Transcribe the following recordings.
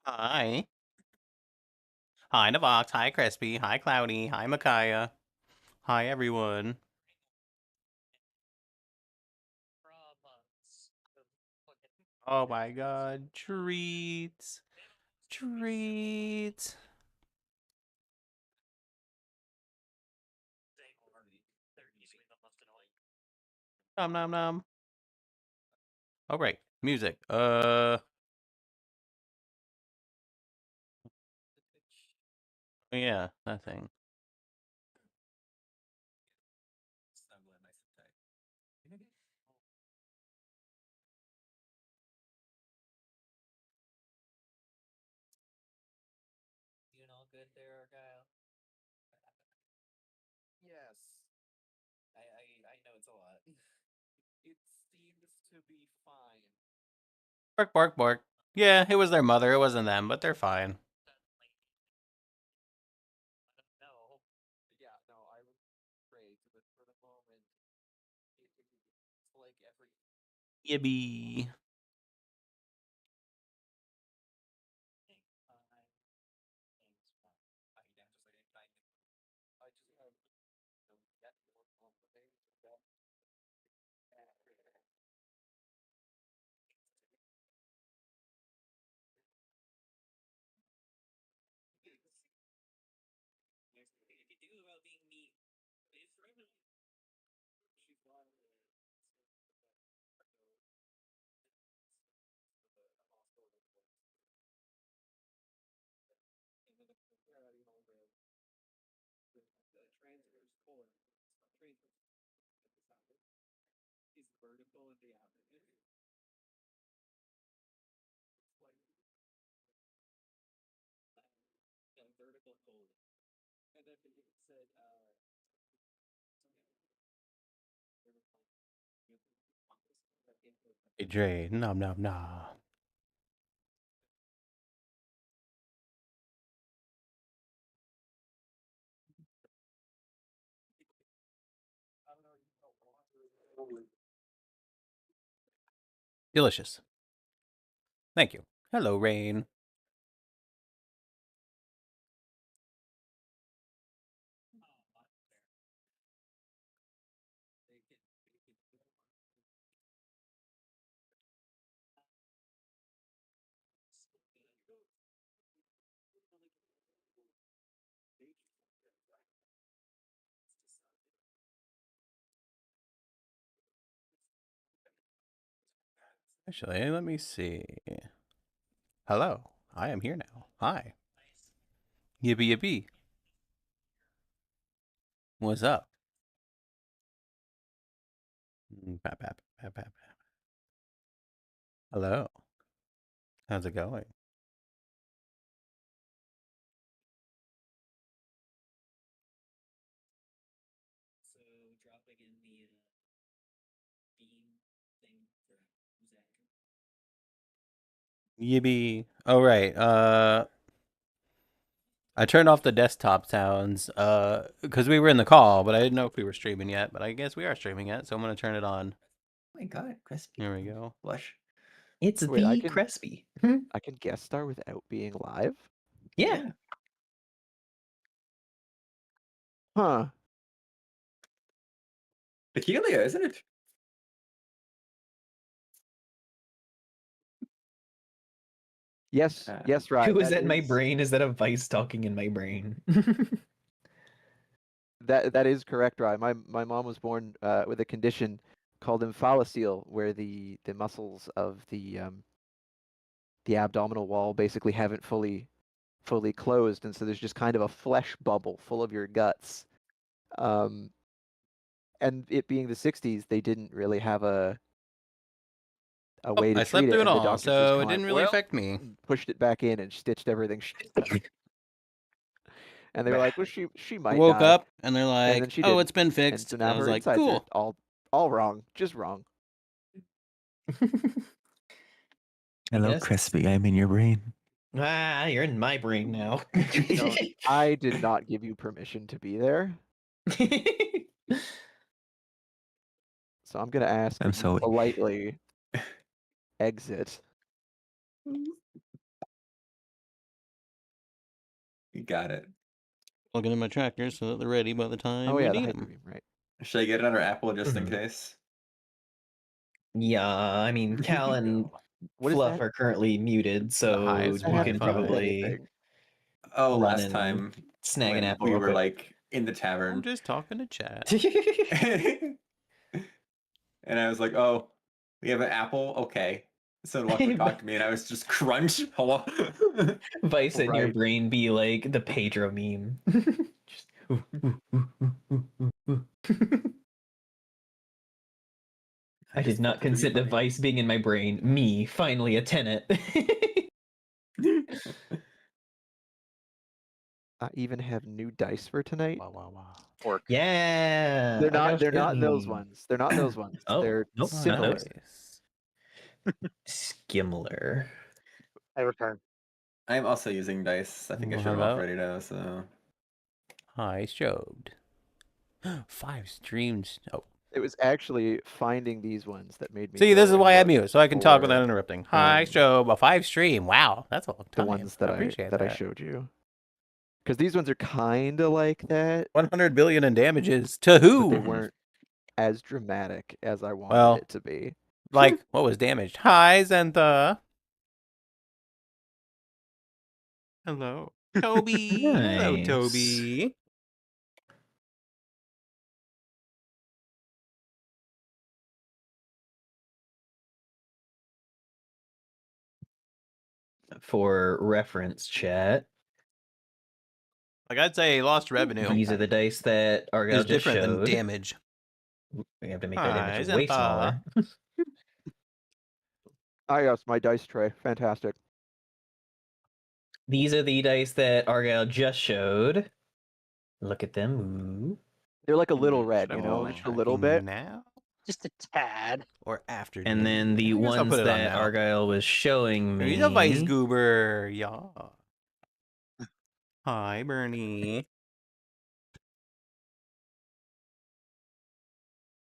Hi. Hi, Navox. Hi, Crispy. Hi, Cloudy. Hi, Micaiah. Hi, everyone. Oh my god. Treats. Treats. Nom nom nom. Oh, right. Music. Yeah, that thing. You know, good there, Argyle. Yes. I know it's a lot. It seems to be fine. Bark, bark, bark. Yeah, it was their mother. It wasn't them, but they're fine. No. Yeah, no, I was great, but for the moment, it's like every. Yibby. Is vertical in the abdomen. Vertical colon. And then it said, Hey, Dre. Nom nom nom. Delicious. Thank you. Hello, Rain. Actually, let me see. Hello. I am here now. Hi. Yippee yippee. What's up? Pap, pap, pap, pap. Hello. How's it going? So dropping in the beam thing for Zach. Yippee. Oh, right. I turned off the desktop sounds because we were in the call, but I didn't know if we were streaming yet. But I guess we are streaming yet, so I'm gonna turn it on. Oh my god, Crispy. Here we go. Blush. It's Wait, I the can- Crispy. I can guest star without being live? Yeah. Huh. Peculiar, isn't it? Yes, Uh, yes, right. Who is that that in my is- brain? Is that a Vice talking in my brain? That is correct, Rye. My mom was born with a condition called emphalocele, where the muscles of the abdominal wall basically haven't fully closed, and so there's just kind of a flesh bubble full of your guts. And it being the 60s, they didn't really have a way to I treat slept it, through it and the all, doctors just so kinda it didn't like, really "Well," affect me. pushed it back in and stitched everything shut. And they were like, "Well, she I might woke die," up and they're and then like, she "Oh, didn't. it's been And fixed." so And now I was her like, insides "Cool." are all wrong, just wrong. Hello, Yes. Crispy. I'm in your brain. Ah, you're in my brain now. No, I did not give you permission to be there, so I'm gonna ask I'm that you sorry. politely exit. You got it. Plugging in my trackers so that they're ready by the time Oh we yeah, the need hyper them. beam, right? Should I get another apple just in Mhm. case? Yeah, I mean, Cal and What is Fluff that? are currently muted, so highest you That can have to do with probably anything? Oh, run last and time snag an when apple we real were quick. like in the I'm tavern, just talking to chat. and I was like, "Oh, we have an apple, okay." So walked to talk to me, and I was just crunch. Hello. Vice in your Right. brain be like the Pedro meme. Just, I did not consent to Vice being in my brain. Me, finally a tenant. I even have new dice for tonight. Wow, wow, wow. Orc. Yeah. They're I gotta not. They're show not those me. ones. They're not those ones. Oh, They're nope, not similar. those. Skimler. I return. I'm also using dice. I think I Well, showed them off hello. already now. So Hi, showed. 5 streams. Oh, It was actually finding these ones that made me. see, this is go and why I look mute, so I can talk for without interrupting. Hi, show a 5 stream. Wow, that's a long the time. ones I that appreciate I showed you. Because these ones are kind of like that, 100 billion in damages to but they who? weren't as dramatic as I wanted Well, it to be. like, what was damaged? Hi, Zentha. Hello. Toby. Hello, Nice. Toby. For reference, chat. Like, I'd say lost revenue These are the dice that Argyle is just different than showed. damage. We have to make their Hi, damage way Zentha. smaller. Ah, yes, my dice tray. Fantastic. These are the dice that Argyle just showed. Look at them. Ooh. They're like a little red, Should I you pull know, my just a little tracking bit. now Just a tad. or after? And then Disney? the I guess I'll ones put it on that now. Argyle was showing me. He's a vice goober, yeah. Hi, Bernie.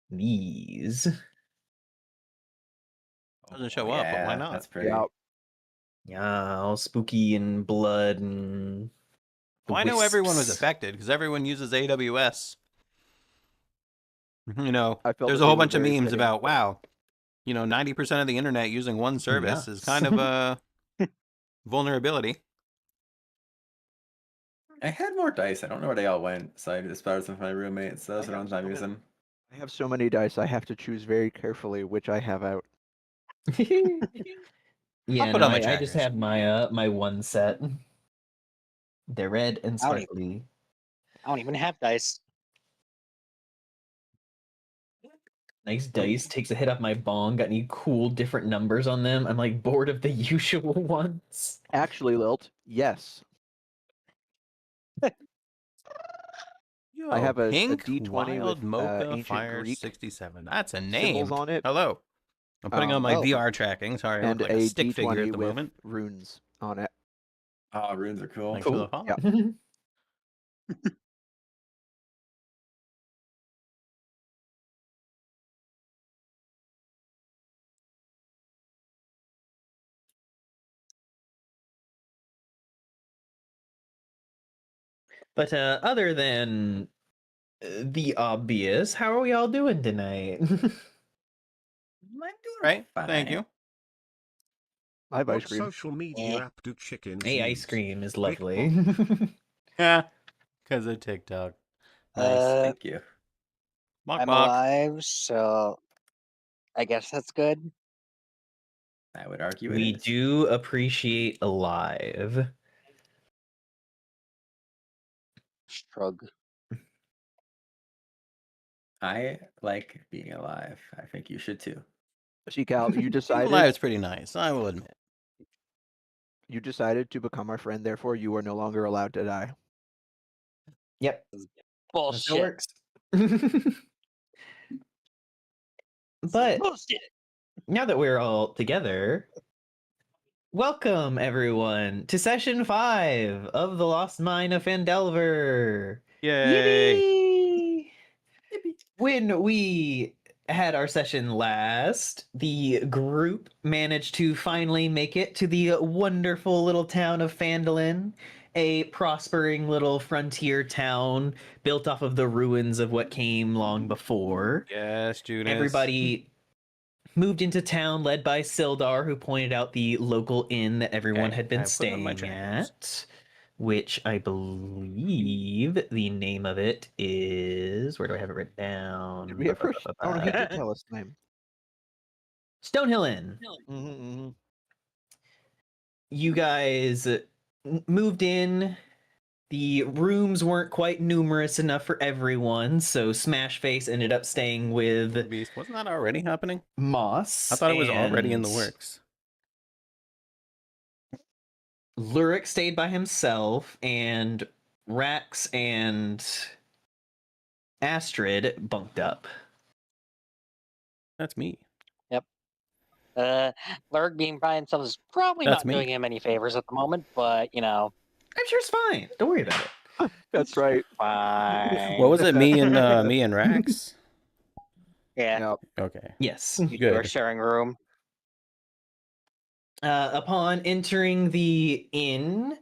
These. Doesn't show up, but why not? That's pretty. Yeah. Yeah, all spooky and blood and. Well, I know everyone was wisps. affected because everyone uses AWS. You know, I felt there's that a they whole were bunch of very memes fitting. about, wow, 90% of the internet using one service is kind of a vulnerability. I had more dice. I don't know where they all went. So I disposed them for my roommates. Those are the ones I'm using. I have so many dice, I have to choose very carefully which I have out. Yeah, put no, on my I just trackers. have my my one set. They're red and I don't sparkly. I don't even have dice. Nice dice. Takes a hit off my bong. Got any cool different numbers on them? I'm like bored of the usual ones. Actually, Lilt, yes. Yo, I have a Pink D20 Wild with Mocha ancient Fire Greek 67. That's a name. symbols on it. Hello. I'm putting on my Oh. VR tracking. Sorry, I And look like a a stick figure D20 at the with moment. runes on it. Oh, runes are cool. Thanks for the follow. Yeah. But other than The obvious. How are we all doing tonight? I'm doing Right? fine. Thank you. I have What ice cream. social media app do chickens Hey, ice use? cream is Big lovely. Yeah. Because of TikTok. Nice, Uh, thank you. Mock I'm mock. alive, so I guess that's good. I would argue We it is. do appreciate alive. Shrug. I like being alive. I think you should too. Cal, you Being decided alive is pretty nice, I will admit. to become our friend, therefore you are no longer allowed to die. Yep. That Bullshit. works. But Bullshit. now that we're all together, welcome everyone to session 5 of the Lost Mine of Phandelver. Yay! Yippee! When we had our session last, the group managed to finally make it to the wonderful little town of Phandalin, a prospering little frontier town built off of the ruins of what came long before. Yes, Judas. Everybody moved into town, led by Sildar, who pointed out the local inn that everyone Okay, had been I put on my staying trainers. at, which I believe the name of it is. Where do I have it written down? Did we ever? Oh no, he did tell us the name. Stonehill Inn. Mm-hmm. You guys moved in. The rooms weren't quite numerous enough for everyone, so Smashface ended up staying with Beast, wasn't that already happening? Moss. I thought it was already in the and works. Lurik stayed by himself, and Rax and Astrid bunked up. That's me. Lurg being by himself is probably That's not me. doing him any favors at the moment, but you know, I'm sure it's fine. Don't worry about it. That's right. fine. What was it? Me and Rax? Yeah, Yep. Okay. Yes. you two are Good. sharing a room. Upon entering the inn,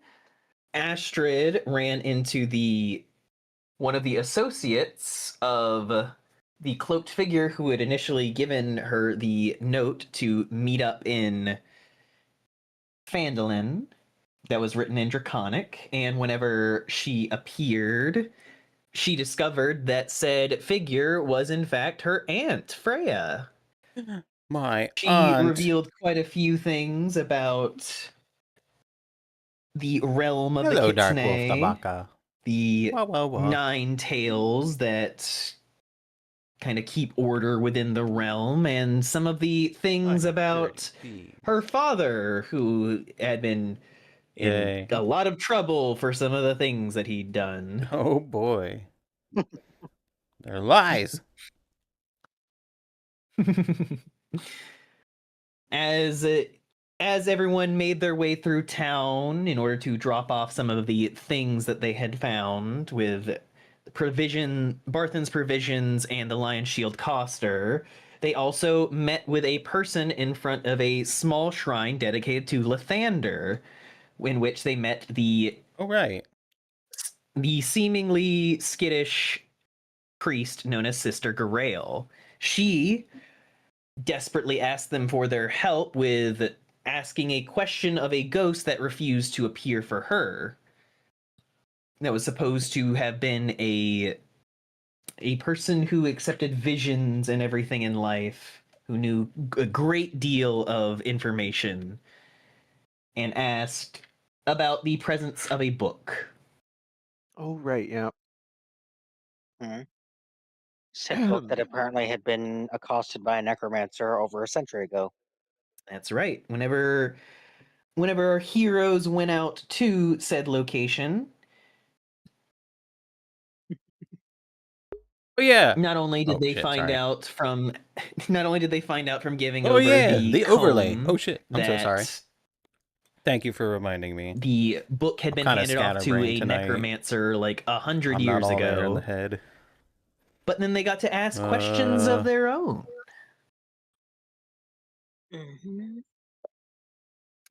Astrid ran into one of the associates of the cloaked figure who had initially given her the note to meet up in Phandalin that was written in Draconic, and whenever she appeared, she discovered that said figure was in fact her aunt, Freya. My She aunt. revealed quite a few things about the realm of Hello, the Dark Wolf Kitsune, Tabaka. the Wah. 9 tales that kind of keep order within the realm, and some of the things about her father, who had been in a lot of trouble for some of the things that he'd done. Oh boy. They're lies. As everyone made their way through town in order to drop off some of the things that they had found with Barthen's provisions and the Lion Shield Coster, they also met with a person in front of a small shrine dedicated to Lathander, in which they met the seemingly skittish priest known as Sister Garael. She desperately asked them for their help with asking a question of a ghost that refused to appear for her. That was supposed to have been a person who accepted visions and everything in life, who knew a great deal of information, and asked about the presence of a book. Oh right, yeah. Said book that apparently had been accosted by a necromancer over a century ago. That's right. Whenever our heroes went out to said location, Oh yeah. Not only did they find out from giving over the overlay. Oh shit. I'm so sorry. that Thank you for reminding me. The book had been handed off to a necromancer like 100 years not all ago. there in the head. But then they got to ask questions of their own.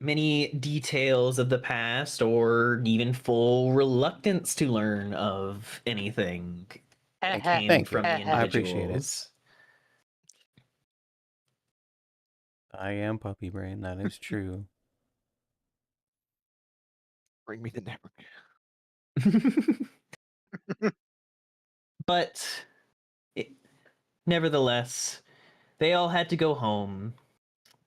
Many details of the past, or even full reluctance to learn of anything. that came Thank from you. the I appreciate it. individuals. I am puppy brain. That is true. Bring me the network. But nevertheless, they all had to go home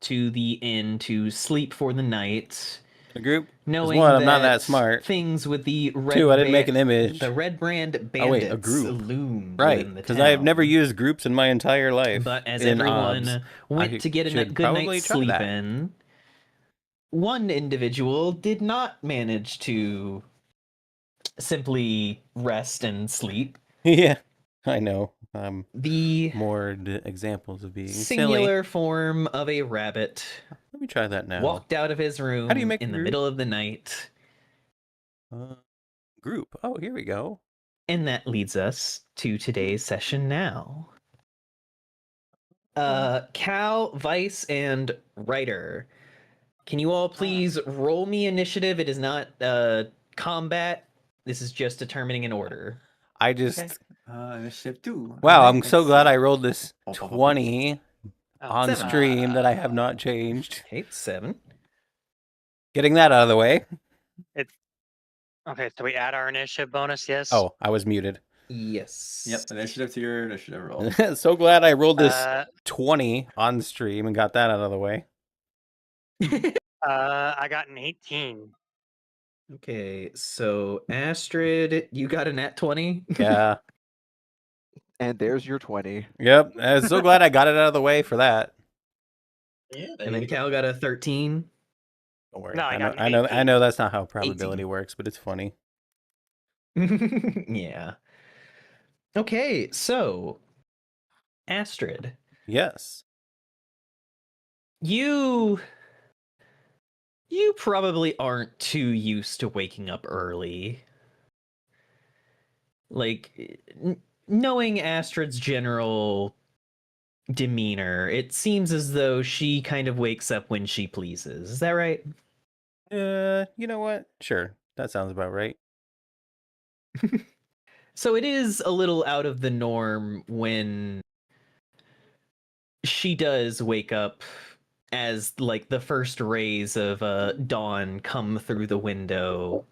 to the inn to sleep for the night, A group. 'Cause knowing one, that I'm not that smart. things with the red 2, I didn't make an image. the red brand bandits Oh, wait, a group. loomed Right, within the because I have never town. used groups in my entire life. But as in everyone OBS. went I to get a should good probably night's try sleep that. in, one individual did not manage to simply rest and sleep. Yeah, I know. The More examples of being silly. singular form of a rabbit Let me try that now. walked out of his room How do you make in a the group? middle of the night. Group. Oh, here we go. And that leads us to today's session now. Cal, Vice, and Writer, can you all please roll me initiative? It is not combat. This is just determining an order. I just... Okay. Initiative 2. Wow, Alright, I'm so let's glad see. I rolled this Oh, oh, oh. 20 on 7. stream that I have not changed. Okay, 7. Getting that out of the way. Okay, so we add our initiative bonus, yes? Oh, I was muted. Yes. Yep, initiative to your initiative roll. So glad I rolled this Uh, 20 on stream and got that out of the way. I got an 18. Okay, so Astrid, you got a nat 20? Yeah. And there's your 20. Yep. I'm so glad I got it out of the way for that. Yeah, And then Cal got a 13. Don't worry. No, I got an I 18. know that's not how probability works, but it's funny. Yeah. Okay, so Astrid, Yes. you probably aren't too used to waking up early. Like, knowing Astrid's general demeanor, it seems as though she kind of wakes up when she pleases. Is that right? You know what? Sure. That sounds about right. So it is a little out of the norm when she does wake up as like the first rays of dawn come through the window,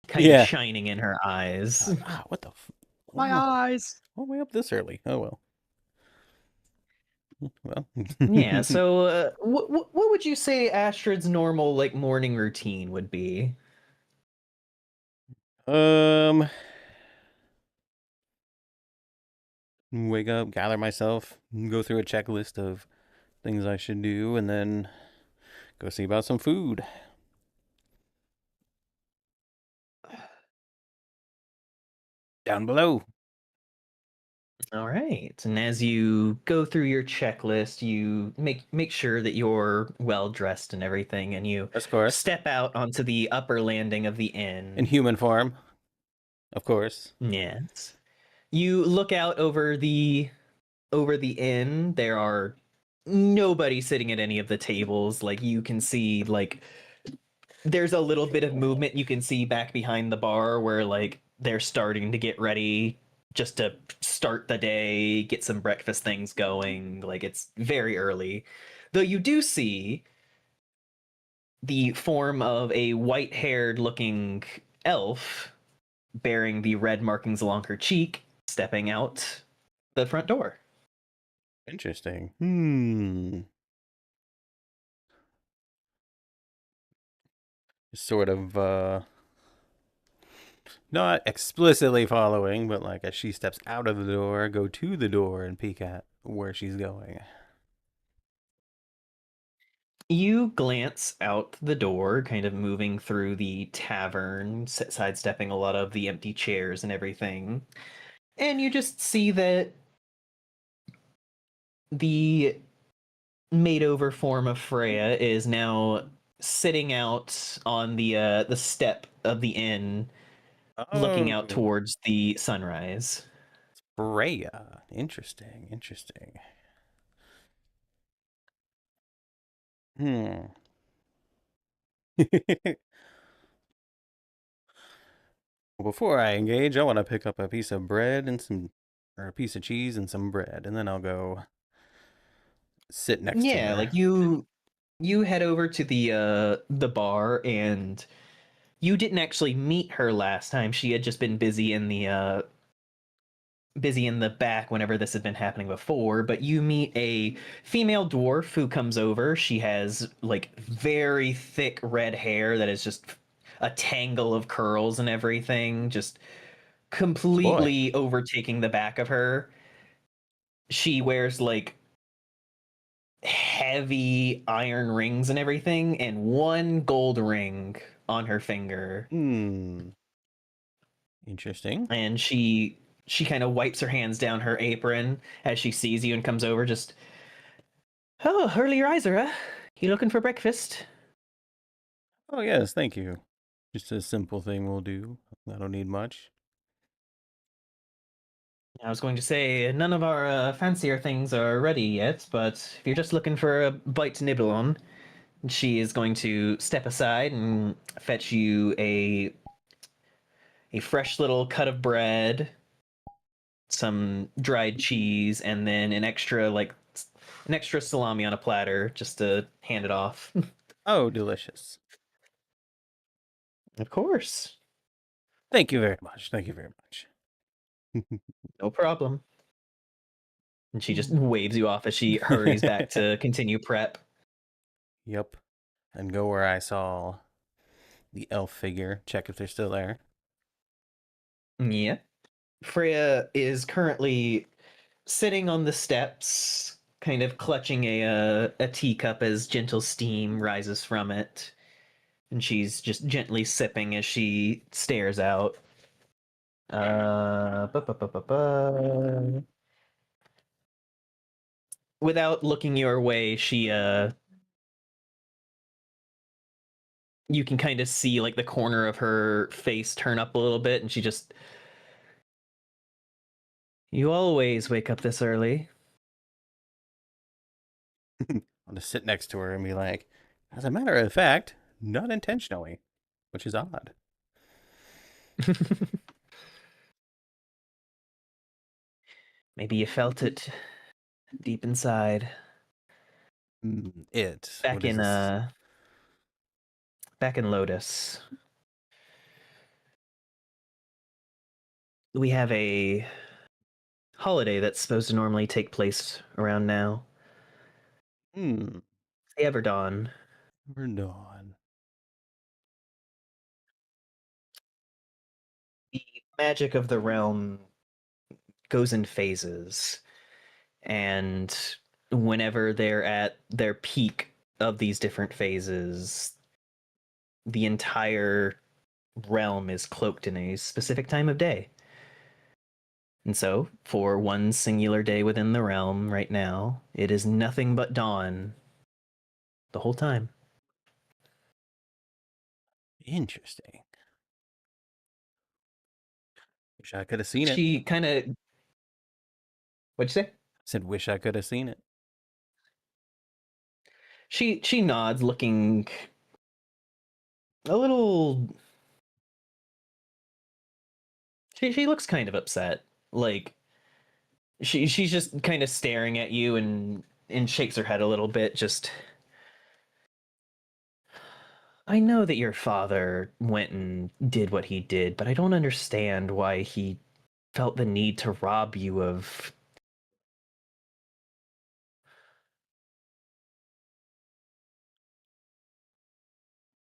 kind Yeah. of shining in her eyes. What the My eyes! All the way up this early. Oh, well. Well. Yeah, so what would you say Astrid's normal like morning routine would be? Wake up, gather myself, go through a checklist of things I should do, and then go see about some food. Down below. All right. And as you go through your checklist, you make sure that you're well dressed and everything, and you Of course. step out onto the upper landing of the inn. In human form. Of course. Yes. You look out over the inn. There are nobody sitting at any of the tables. Like, you can see like there's a little bit of movement you can see back behind the bar where like they're starting to get ready just to start the day, get some breakfast things going. Like, it's very early. Though you do see the form of a white-haired looking elf bearing the red markings along her cheek, stepping out the front door. Interesting. Sort of, not explicitly following, but like as she steps out of the door, go to the door and peek at where she's going. You glance out the door, kind of moving through the tavern, sidestepping a lot of the empty chairs and everything. And you just see that the made-over form of Freya is now sitting out on the step of the inn, looking out towards the sunrise. Freya. Interesting. Well, before I engage, I want to pick up a piece of bread and or a piece of cheese and some bread, and then I'll go sit next to her. Like you head over to the bar, and you didn't actually meet her last time. She had just been busy in the back whenever this had been happening before, but you meet a female dwarf who comes over. She has like very thick red hair that is just a tangle of curls and everything, just completely overtaking the back of her. She wears like heavy iron rings and everything, and one gold ring on her finger. Interesting. And she kind of wipes her hands down her apron as she sees you and comes over. Just, oh, early riser, huh? You looking for breakfast? Oh yes, thank you. Just a simple thing will do. I don't need much. I was going to say, none of our fancier things are ready yet, but if you're just looking for a bite to nibble on, she is going to step aside and fetch you a fresh little cut of bread, some dried cheese, and then an extra salami on a platter just to hand it off. Oh, delicious. Of course. Thank you very much. Thank you very much. No problem. And she just waves you off as she hurries back to continue prep. Yep. And go where I saw the elf figure. Check if they're still there. Yeah. Freya is currently sitting on the steps, kind of clutching a teacup as gentle steam rises from it. And she's just gently sipping as she stares out. Without looking your way, she you can kind of see like the corner of her face turn up a little bit, and she just, you always wake up this early. I'll just sit next to her and be like, as a matter of fact, not intentionally, which is odd. Maybe you felt it deep inside. Back in back in Lotus, we have a holiday that's supposed to normally take place around now. The Everdawn. Everdawn. The magic of the realm goes in phases, and whenever they're at their peak of these different phases, the entire realm is cloaked in a specific time of day. And so, for one singular day within the realm right now, it is nothing but dawn the whole time. Interesting. Wish I could have seen it. She kind of... What'd you say? I said, wish I could have seen it. She nods, looking a little... She looks kind of upset. Like, she's just kind of staring at you and shakes her head a little bit, just... I know that your father went and did what he did, but I don't understand why he felt the need to rob you of...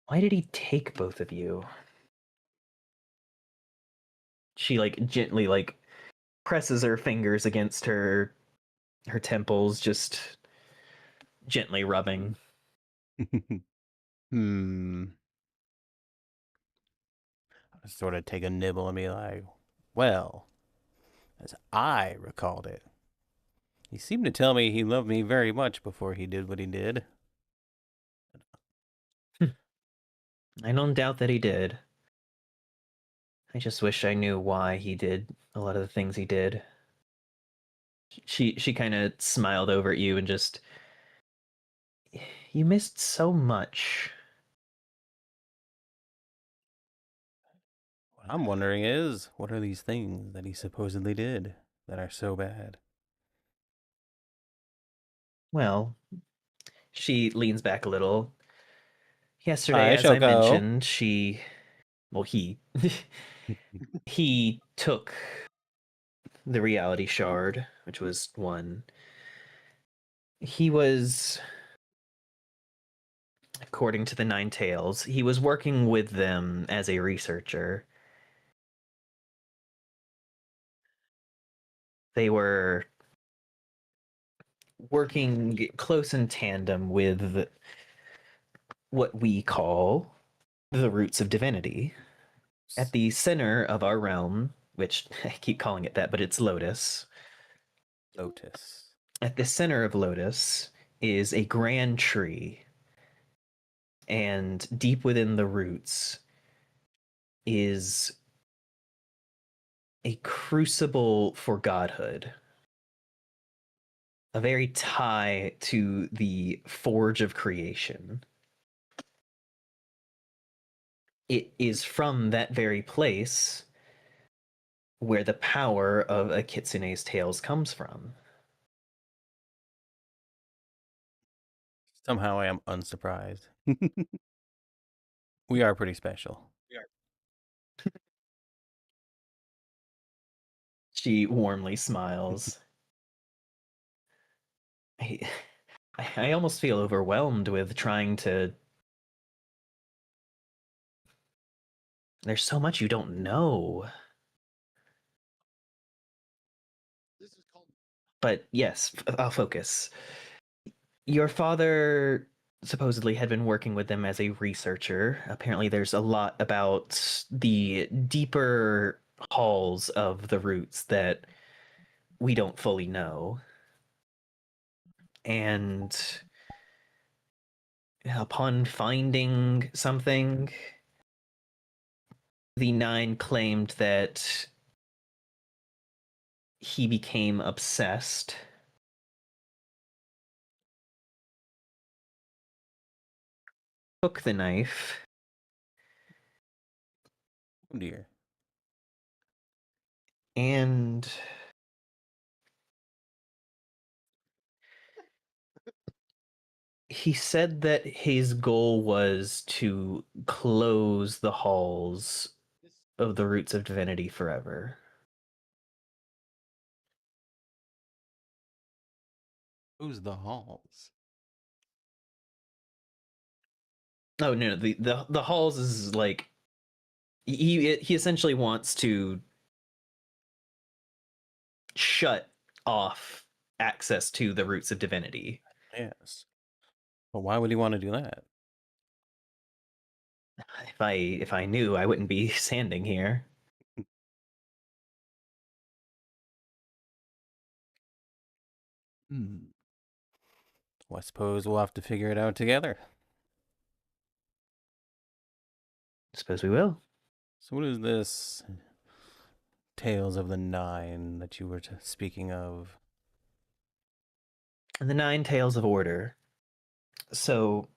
Why did he take both of you? She, like, gently, like, presses her fingers against her temples, just gently rubbing. I sort of take a nibble and be like, well, as I recalled it, he seemed to tell me he loved me very much before he did what he did. I don't doubt that he did. I just wish I knew why he did a lot of the things he did. She kind of smiled over at you and just... You missed so much. I'm wondering is, what are these things that he supposedly did that are so bad? Well, she leans back a little. Yesterday, Hi, as I Shoko. mentioned, he took the reality shard, which was one. He was, according to the Nine Tails, he was working with them as a researcher. They were working close in tandem with what we call the roots of divinity. At the center of our realm, which I keep calling it that, but it's Lotus. Lotus. At the center of Lotus is a grand tree, and deep within the roots is a crucible for godhood, a very tie to the forge of creation. It is from that very place where the power of a Kitsune's tales comes from. Somehow I am unsurprised. We are pretty special. She warmly smiles. I almost feel overwhelmed with trying to. There's so much you don't know. But yes, I'll focus. Your father supposedly had been working with them as a researcher. Apparently, there's a lot about the deeper halls of the roots that we don't fully know. And upon finding something, the Nine claimed that he became obsessed. Took the knife. Oh dear. And he said that his goal was to close the halls of the roots of divinity forever. Who's the halls? Oh no, the halls is like he essentially wants to shut off access to the roots of divinity. Yes. But why would he want to do that? If I knew, I wouldn't be standing here. Well, I suppose we'll have to figure it out together. Suppose we will. So what is this Tales of the Nine that you were speaking of? And the Nine Tails of Order. So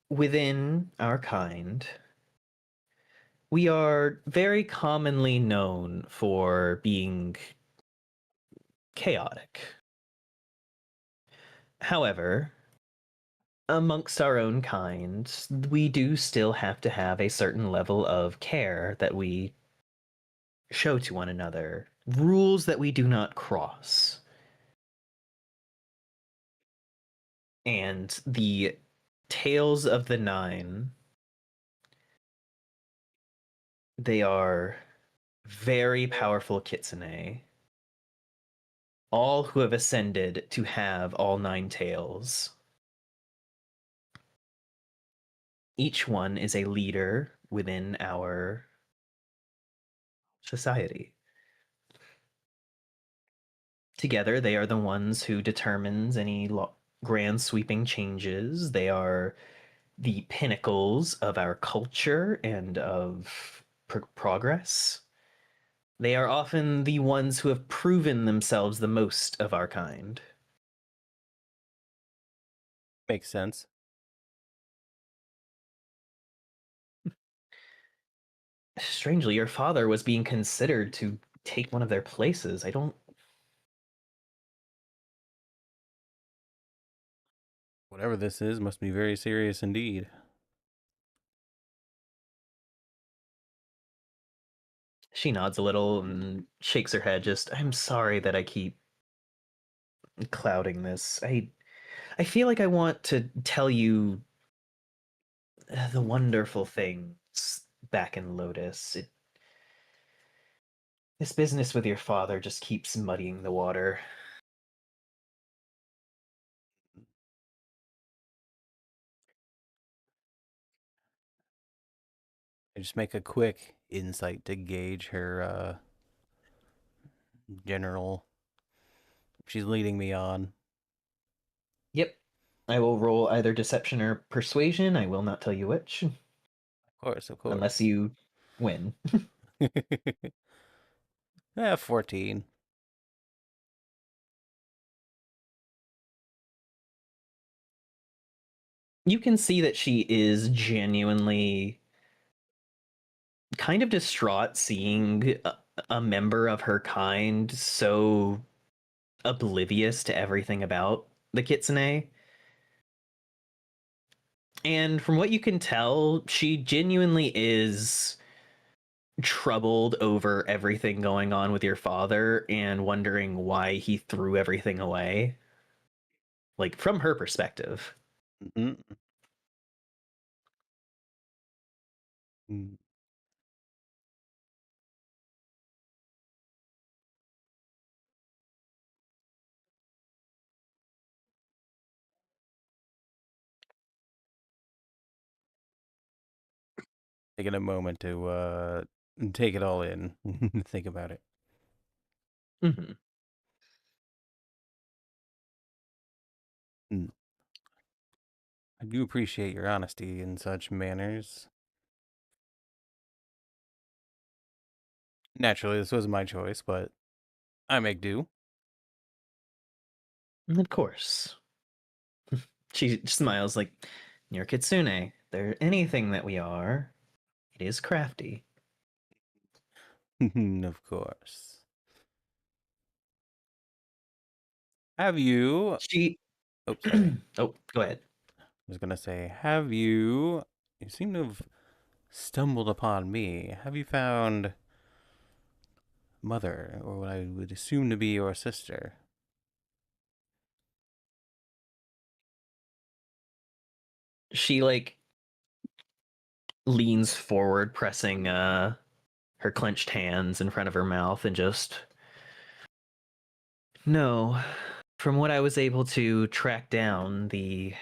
within our kind, we are very commonly known for being chaotic. However, amongst our own kind, we do still have to have a certain level of care that we show to one another, rules that we do not cross. And the Tales of the Nine, they are very powerful kitsune, all who have ascended to have all nine tails. Each one is a leader within our society. Together, they are the ones who determines any grand sweeping changes. They are the pinnacles of our culture and of progress. They are often the ones who have proven themselves the most of our kind. Makes sense. Strangely, your father was being considered to take one of their places. I don't. Whatever this is must be very serious indeed. She nods a little and shakes her head. Just, I'm sorry that I keep clouding this. I feel like I want to tell you the wonderful things back in Lotus. This business with your father just keeps muddying the water. I just make a quick insight to gauge her general. She's leading me on. Yep. I will roll either deception or persuasion. I will not tell you which. Of course. Unless you win. 14. You can see that she is genuinely kind of distraught seeing a member of her kind so oblivious to everything about the Kitsune. And from what you can tell, she genuinely is troubled over everything going on with your father and wondering why he threw everything away. Like, from her perspective. Mm-hmm. Mm. Taking a moment to take it all in, think about it. Mm-hmm. I do appreciate your honesty in such manners. Naturally, this was my choice, but I make do. Of course. She smiles like, you're Kitsune. They're anything that we are. It is crafty. Of course. Have you... She... Oh, sorry. Oh, go ahead. I was going to say, have you... You seem to have stumbled upon me. Have you found mother, or what I would assume to be your sister? She, like, leans forward, pressing her clenched hands in front of her mouth and just... No. From what I was able to track down, the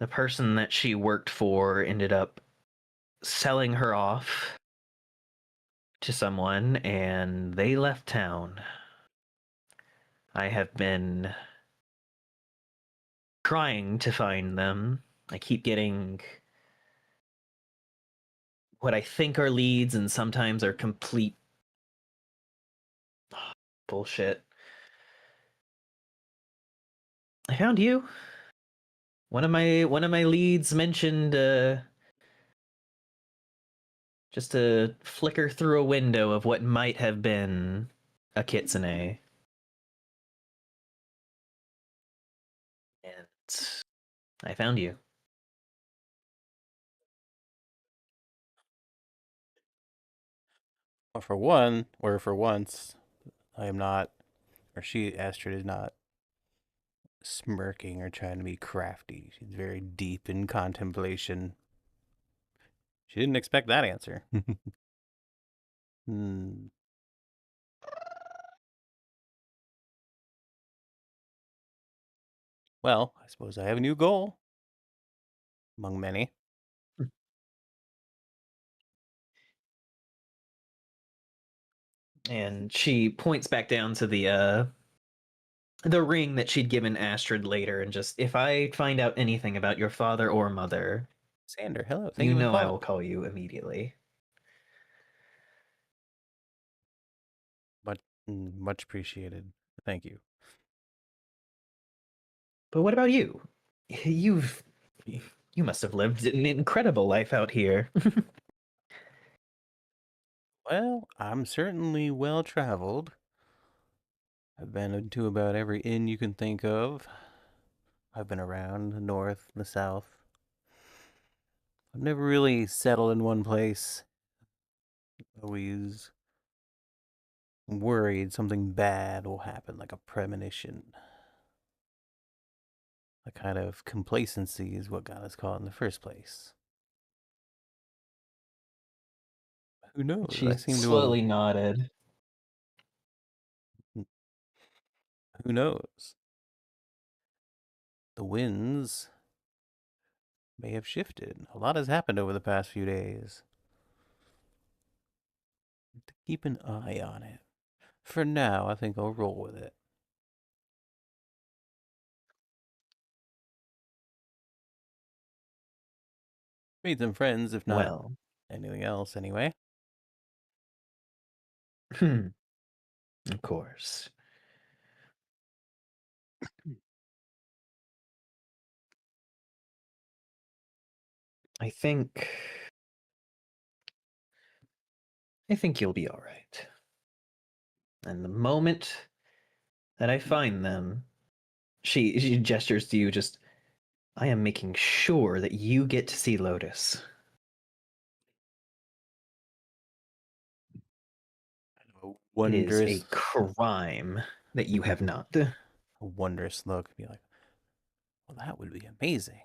person that she worked for ended up selling her off to someone, and they left town. I have been trying to find them. I keep getting what I think are leads, and sometimes are complete bullshit. I found you. One of my leads mentioned just to flicker through a window of what might have been a Kitsune. And I found you. Or for once, I am not, or Astrid is not smirking or trying to be crafty. She's very deep in contemplation. She didn't expect that answer. Well, I suppose I have a new goal. Among many. And she points back down to the ring that she'd given Astrid later, and just, if I find out anything about your father or mother, Sander, hello. Thank you you for know I calling. will call you immediately. Much appreciated. Thank you. But what about you? You must have lived an incredible life out here. Well, I'm certainly well traveled. I've been into about every inn you can think of. I've been around the north, the south. I've never really settled in one place. Always worried something bad will happen, like a premonition. A kind of complacency is what got us caught in the first place. Who knows? She I seem to slowly have. nodded. Who knows? The winds may have shifted. A lot has happened over the past few days. To keep an eye on it. For now, I think I'll roll with it. Made some friends, if not Well, anything else, anyway. of course. I think you'll be all right. And the moment that I find them, she gestures to you, just, I am making sure that you get to see Lotus. A It wondrous, is a crime that you have not. a wondrous look. Be like, well, that would be amazing.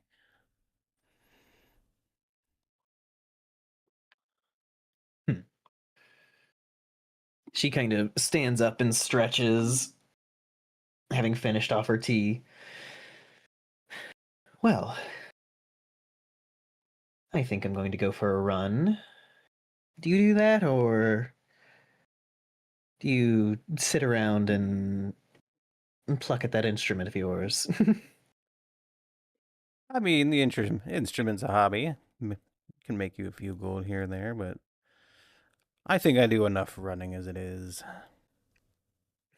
She kind of stands up and stretches, having finished off her tea. Well, I think I'm going to go for a run. Do you do that, or do you sit around and pluck at that instrument of yours? I mean, the instrument's a hobby. Can make you a few gold here and there, but I think I do enough running as it is.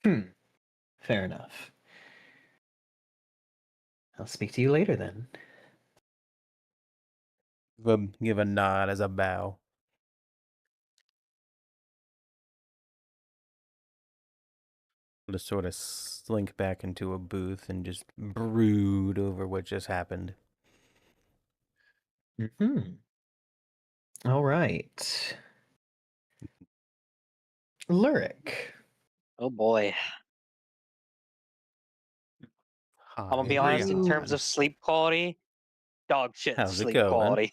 Fair enough. I'll speak to you later then. Give a nod as a bow. To sort of slink back into a booth and just brood over what just happened. All right. Lyric. Oh boy. I'm gonna be honest, in terms of sleep quality, dog shit How's it sleep going? quality.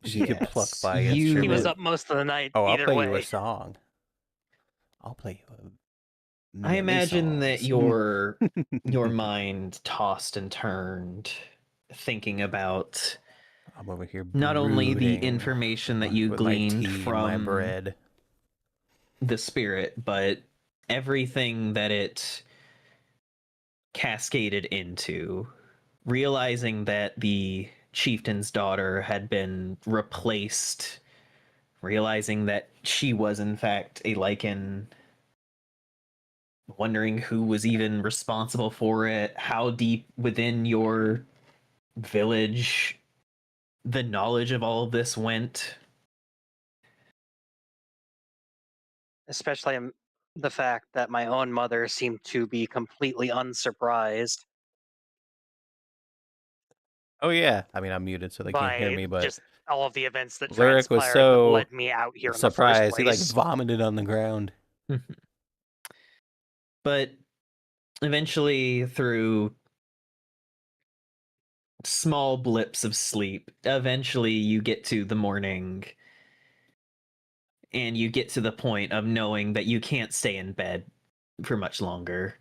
She could pluck Yes, by you- instrument. He was up most of the night. Oh, I'll either play way. you a song. I'll play you a I imagine that songs. your mind tossed and turned, thinking about I'm over here not only the brooding information that you with my gleaned tea and my from bread. the spirit, but everything that it cascaded into, realizing that the chieftain's daughter had been replaced, realizing that she was in fact a lichen, wondering who was even responsible for it, how deep within your village the knowledge of all of this went. Especially the fact that my own mother seemed to be completely unsurprised Oh yeah, I mean I'm muted so they can't hear by me, but just all of the events that Lyric was transpired that so led me out here in the first surprised he like place. vomited on the ground. But eventually, through small blips of sleep, eventually you get to the morning and you get to the point of knowing that you can't stay in bed for much longer.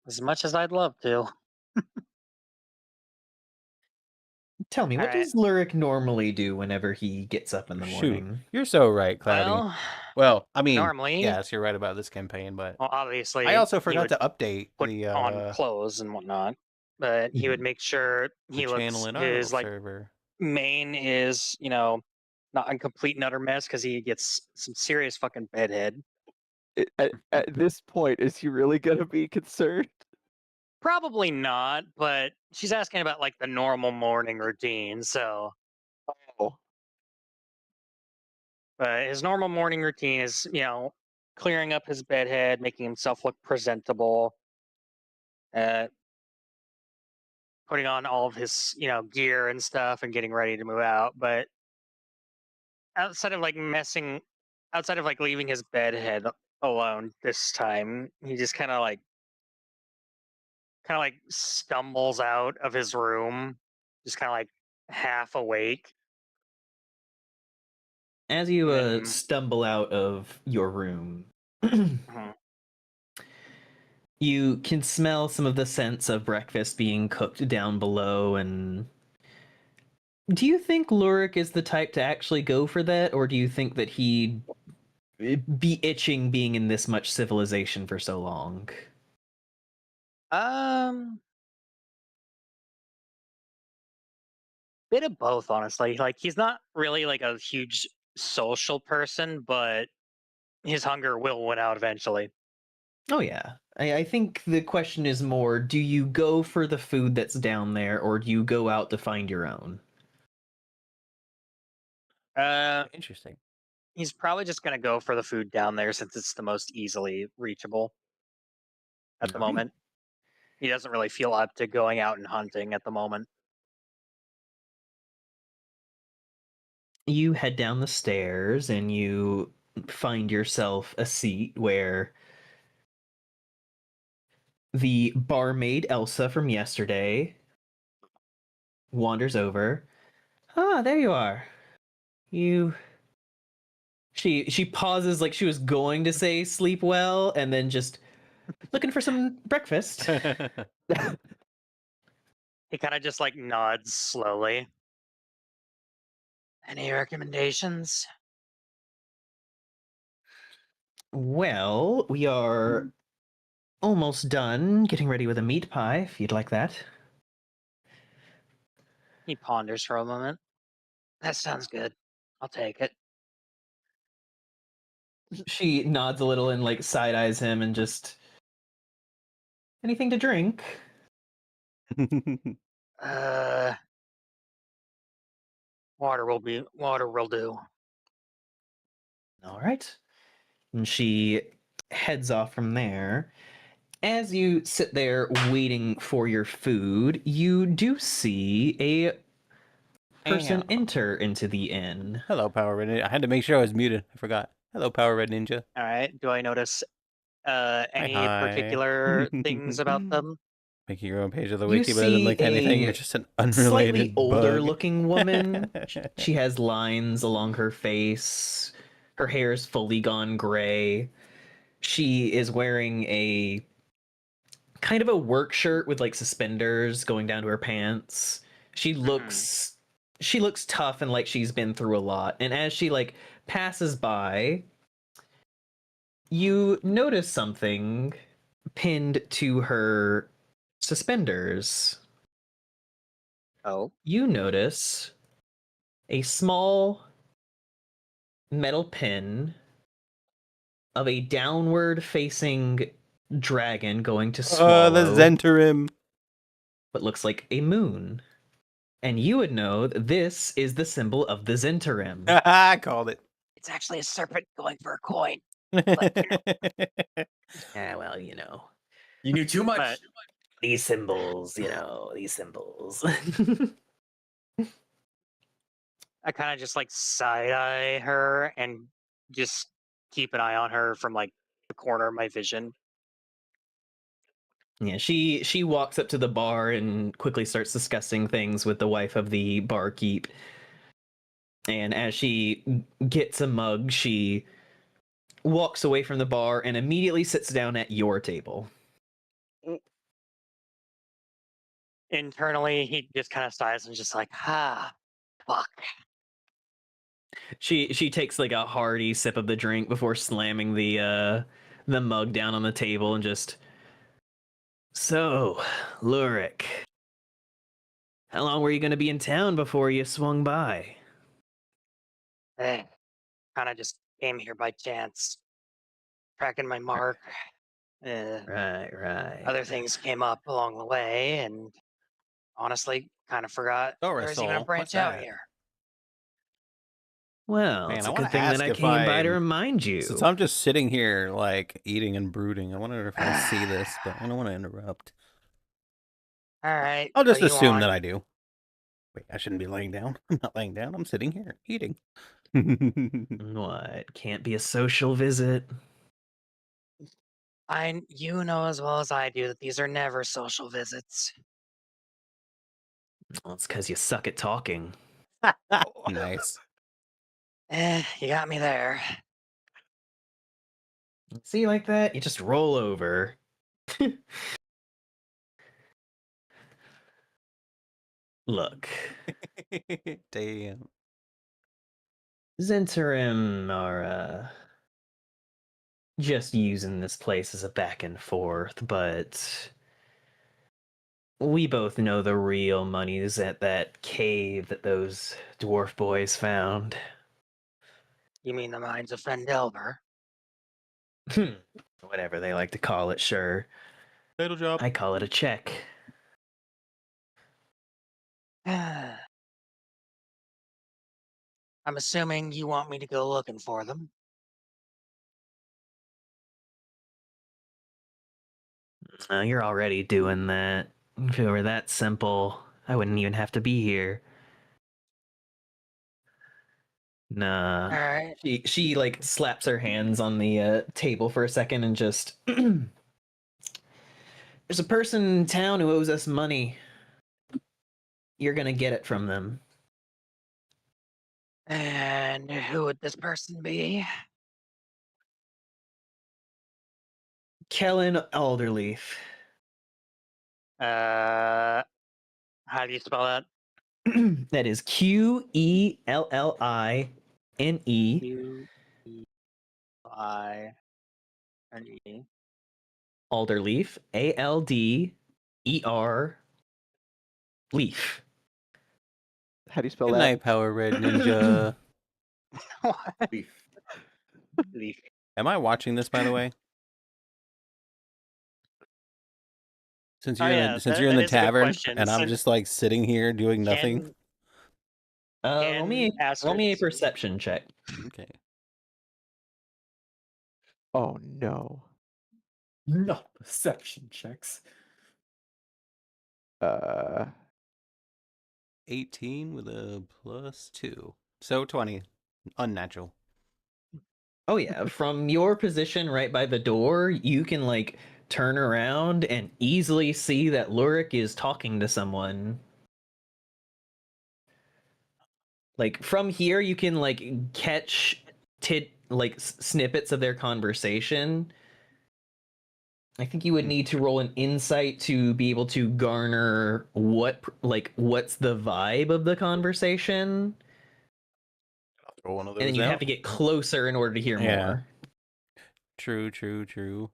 As much as I'd love to. Tell me, what Alright. does Lyric normally do whenever he gets up in the Shoot, morning? you're so right, Cloudy. Well, I mean, normally, yes, you're right about this campaign, but well, obviously, I also he forgot would to update put the on clothes and whatnot, but he would make sure he channel looks in our his little like server. mane is not a complete and utter mess because he gets some serious fucking bedhead. At this point, is he really gonna be concerned? Probably not, but she's asking about like the normal morning routine, so Oh, But his normal morning routine is, clearing up his bed head, making himself look presentable, putting on all of his, gear and stuff and getting ready to move out. But outside of leaving his bed head alone this time, he just kind of stumbles out of his room, just kind of like half awake. As you And stumble out of your room, Mhm. you can smell some of the scents of breakfast being cooked down below. And do you think Lurik is the type to actually go for that, or do you think that he'd be itching being in this much civilization for so long? Bit of both, honestly. Like, he's not really like a huge social person, but his hunger will win out eventually. Oh yeah. I think the question is more, do you go for the food that's down there, or do you go out to find your own? Interesting. He's probably just gonna go for the food down there since it's the most easily reachable at the Alright. moment. He doesn't really feel up to going out and hunting at the moment. You head down the stairs and you find yourself a seat where the barmaid Elsa from yesterday wanders over. Ah, there you are. She pauses like she was going to say sleep well, and then just looking for some breakfast. He kind of just like nods slowly. Any recommendations? Well, we are almost done getting ready with a meat pie, if you'd like that. He ponders for a moment. That sounds good. I'll take it. She nods a little and like side eyes him and just, anything to drink? Water will do. All right. And she heads off from there. As you sit there waiting for your food, you do see a person enter into the inn. Hello, Power Red Ninja. I had to make sure I was muted. I forgot. Hello, Power Red Ninja. All right. Do I notice any Hi. particular things about them? Making your own page of the You wiki, but I didn't see like anything. a You're just an slightly unrelated older bug. looking woman. She has lines along her face. Her hair is fully gone gray. She is wearing a kind of a work shirt with like suspenders going down to her pants. She looks tough and like she's been through a lot. And as she like passes by, you notice something pinned to her suspenders. Oh. You notice a small metal pin of a downward facing dragon going to swallow The Zentarim. what looks like a moon. And you would know that this is the symbol of the Zentarim. I called it. It's actually a serpent going for a coin. Yeah, well, you know. You knew too much. But These symbols, these symbols. I kind of just like side eye her and just keep an eye on her from like the corner of my vision. Yeah, she walks up to the bar and quickly starts discussing things with the wife of the barkeep. And as she gets a mug, she walks away from the bar and immediately sits down at your table. Internally, he just kind of sighs and just like, fuck. She takes like a hearty sip of the drink before slamming the mug down on the table and just, so, Lurik, how long were you going to be in town before you swung by? Kind of just came here by chance, tracking my mark. Right. Other things came up along the way, and honestly, kind of forgot there was even a branch out here. Well, Man, it's I a wanna good thing that ask I if came by to I'm- remind you. Since I'm just sitting here, like, eating and brooding, I wonder if I see this, but I don't want to interrupt. All right. I'll what just do you assume want? that I do. Wait, I shouldn't be laying down. I'm not laying down. I'm sitting here, eating. What? Can't be a social visit? You know as well as I do that these are never social visits. Well, it's because you suck at talking. Nice. You got me there. See, like that? You just roll over. Look, Damn. Zentarim are just using this place as a back and forth, but we both know the real money's at that cave that those dwarf boys found. You mean the mines of Fendelver? Whatever they like to call it, sure. Title job. I call it a check. I'm assuming you want me to go looking for them. You're already doing that. If it were that simple, I wouldn't even have to be here. Nah. All right. She like slaps her hands on the table for a second and just there's a person in town who owes us money. You're gonna get it from them. And who would this person be? Kellen Alderleaf. How do you spell that? That is Quelline. Q-E-I-N-E. Alderleaf. Alder. Leaf. How do you spell Good that? night, Power Red Ninja. What? Leaf. Leaf. Am I watching this, by the way? Since Oh, you're yeah, since that- you're in that the is a good tavern question. and I'm So- just like sitting here doing nothing. Roll me a Asterisk. perception check. Okay. Oh no. No perception checks. 18 with a +2. So 20. Unnatural. Oh yeah, from your position right by the door, you can like turn around and easily see that Lurik is talking to someone. Like from here, you can like catch snippets of their conversation. I think you would need to roll an insight to be able to garner what's the vibe of the conversation, I'll throw one of those and then you out. have to get closer in order to hear Yeah. more. True.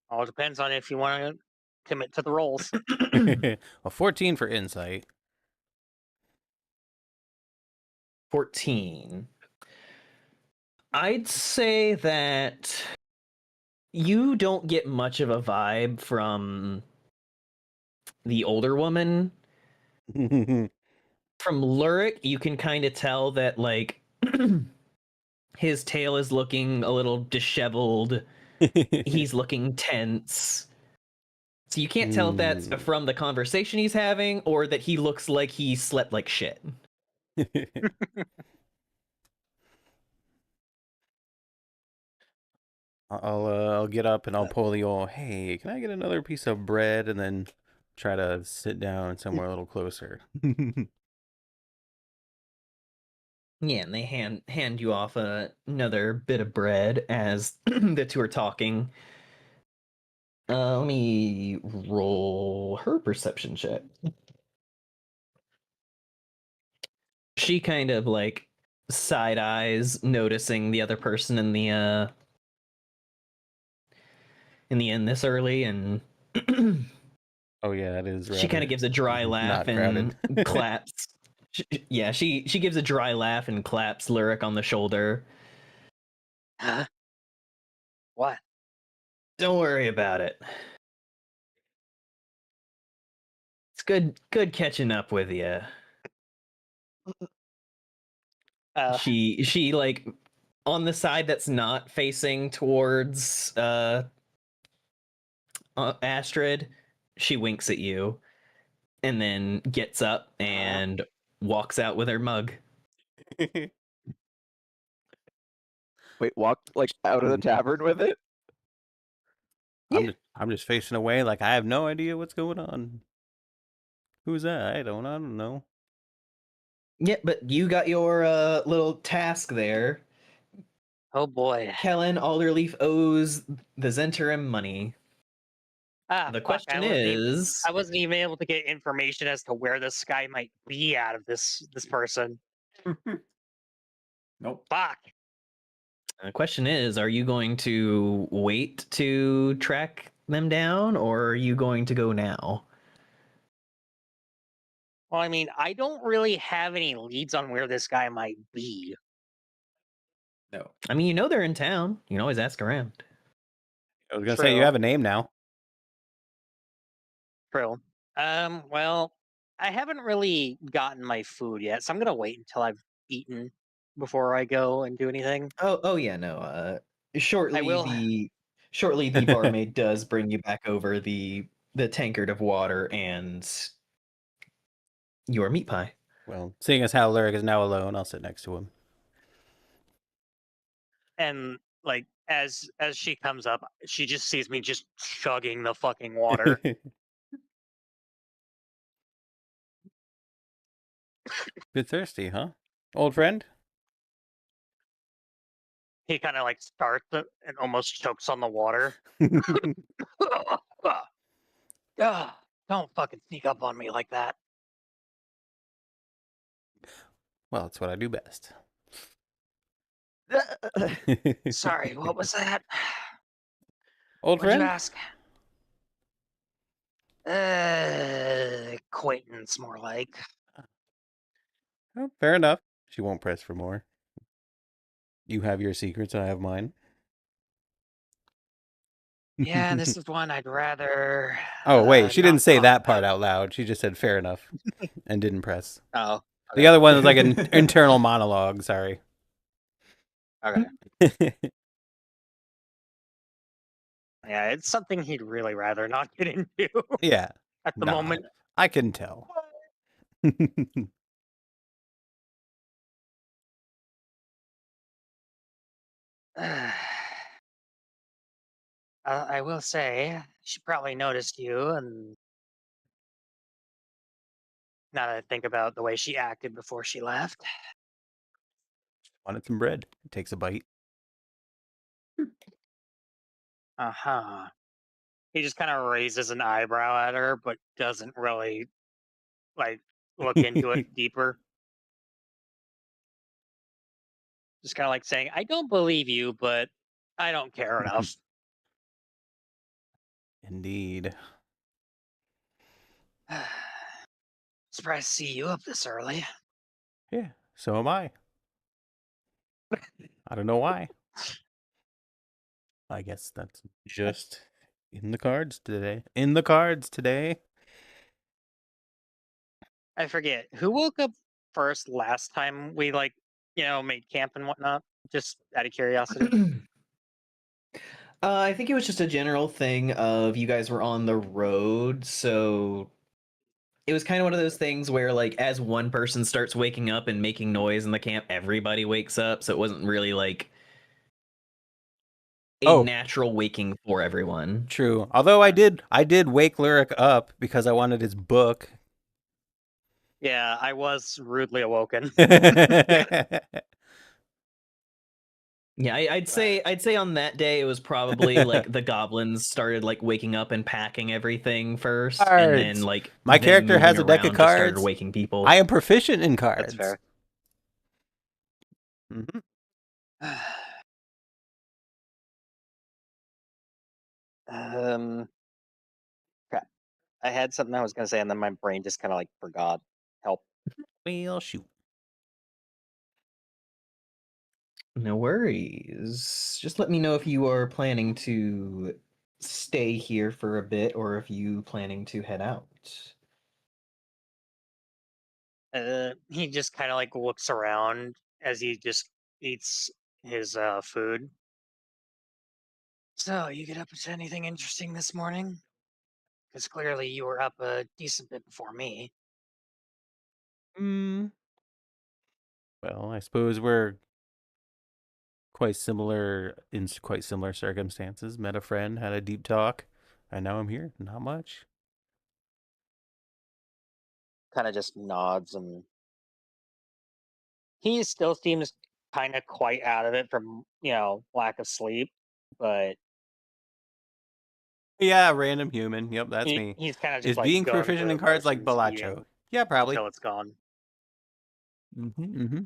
All depends on if you want to commit to the roles. A 14 for insight. 14. I'd say that you don't get much of a vibe from the older woman. From Lurik, you can kind of tell that like his tail is looking a little disheveled. He's looking tense. So you can't tell if that's Ooh. from the conversation he's having or that he looks like he slept like shit. I'll get up and I'll pull the old, hey, can I get another piece of bread? And then try to sit down somewhere a little closer. Yeah, and they hand you off another bit of bread as the two are talking. Let me roll her perception check. She kind of like side eyes, noticing the other person in the inn this early, and Oh yeah, it is. she kind of gives a dry laugh not crowded. and claps. She gives a dry laugh and claps Lurik on the shoulder. Huh? What? Don't worry about it. It's good catching up with you. She like on the side that's not facing towards Astrid, she winks at you and then gets up and walks out with her mug. Wait, walk like out of the tavern with it? I'm just facing away like I have no idea what's going on. Who's that? I don't know. Yeah, but you got your little task there. Oh boy. Kellen Alderleaf owes the Zentarim money. The question is, I wasn't even able to get information as to where this guy might be out of this person. Nope. Fuck. the question is, are you going to wait to track them down, or are you going to go now? Well, I mean, I don't really have any leads on where this guy might be. No. I mean, you know they're in town. You can always ask around. I was gonna say you have a name now. True. Well, I haven't really gotten my food yet, so I'm gonna wait until I've eaten before I go and do anything. Oh yeah, no. Shortly will- the barmaid does bring you back over the tankard of water and your meat pie. Well, seeing as how Lyric is now alone, I'll sit next to him. And like as she comes up, she just sees me just chugging the fucking water. Bit thirsty, huh? Old friend? He kind of like starts it and almost chokes on the water. Don't fucking sneak up on me like that. Well, that's what I do best. Sorry, what was that? Old What'd friend? you ask? Acquaintance, more like. Oh, fair enough. She won't press for more. You have your secrets, I have mine. Yeah, this is one I'd rather. Oh, wait, she didn't not say talk that part about. out loud. She just said fair enough and didn't press. Oh. The other one was like an internal monologue, sorry. Okay. Yeah, it's something he'd really rather not get into. Yeah. At the Nah, moment. I can tell. I will say, she probably noticed you, and now that I think about the way she acted before she left. Wanted some bread. Takes a bite. Uh-huh. He just kind of raises an eyebrow at her, but doesn't really, like, look into it deeper. Just kind of like saying, I don't believe you, but I don't care enough. Indeed. Surprised to see you up this early. Yeah, so am I. I don't know why. I guess that's just in the cards today. In the cards today. I forget. Who woke up first last time we, like, made camp and whatnot? Just out of curiosity. I think it was just a general thing of you guys were on the road, so it was kind of one of those things where, like, as one person starts waking up and making noise in the camp, everybody wakes up, so it wasn't really, like, a natural waking for everyone. True. Although I did wake Lyric up because I wanted his book. Yeah, I was rudely awoken. Yeah, I'd say on that day it was probably like the goblins started like waking up and packing everything first, and then like my character has a deck of cards. Started waking people. I am proficient in cards. That's fair. Mm-hmm. Crap. I had something I was gonna say, and then my brain just kind of like forgot. Help. Well, shoot. No worries. Just let me know if you are planning to stay here for a bit or if you planning to head out. He just kind of like looks around as he just eats his food. So, you get up to anything interesting this morning? Because clearly you were up a decent bit before me. Well, I suppose we're quite similar in quite similar circumstances. Met a friend, had a deep talk, and now I'm here. Not much. Kind of just nods, and he still seems kind of quite out of it from lack of sleep, but Yeah, random human. Yep, that's he, me. he's kind of just Is like being going proficient through in the cards like motions, eating Balacho? Yeah, probably. Until it's gone. Mm-hmm.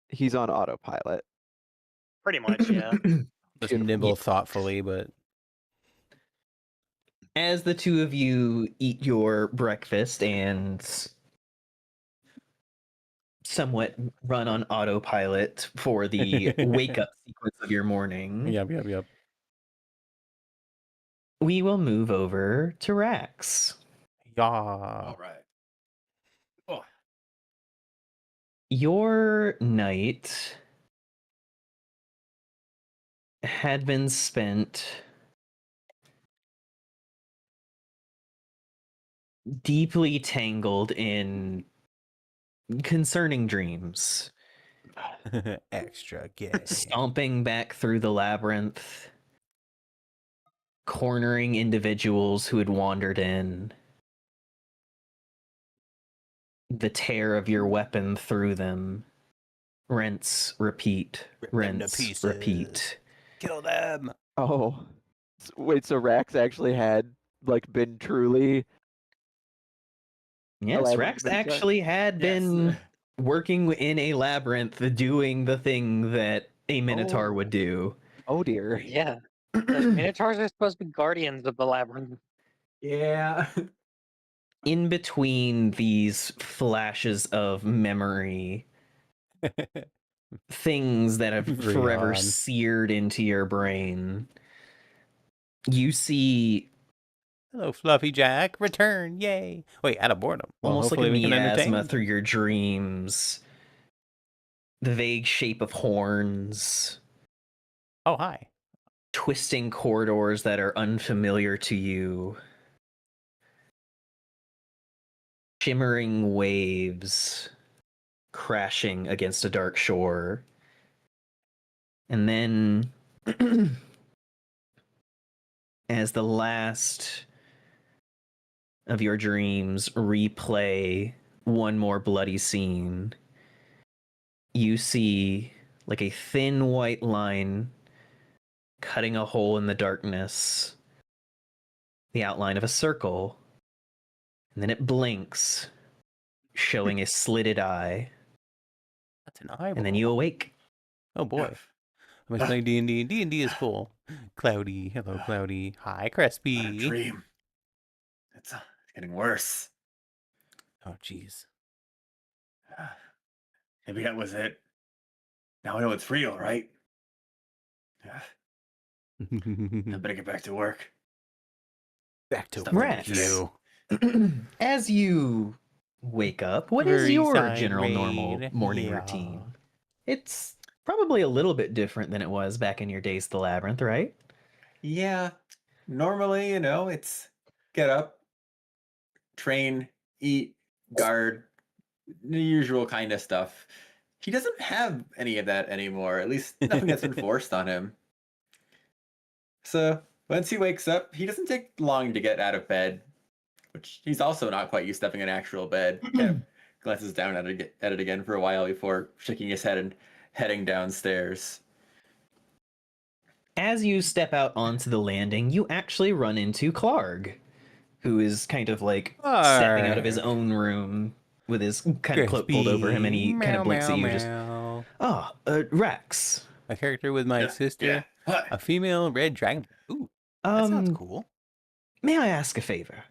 He's on autopilot. Pretty much, yeah. Just Beautiful. nibble thoughtfully, but As the two of you eat your breakfast and somewhat run on autopilot for the wake up sequence of your morning, yep. we will move over to Rax. Yeah. All right. Oh, Your night had been spent deeply tangled in concerning dreams. Extra gay. Stomping back through the labyrinth, cornering individuals who had wandered in, the tear of your weapon through them, rinse, repeat, Rip them to rinse, pieces. repeat. Kill them. Oh, wait. So Rax actually had been truly. Yes, Elaborate Rax a bit, sorry. actually had been working in a labyrinth, doing the thing that a minotaur Oh. would do. Oh dear. yeah. The Minotaurs are supposed to be guardians of the labyrinth. yeah. In between these flashes of memory, things that have forever Rion. seared into your brain, you see Hello, Fluffy Jack. Return. Yay. Wait, out of boredom. Well, almost like hopefully a we can miasma entertain. through your dreams, the vague shape of horns, Oh, hi. twisting corridors that are unfamiliar to you, shimmering waves crashing against a dark shore. And then, as the last of your dreams replay one more bloody scene, you see like a thin white line cutting a hole in the darkness, the outline of a circle, and then it blinks, showing a slitted eye, That's an eyeball. and then you awake. Oh, boy. I'm playing D&D, and D&D is cool. Cloudy. Hello, Cloudy. Hi, What a Crispy. dream. It's getting worse. Oh, jeez. Maybe that was it. Now I know it's real, right? I better get back to work. Back to Stuff work, Rex. you. As you wake up, what is Very your side general normal raid. morning Yeah. routine? It's probably a little bit different than it was back in your days of the labyrinth, right? Yeah. Normally, it's get up, train, eat, guard, the usual kind of stuff. He doesn't have any of that anymore. At least nothing that's been forced on him. So once he wakes up, he doesn't take long to get out of bed, which he's also not quite used to having an actual bed. Kind of glances down at it again for a while before shaking his head and heading downstairs. As you step out onto the landing, you actually run into Clark, who is kind of like stepping out of his own room with his kind of cloak pulled over him, and he kind of blinks at you. Just, Rex. A character with my sister, Yeah. Hi. a female red dragon. Ooh, that sounds cool. May I ask a favor?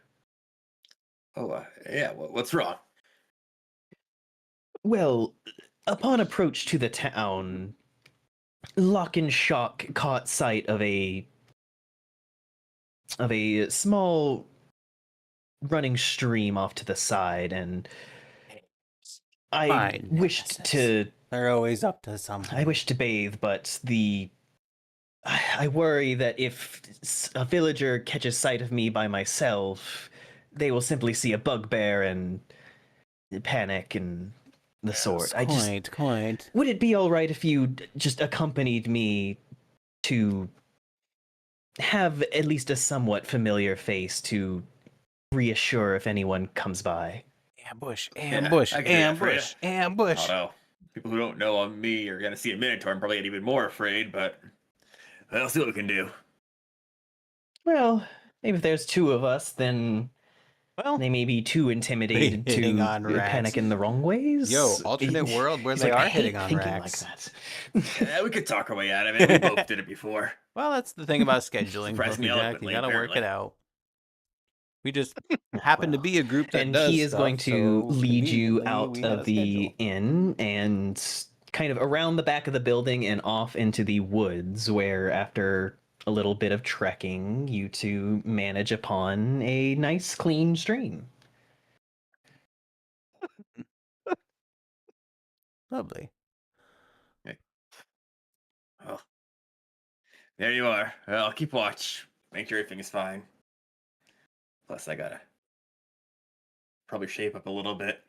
Oh, yeah. What's wrong? Well, upon approach to the town, Lock and Shock caught sight of a small running stream off to the side, and I Fine, wished nemesis. to They're always up to something. I wish to bathe, but I worry that if a villager catches sight of me by myself, they will simply see a bugbear and panic and the sort. I just Quite. would it be all right if you just accompanied me to have at least a somewhat familiar face to reassure if anyone comes by? Ambush, I ambush, can do that for ambush, ya. ambush. Although people who don't know on me are gonna see a minotaur and probably get even more afraid, but we'll see what we can do. Well, maybe if there's two of us, then Well, they may be too intimidated hitting to on rats. panic in the wrong ways. Yo, alternate world where He's they like, are I hitting hate on thinking racks. like that. Yeah, we could talk our way out of it. We both did it before. Well, that's the thing about scheduling, Surprised me Puffy Jack. You eloquently, gotta work it apparently. out. We just happen to Well, be a group that and does he is stuff, going to so lead you conveniently, out we of gotta the schedule. inn and kind of around the back of the building and off into the woods, where after a little bit of trekking, you two manage upon a nice clean stream. Lovely. Oh, there you are. Well, I'll keep watch. Make sure everything is fine. Plus, I gotta probably shape up a little bit.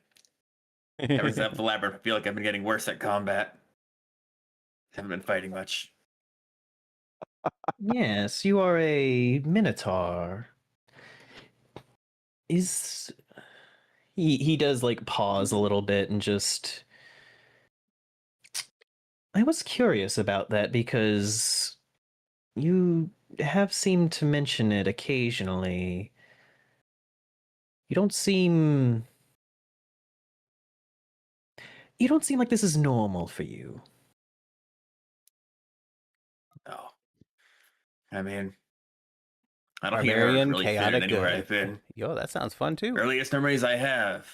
Ever since I've the labyrinth, I feel like I've been getting worse at combat. Haven't been fighting much. Yes, you are a minotaur. Is he does like pause a little bit and just I was curious about that because you have seemed to mention it occasionally. You don't seem like this is normal for you. No. I mean, I don't think I've ever Barbarian, really fit in chaotic anywhere good. I've been. Yo, that sounds fun too. Earliest memories I have,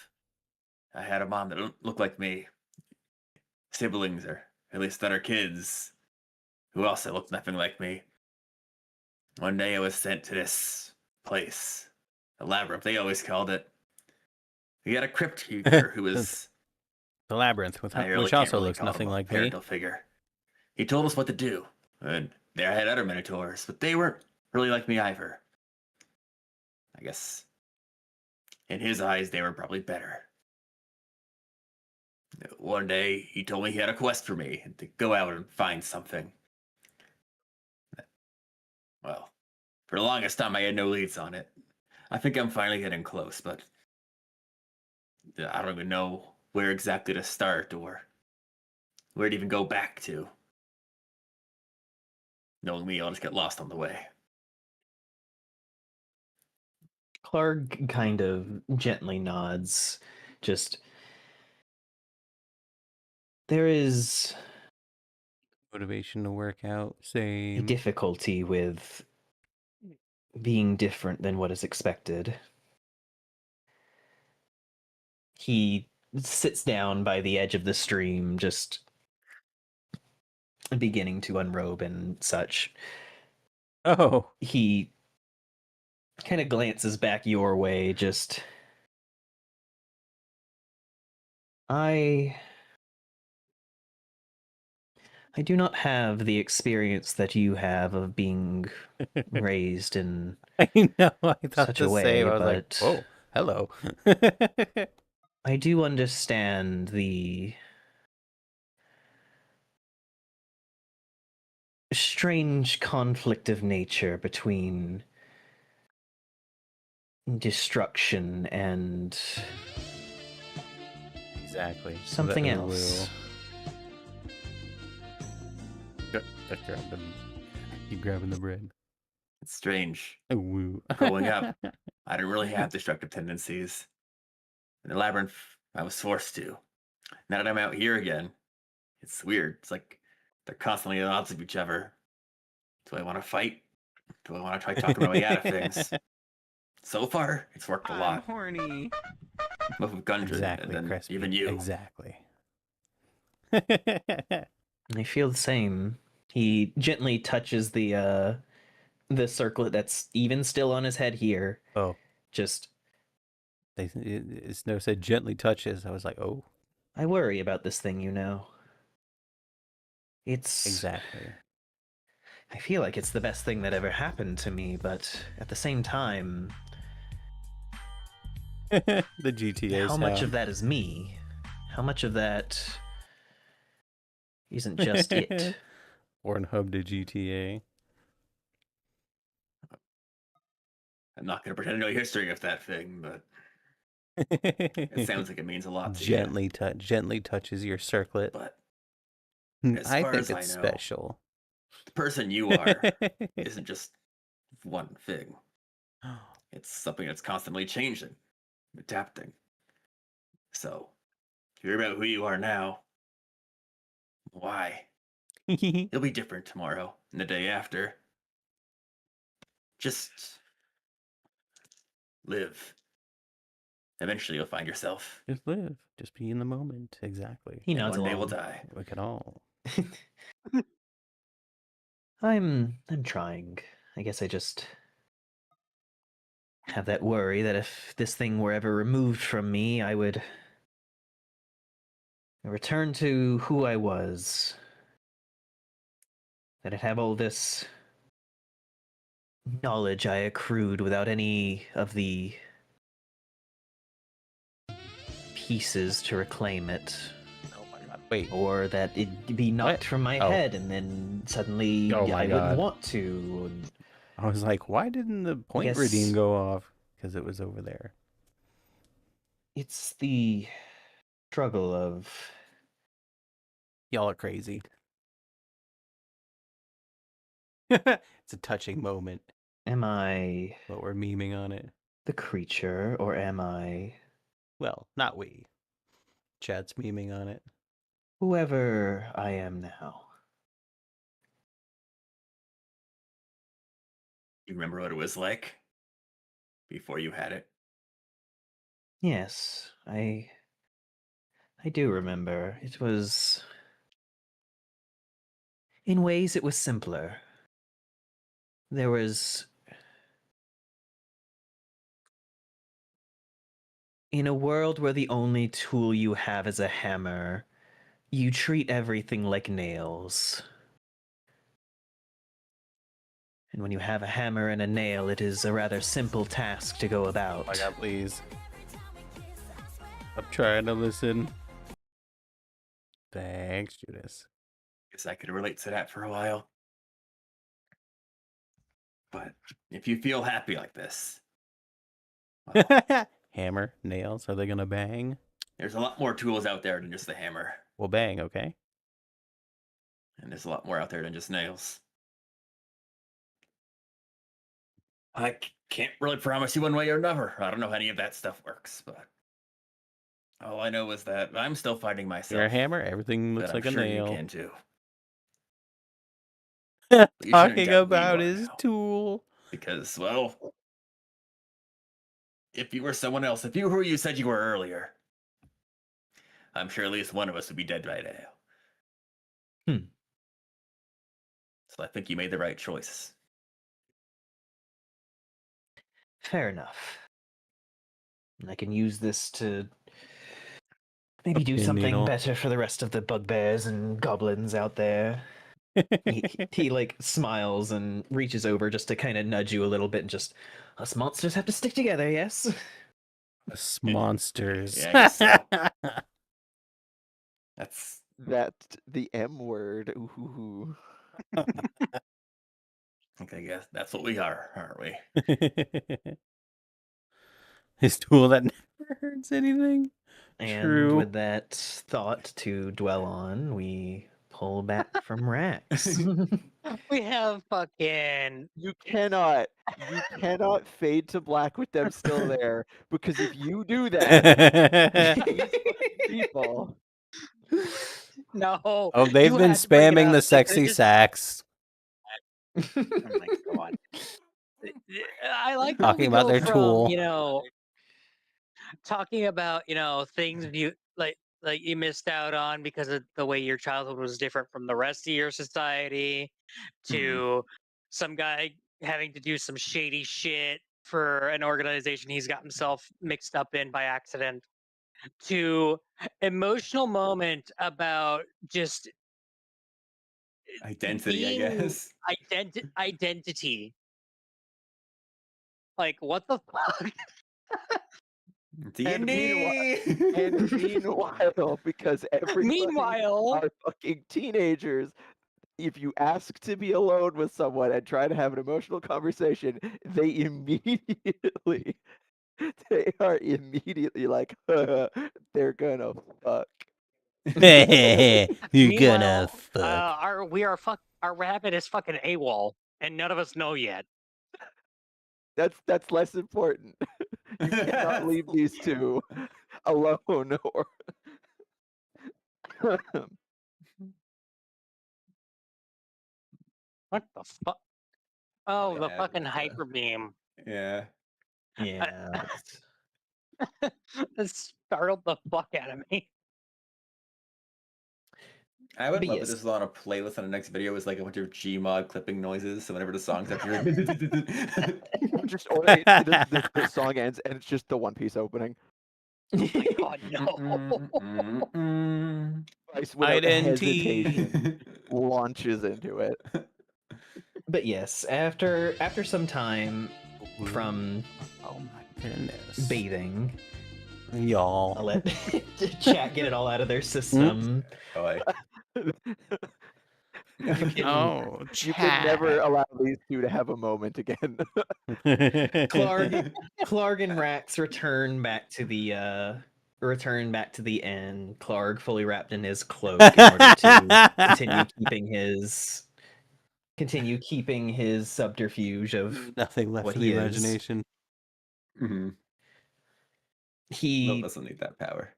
I had a mom that looked like me. Siblings, or at least that are kids, who also looked nothing like me. One day I was sent to this place, a labyrinth, they always called it. We had a crypt keeper who was The labyrinth, I really which can't also really looks call him nothing a like me. parental figure. He told us what to do, and there I had other minotaurs, but they weren't really like me either. I guess in his eyes they were probably better. One day he told me he had a quest for me and to go out and find something. Well, for the longest time I had no leads on it. I think I'm finally getting close, but I don't even know where exactly to start or where to even go back to. Knowing me, I'll just get lost on the way. Clark kind of gently nods. Just there is Motivation to work out, a same. difficulty with being different than what is expected. He sits down by the edge of the stream, just beginning to unrobe and such. Oh, He kind of glances back your way, just I do not have the experience that you have of being raised in I know. I thought such the a way, same. I was like, but "Whoa, hello." I do understand the strange conflict of nature between destruction and Exactly. something The else. Just grab them. Keep grabbing the bread. It's strange. Oh, woo. Growing up, I didn't really have destructive tendencies. In the labyrinth, I was forced to. Now that I'm out here again, it's weird. It's like they're constantly at odds of each other. Do I want to fight? Do I want to try talking my way out of things? So far, it's worked a I'm lot. horny. Both with Gundren Exactly, and then Crispy. even you. Exactly. I feel the same. He gently touches the circlet that's even still on his head here. Oh, Just Snow said gently touches. I was like, oh. I worry about this thing, you know. It's Exactly. I feel like it's the best thing that ever happened to me, but at the same time, The GTA how much of sound. that is me? How much of that isn't just it? Pornhub to GTA. I'm not going to pretend to know the history of that thing, but it sounds like it means a lot to you. Gently touches your circlet. But as I far think as I it's know, special. the person you are isn't just one thing. It's something that's constantly changing, adapting. So, hear about who you are now. Why? You'll be different tomorrow and the day after. Just live. Eventually, you'll find yourself. Just live. Just be in the moment. Exactly. He And nods one day along. we'll die. We can all. I'm trying. I guess I just have that worry that if this thing were ever removed from me, I would return to who I was. That I'd have all this knowledge I accrued without any of the pieces to reclaim it. Oh my god. Wait. Or that it'd be knocked from my Oh. head and then suddenly Oh my I God. wouldn't want to. And I was like, why didn't the point redeem guess- go off? Because it was over there. It's the struggle of Y'all are crazy. It's a touching moment, am I but we're memeing on it. the creature or am I Well, not we. Chat's memeing on it. whoever I am now? You remember what it was like before you had it? Yes, I do remember. It was in ways it was simpler. There was in a world where the only tool you have is a hammer, you treat everything like nails. And when you have a hammer and a nail, it is a rather simple task to go about. Oh my god, please. I'm trying to listen. Thanks, Judas. Guess I could relate to that for a while. But if you feel happy like this, well, Hammer, nails, are they gonna bang? there's a lot more tools out there than just the hammer. We'll bang, okay? And there's a lot more out there than just nails. I can't really promise you one way or another. I don't know how any of that stuff works, but all I know is that I'm still finding myself. You're a hammer, everything looks but like I'm a sure nail. You can too. You shouldn't Talking doubt who you about are his now. tool. Because, well, if you were someone else, if you were who you said you were earlier, I'm sure at least one of us would be dead by now. So I think you made the right choice. Fair enough. And I can use this to maybe do pin something needle. better for the rest of the bugbears and goblins out there. he like smiles and reaches over just to kind of nudge you a little bit and just, us monsters have to stick together, yes? Us monsters. Yeah, I guess so. That's the M word. Ooh. I guess that's what we are, aren't we? His tool that never hurts anything. And True. with that thought to dwell on, we pull back from Rax. We have fucking You cannot fade to black with them still there, because if you do that, these people. no. Oh, they've you been had to bring it spamming up. the They could've sexy just- sax. Oh my god. I like how Talking we about go their from, tool. talking about, things you like you missed out on because of the way your childhood was different from the rest of your society, to some guy having to do some shady shit for an organization he's got himself mixed up in by accident. to emotional moment about just Identity, I being guess. identity. Like, what the fuck? D&D. And meanwhile, because everybody Meanwhile, are fucking teenagers, if you ask to be alone with someone and try to have an emotional conversation, they are immediately like, they're gonna fuck. You're gonna meanwhile, fuck. our rabbit is fucking AWOL, and none of us know yet. That's less important. You cannot leave these two alone or What the fuck? Oh, They the had fucking with, hyper beam. Yeah. Yeah. That startled the fuck out of me. I would But love yes. if this was on a playlist on the next video. It was like a bunch of Gmod clipping noises. So whenever the songs appear, just or the song ends and it's just the One Piece opening. Oh my god, no. Bryce, without Identity. hesitation, launches into it. But yes, after some time from Oh my goodness. bathing, I'll Y'all. let chat get it all out of their system. Boy. Oh, You can never allow these two to have a moment again. Clark and Rax return back to the inn. Clark fully wrapped in his cloak in order to continue keeping his subterfuge of Nothing left what for he the is. imagination. Mm-hmm. He doesn't need that power.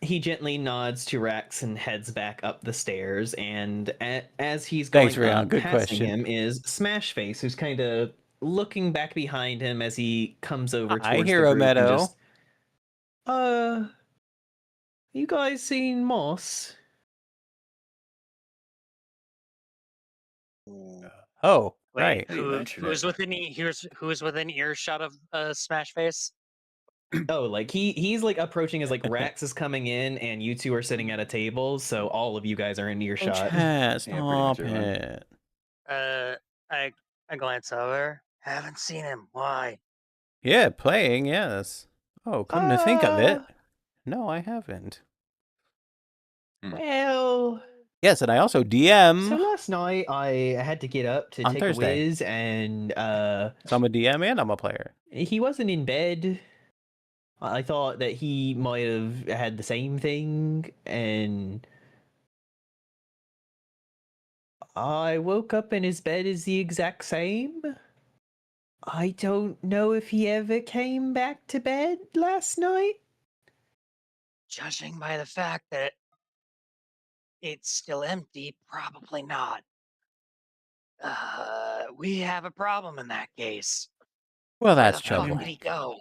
He gently nods to Rax and heads back up the stairs. And as he's going Thanks, Ryan. up, Good passing question. him is Smashface, who's kind of looking back behind him as he comes over Hi, towards Hero the group and Meadow. just, you guys seen Moss? Oh, Wait, right. You mentioned who's it. who's within earshot of Smash Face? Oh, like he's like approaching as like Rax is coming in and you two are sitting at a table, so all of you guys are in earshot. Chat, Yeah, pretty much stop everyone. it. I glance over. Haven't seen him. Why? Yeah, playing, yes. Oh, come to think of it. No, I haven't. Well, Yes, and I also so DM. last night I had to get up to On take Thursday. a whiz, and So I'm a DM and I'm a player. he wasn't in bed. I thought that he might have had the same thing, and I woke up and his bed is the exact same. I don't know if he ever came back to bed last night. Judging by the fact that it's still empty, probably not. We have a problem in that case. Well, Where that's the fuck chugging. did he go?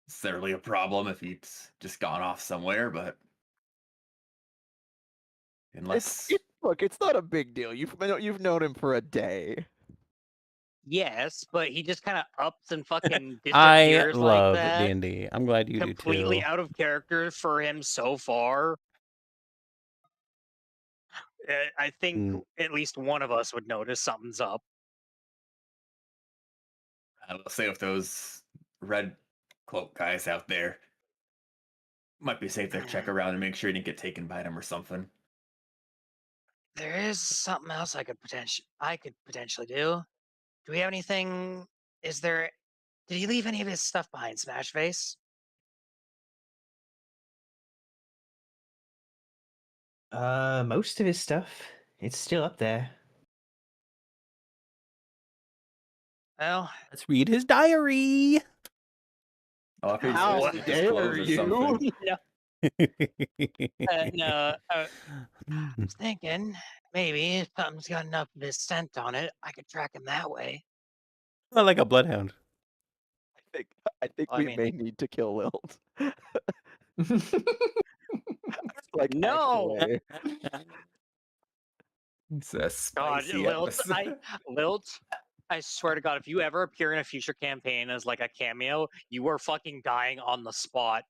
It's certainly a problem if he's just gone off somewhere, but unless Look, it's not a big deal. You've known him for a day. Yes, but he just kind of ups and fucking I disappears like love that. D&D. I'm glad you do Completely too. out of character for him so far. I think at least one of us would notice something's up. I'll say if those red cloak guys out there might be safe to check around and make sure you didn't get taken by them or something. There is something else I could potentially do. Do we have anything? Did he leave any of his stuff behind, Smash Face? Most of his stuff, it's still up there. Well, Let's read his diary. Oh, if he's How just his dare clothes or you? something. no. I was thinking maybe if something's got enough of his scent on it, I could track him that way. Not like a bloodhound. I think I we mean- may need to kill Lilt. Like, No! actually. It's a God, spicy Lilt, I swear to God, if you ever appear in a future campaign as like a cameo, you are fucking dying on the spot.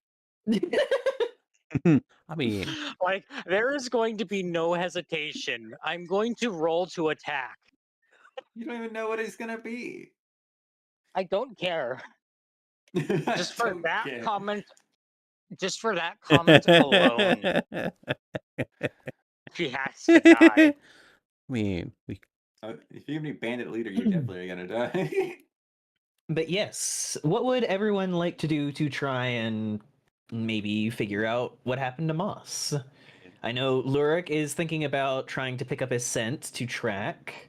I mean, Like, there is going to be no hesitation. I'm going to roll to attack. You don't even know what it's gonna be. I don't care. Just for Don't that care. comment. Just for that comment alone, she has to die. I mean, we If you have any bandit leader, you're definitely gonna die. But yes, what would everyone like to do to try and maybe figure out what happened to Moss? I know Lurik is thinking about trying to pick up his scent to track.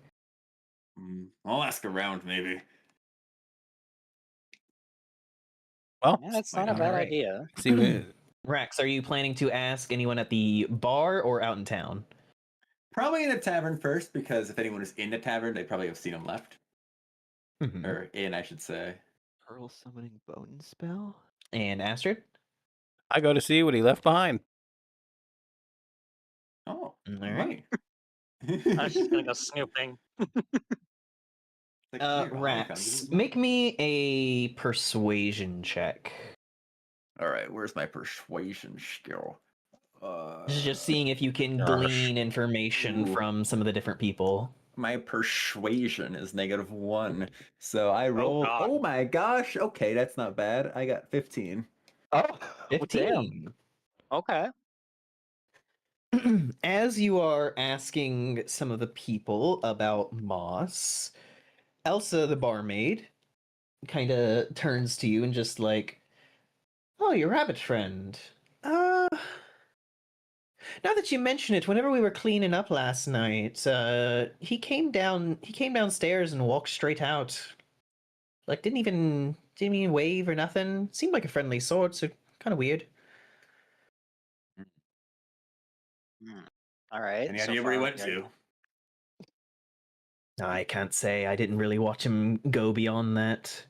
I'll ask around, maybe. well, Yeah, that's Why not a not? bad Alright. idea. see, Rax, are you planning to ask anyone at the bar or out in town? Probably in a tavern first, because if anyone is in the tavern, they probably have seen him left. Mhm. Or in, I should say. Pearl summoning bone spell? And Astrid? I go to see what he left behind. Oh, Alright. I was just gonna go snooping. Like, here, I'll look on Rax, this. make me a persuasion check. All right, where's my persuasion skill? This is just seeing if you can Gosh. glean information Ooh. from some of the different people. My persuasion is -1, so I rolled. God. Oh my gosh! Okay, that's not bad. I got 15. Oh, damn. 15. Okay. As you are asking some of the people about Moss, Elsa, the barmaid, kind of turns to you and just like, "Oh, your rabbit friend. Now that you mention it, whenever we were cleaning up last night, he came downstairs and walked straight out. Like didn't even wave or nothing. Seemed like a friendly sort, so kind of weird." All right. Any so idea where he far, went yeah. to? I can't say. I didn't really watch him go beyond that.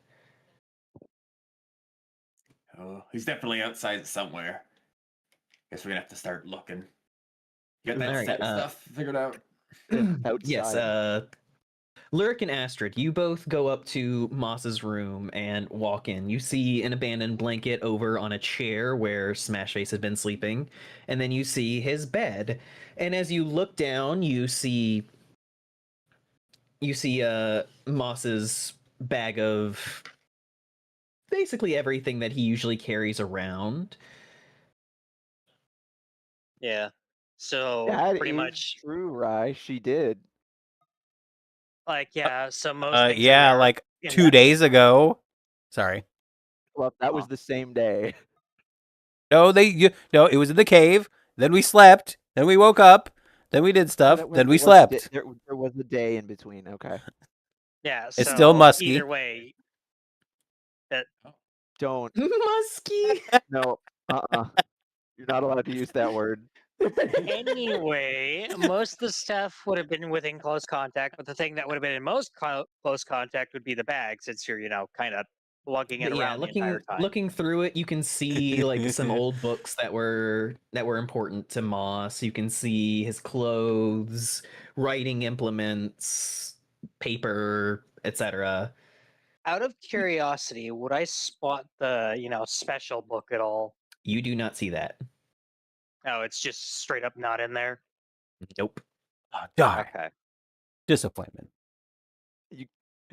Oh, he's definitely outside somewhere. Guess we're gonna have to start looking. You got that Alright, set stuff figured out? Yes, Outside. Lyric and Astrid, you both go up to Moss's room and walk in. You see an abandoned blanket over on a chair where Smashface had been sleeping, and then you see his bed. And as you look down, you see Moss's bag of basically everything that he usually carries around. Yeah. So That pretty is much, true, Rye. She did. like, yeah. So most things that Yeah, are like in 2 that- days ago. Sorry. Well, that was the same day. No, no, it was in the cave. Then we slept. Then we woke up. Then we did stuff. Then we slept. There was a day in between. Okay. Yeah. It's still so musky. Either way, Don't. Musky. No. You're not allowed to use that word. anyway, most of the stuff would have been within close contact, but the thing that would have been in most close contact would be the bag, since you're, kind of lugging it But yeah, around the entire time. looking through it, you can see like some old books that were important to Moss. You can see his clothes, writing implements, paper, etc. Out of curiosity, would I spot the, special book at all? You do not see that. Oh, it's just straight up not in there. Nope. Die. Okay. Disappointment.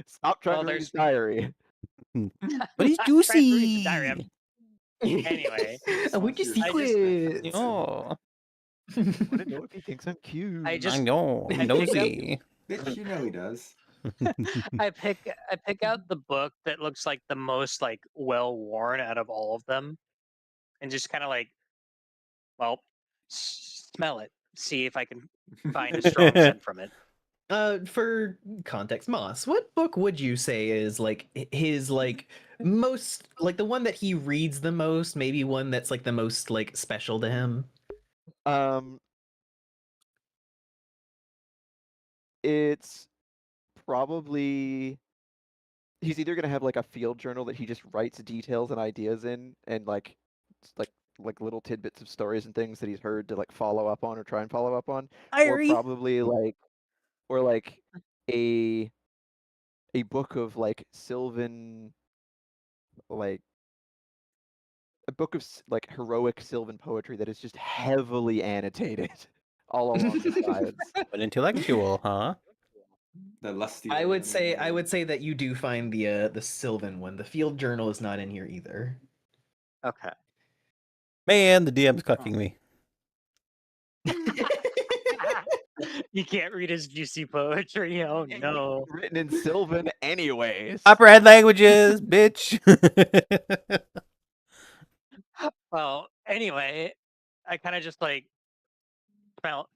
Stop trying Well, to read his there's- diary. But he's Trying to read the juicy. diary. Anyway, I want your I just- secrets. Oh, I want to know if he thinks I'm cute. I just I know. I picked Nosy. Bitch, you know he does. I pick out the book that looks like the most like well worn out of all of them, and just kind of like, well, smell it, see if I can find a strong scent from it. For context, Moss, what book would you say is like his like most like the one that he reads the most? Maybe one that's like the most like special to him. It's probably he's either gonna have like a field journal that he just writes details and ideas in, and like little tidbits of stories and things that he's heard to like follow up on or try and follow up on, or probably like a book of like Sylvan like book of like heroic Sylvan poetry that is just heavily annotated all along the sides. But intellectual, huh? The lusty. I would say old- that you do find the Sylvan one. The field journal is not in here either. Okay. Man, the DM's cucking me. You can't read his juicy poetry. Oh no. Written in Sylvan, anyways. Copperhead languages, bitch. Well, anyway, I kind of just like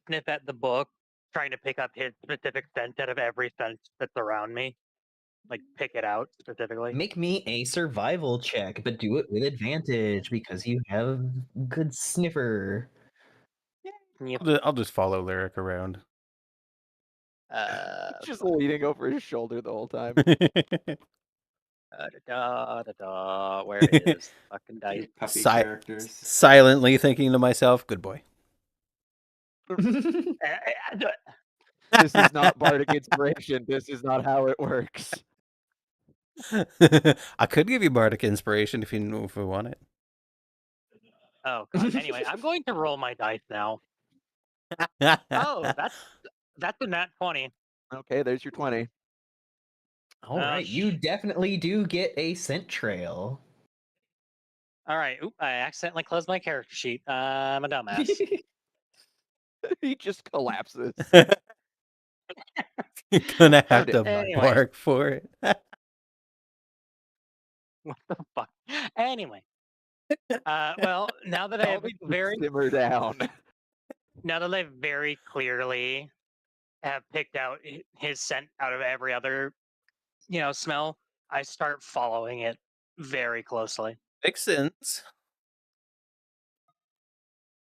sniff at the book, trying to pick up his specific scent out of every scent that's around me. Like pick it out specifically. Make me a survival check, but do it with advantage because you have good sniffer. Yep. I'll just follow Lyric around. Just leaning over his shoulder the whole time. Where is the fucking dice? Puppy Si- characters. Silently thinking to myself, good boy. This is not bardic inspiration. This is not how it works. I could give you bardic inspiration if you want it. Oh god. Anyway, I'm going to roll my dice now. Oh, that's a nat 20. Okay, there's your 20. All right, you definitely do get a scent trail. All right. Oop, I accidentally closed my character sheet. I'm a dumbass. He just collapses. Gonna have Found it. to Anyway. bark for it. What the fuck? Anyway. Well, now that I have Simmer down. now that I very clearly have picked out his scent out of every other, smell, I start following it very closely. Makes sense.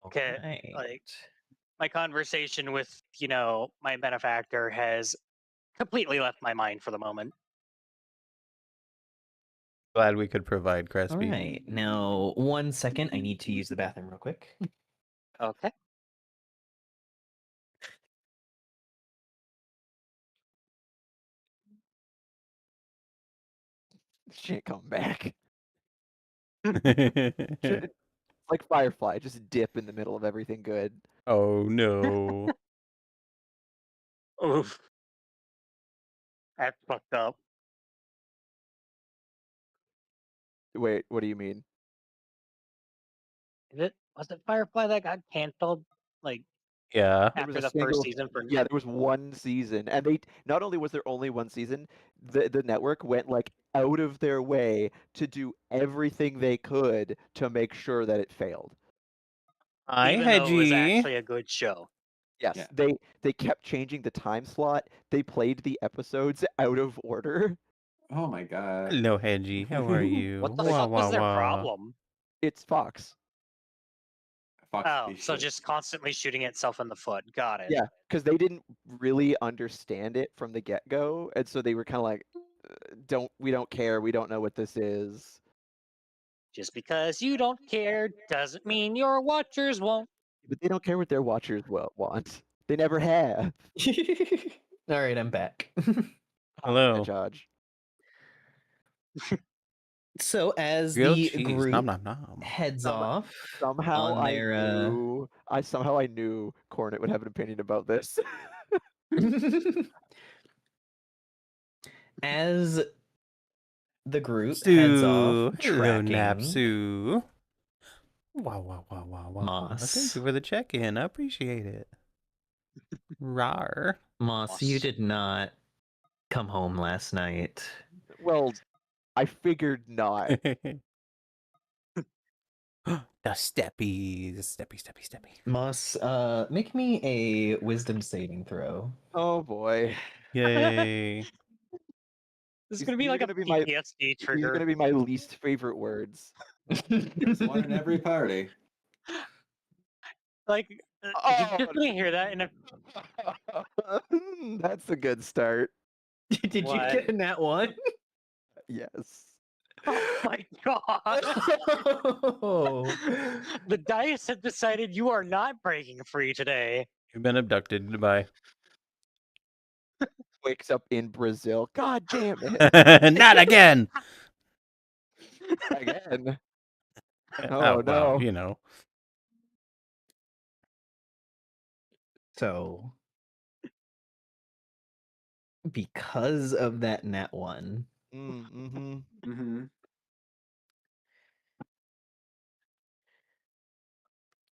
Okay, Right. like my conversation with, my benefactor has completely left my mind for the moment. Glad we could provide All Crespi. right, now 1 second. I need to use the bathroom real quick. Okay. Shit, come back. Should like Firefly, just dip in the middle of everything good. Oh no. Oof. That's fucked up. Wait, what do you mean? Was it Firefly that got canceled? Like Yeah. There was after a the first single- season for Yeah, there was one season, and they not only was there only one season, the network went like out of their way to do everything they could to make sure that it failed. Hi, even though it was Hedgie. actually a good show. Yes, Yeah. they kept changing the time slot. They played the episodes out of order. Oh my god. Hello, Hedgie. How are you? What the Wah, fuck was wah, their wah. problem? It's Fox. Fox Oh, piece so shit. just constantly shooting itself in the foot. Got it. Yeah, because they didn't really understand it from the get-go, and so they were kind of like, we don't care. We don't know what this is. Just because you don't care doesn't mean your watchers won't. But they don't care what their watchers want. They never have. All right, I'm back. Hello. Judge. So as Grilled the cheese. group Nom nom nom. heads Some- off Somehow on their I knew Cornet would have an opinion about this. as the group heads Sue. off Hello, tracking Napsu. Wow, wow, wow, wow, wow. Moss. Thank you for the check-in. I appreciate it. Rar. Moss, you did not come home last night. Well, I figured not. The steppies. Steppy. Moss, make me a wisdom saving throw. Oh boy. Yay. This is These- gonna be these are like a gonna be my- PTSD These are trigger. gonna be my least favorite words. There's one in every party. Like, Oh, you're just gonna hear that in a. That's a good start. Did What? you get a nat one? Yes. Oh my god! Oh. The dice have decided you are not breaking free today. You've been abducted. Goodbye. Wakes up in Brazil. God damn it. Not again. Again. Oh, well, no. you know. So, because of that nat 1, Mm-hmm. Mm-hmm.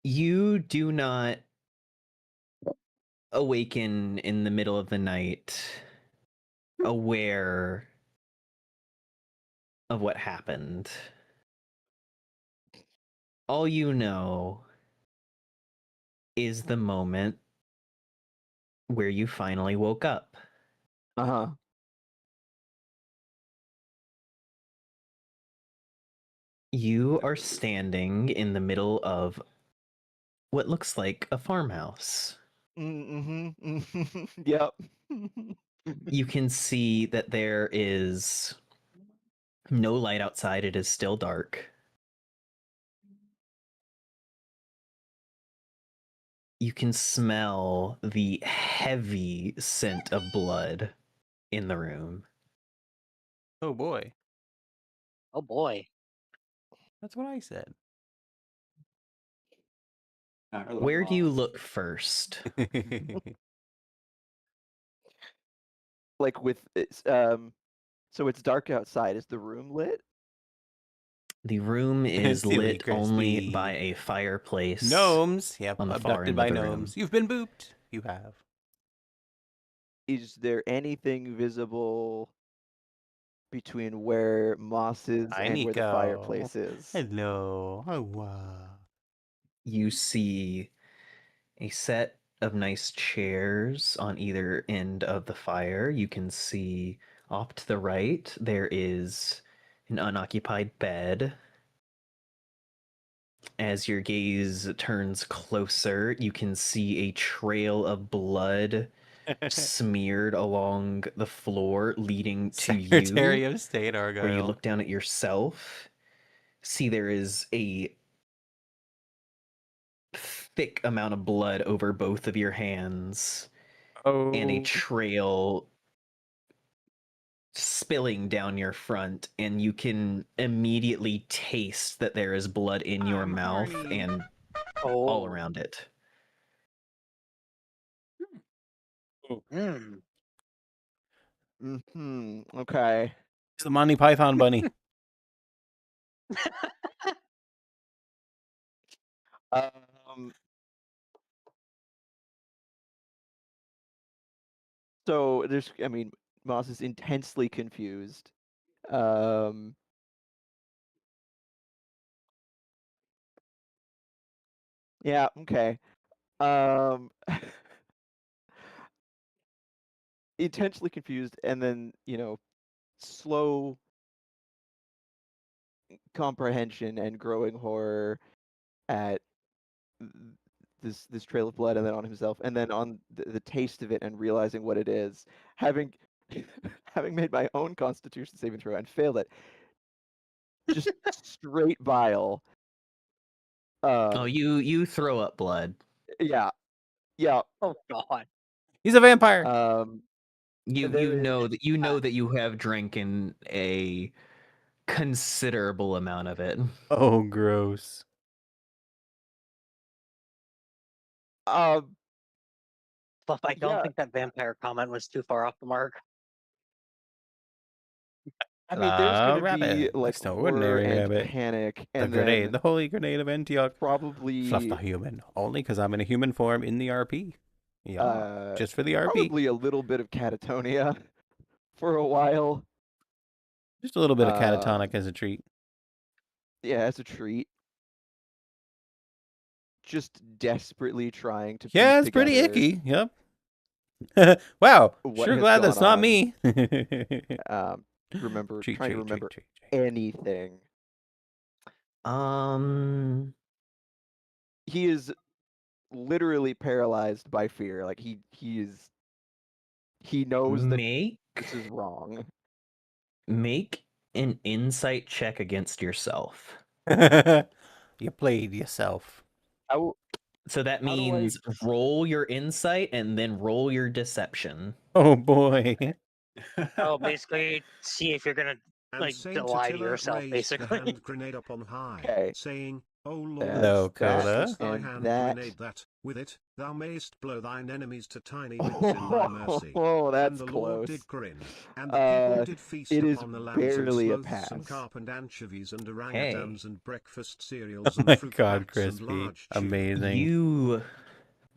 you do not awaken in the middle of the night aware of what happened. All you know is the moment where you finally woke up. Uh-huh. You are standing in the middle of what looks like a farmhouse. Mm-hmm. Yep. You can see that there is no light outside. It is still dark. You can smell the heavy scent of blood in the room. Oh boy. Oh boy. That's what I said. Our little Where do you boss. look first? Like with it's so it's dark outside. Is the room lit? The room is Silly lit only crispy. by a fireplace. Gnomes. Yep, on the far abducted end by of the room. gnomes. You've been booped. You have. Is there anything visible between where Moss is Hi, and where the Nico. fireplace is? Hello. Oh, wow. You see a set of nice chairs on either end of the fire. You can see off to the right, there is an unoccupied bed. As your gaze turns closer, you can see a trail of blood smeared along the floor leading to Secretary you. of State Argyle. Where you look down at yourself, see there is a thick amount of blood over both of your hands and a Oh. trail spilling down your front, and you can immediately taste that there is blood in your I'm mouth horny. and Oh. all around it. Mm. Mm-hmm. Okay. It's the Monty Python bunny. So there's, I mean, Moss is intensely confused. Yeah, okay. Intensely confused, and then, slow comprehension and growing horror at this trail of blood, and then on himself, and then on the taste of it, and realizing what it is, having having made my own Constitution saving throw and failed it, just straight bile. Oh, you throw up blood. Yeah. Oh god. He's a vampire. You there is- know that you have drinking a considerable amount of it. Oh, gross. Fluff, I don't Yeah. think that vampire comment was too far off the mark. I mean, there's gonna be Rabbit. like Next to horror ordinary and rabbit. panic, The and grenade, then the holy grenade of Antioch. probably Fluff the human. Only because I'm in a human form in the RP. Yeah, just for the RP. probably a little bit of catatonia for a while. Just a little bit of catatonic as a treat. Yeah, as a treat. Just desperately trying to Yeah, piece it's pretty together icky. Yep. Wow. what Sure has glad that's gone not me. remember Treat, trying to treat, remember treat. anything. He is literally paralyzed by fear. Like he knows that this is wrong. Make an insight check against yourself. You played yourself. So that means roll your insight and then roll your deception. Oh boy. Oh, basically, see if you're gonna And like Saint lie to Attila yourself, raised basically. the hand grenade up on high, Okay. saying, O Lord, Hello, That's Coda. cast thy and hand that. grenade that, with it, thou mayst blow thine enemies to tiny bits in thy mercy. Oh, And that's the close. Lord did grin, and the people did feast It is upon the lambs and barely a loathsome pass. carp and anchovies and Hey. orangutans and breakfast Oh cereals and my fruit god, bats and Crispy. large tuna. Amazing. You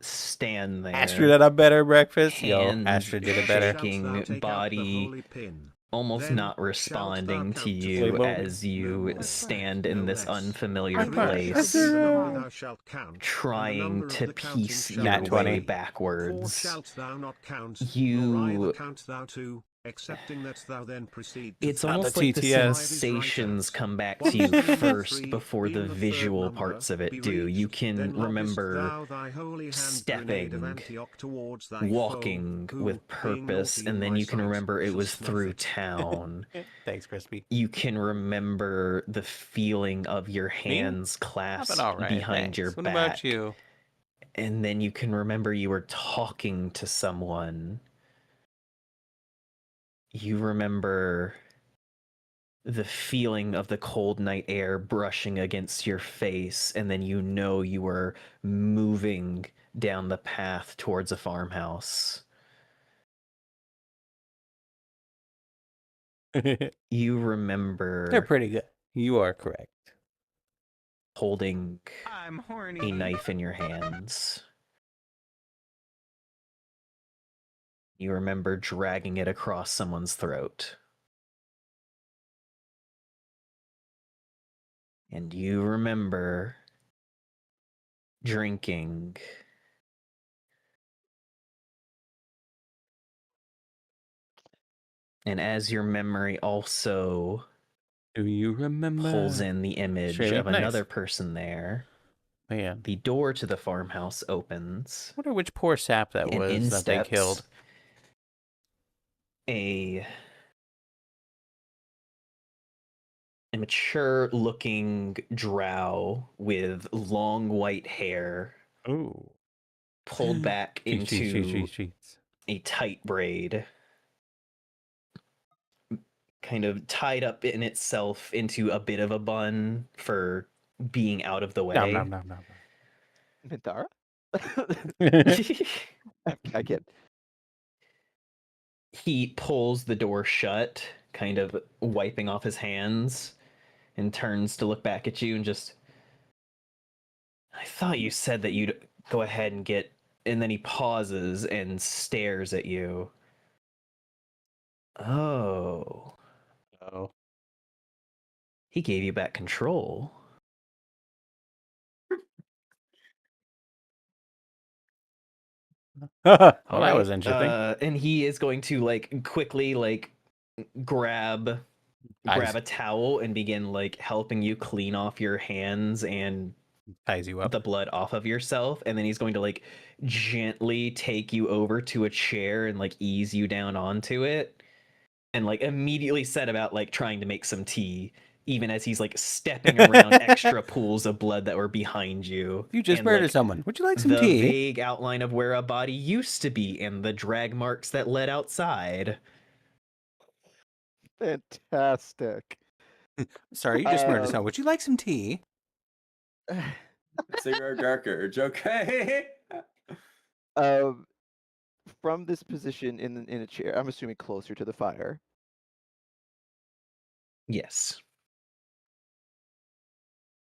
stand there. Astrid had a better breakfast? Yo, Hands Astrid did it First better. shalt thou shaking, take out the body holy pin. almost Then not shalt thou responding to count to you Wait, what- as you No more, stand no in this less. unfamiliar And that shall place, be the number thou shalt count, and the trying number to of the counting piece shall your Nat be 20. way three. For backwards. shalt thou not count, nor You either count thou two, excepting that thou then proceed to It's count. almost the like the TTS. sensations come back to One you stream of first three, before the being the third visual number, parts of be it do. You reached, can then lobbest remember thou thy holy hand grenade of stepping, Antioch towards thy walking foe, who, with being purpose, naughty and in then my you can sight, remember it shall was smite through it. town. Thanks, Crispy. You can remember the feeling of your Me? hands I've been clasped alright, behind your thanks. What back. about you? And then you can remember you were talking to someone. You remember the feeling of the cold night air brushing against your face, and then you know you were moving down the path towards a farmhouse. You They're remember pretty good. You are correct. holding I'm a horny. knife in your hands. You remember dragging it across someone's throat. And you remember drinking and as your memory also Do you remember? pulls in the image Shaving of knife. another person there, Man, the door to the farmhouse opens. I wonder which poor sap that And in was that they killed. steps a mature-looking drow with long white hair Ooh. pulled back into Cheats. a tight braid, kind of tied up in itself into a bit of a bun for being out of the way. Nom, nom, nom, nom, Mintara? nom. I kid. He pulls the door shut, kind of wiping off his hands, and turns to look back at you and just, I thought you said that you'd go ahead and get, and then he pauses and stares at you. Oh, Oh. he gave you back control. Well, that Alright, was interesting. And he is going to like quickly like grab a towel and begin like helping you clean off your hands and Ties you up. the blood off of yourself, and then he's going to like gently take you over to a chair and like ease you down onto it, and like immediately set about like trying to make some tea, even as he's like stepping around extra pools of blood that were behind you. You just and, murdered like, someone. Would you like some the tea? vague outline of where a body used to be and the drag marks that led outside. Fantastic. Sorry, you just murdered someone. Would you like some tea? Cigar darker, okay? From this position in a chair, I'm assuming closer to the fire. Yes.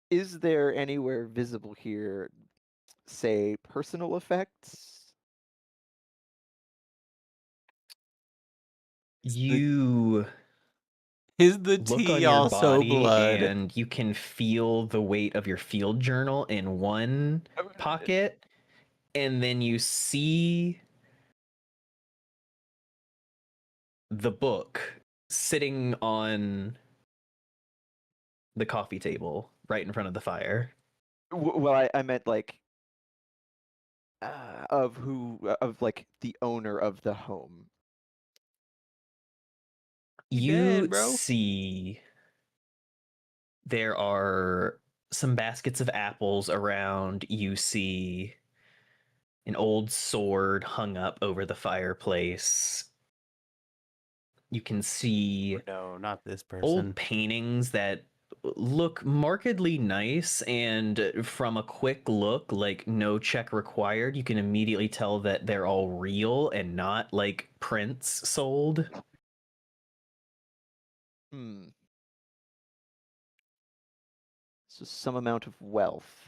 Is there anywhere visible here, say, personal effects? You Is the look on tea your also body blood? and you can feel the weight of your field journal in one pocket, and then you see the book sitting on the coffee table right in front of the fire. Well, I meant like of like the owner of the home. You dead, bro. see there are some baskets of apples around. You see an old sword hung up over the fireplace. You can see No, not this person. old paintings that look markedly nice, and from a quick look, like no check required, you can immediately tell that they're all real and not like prints sold. So some amount of wealth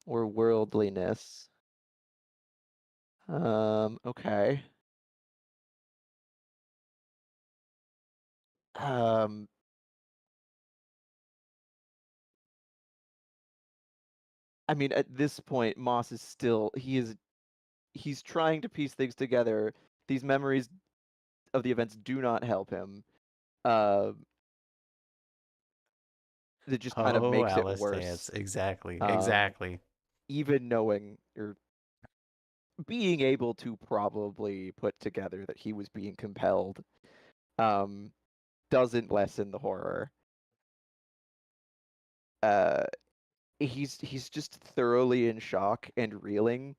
or worldliness. Okay. I mean, at this point, Moss is still he's trying to piece things together. These memories of the events do not help him. That just kind of makes it Alice worse. dance. Exactly. Um, Exactly. Even knowing or being able to probably put together that he was being compelled, doesn't lessen the horror. He's just thoroughly in shock and reeling.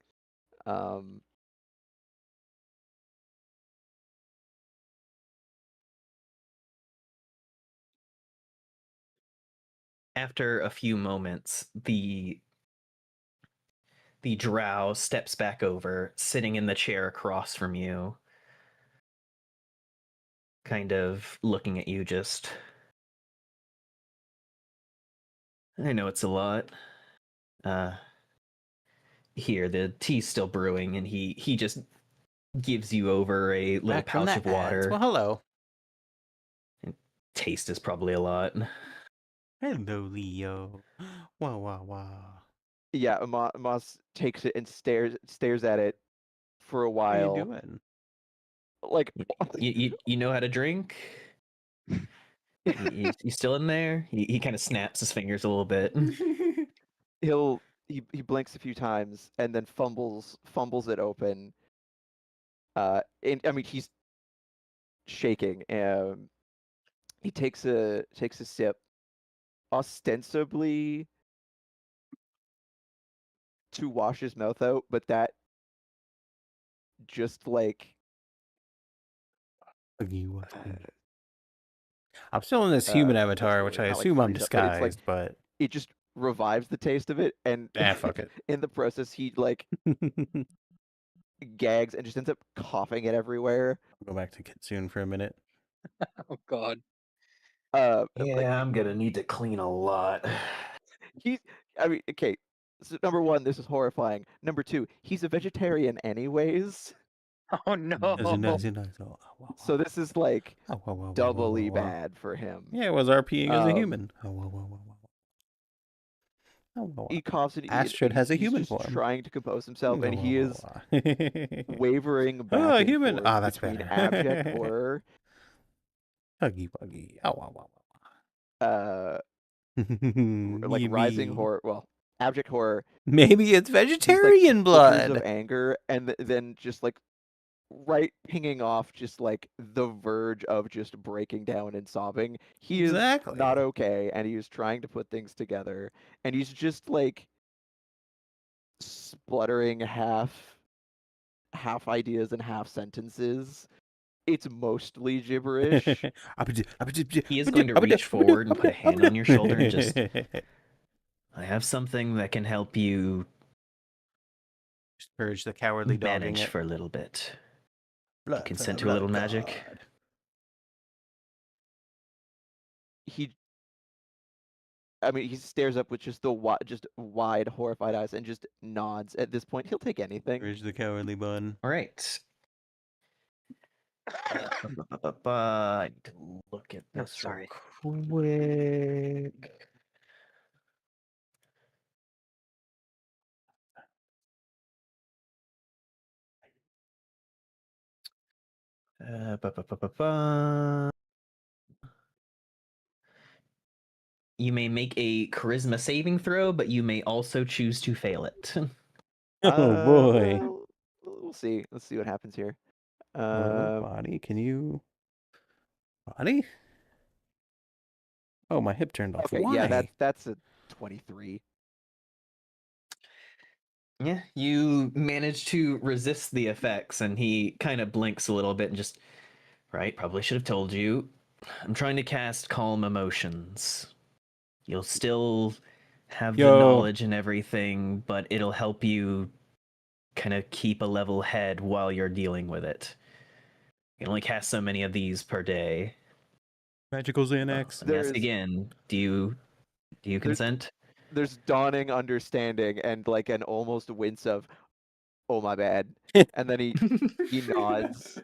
After a few moments, the drow steps back over, sitting in the chair across from you, kind of looking at you. Just, I know it's a lot. Here, the tea's still brewing, and he just gives you over a little Back from pouch that of water. ads. Well, hello. And taste is probably a lot. Hello, Leo. Wow, wow, wow. Yeah, Moss takes it and stares at it for a What are you while. doing? Like, You know how to drink? you still in there? He kind of snaps his fingers a little bit. he blinks a few times and then fumbles it open. And I mean, he's shaking. He takes a sip, ostensibly to wash his mouth out, but that just like I'm still in this human avatar, not which I like assume I'm freeze up, but it's like disguised, but it just revives the taste of it, and fuck it. in the process he like gags and just ends up coughing it everywhere. Go back to Kitsune for a minute. Oh God. Yeah, I'm gonna need to clean a lot. I mean, okay. So number one, this is horrifying. Number two, he's a vegetarian anyways. Oh no. So this is like doubly bad for him. Yeah, it was RPing as a human. He coughs and Astrid has a he's human just form. trying to compose himself, and he is wavering back and human. forth Ah, that's between better. abject horror, Huggy Buggy. like rising horror. Well, abject horror. Maybe it's vegetarian flickers blood. of anger, and then just like right pinging off, just like the verge of just breaking down and sobbing. He is not okay, and he is trying to put things together, and he's just like spluttering half ideas and half sentences. It's mostly gibberish. He is going to reach forward and put a hand on your shoulder and just, I have something that can help you just purge the cowardly dog. Manage for a little bit. Blood Consent to a little magic. He stares up with just wide, horrified eyes and just nods. At this point, he'll take anything. Purge the cowardly bun. All right. I need to look at this real quick. You may make a charisma saving throw, but you may also choose to fail it. Oh boy. We'll see. Let's see what happens here. Body, can you? Body? Oh, my hip turned off. Okay, Why? yeah, that's a 23. Yeah, you manage to resist the effects, and he kind of blinks a little bit and just Right, probably should have told you. I'm trying to cast Calm Emotions. You'll still have the Yo. knowledge and everything, but it'll help you kind of keep a level head while you're dealing with it. You can only cast so many of these per day. Magical Xanax. Let me ask There's- again. Do you consent? There's dawning understanding and like an almost wince of, oh my bad, and then he nods.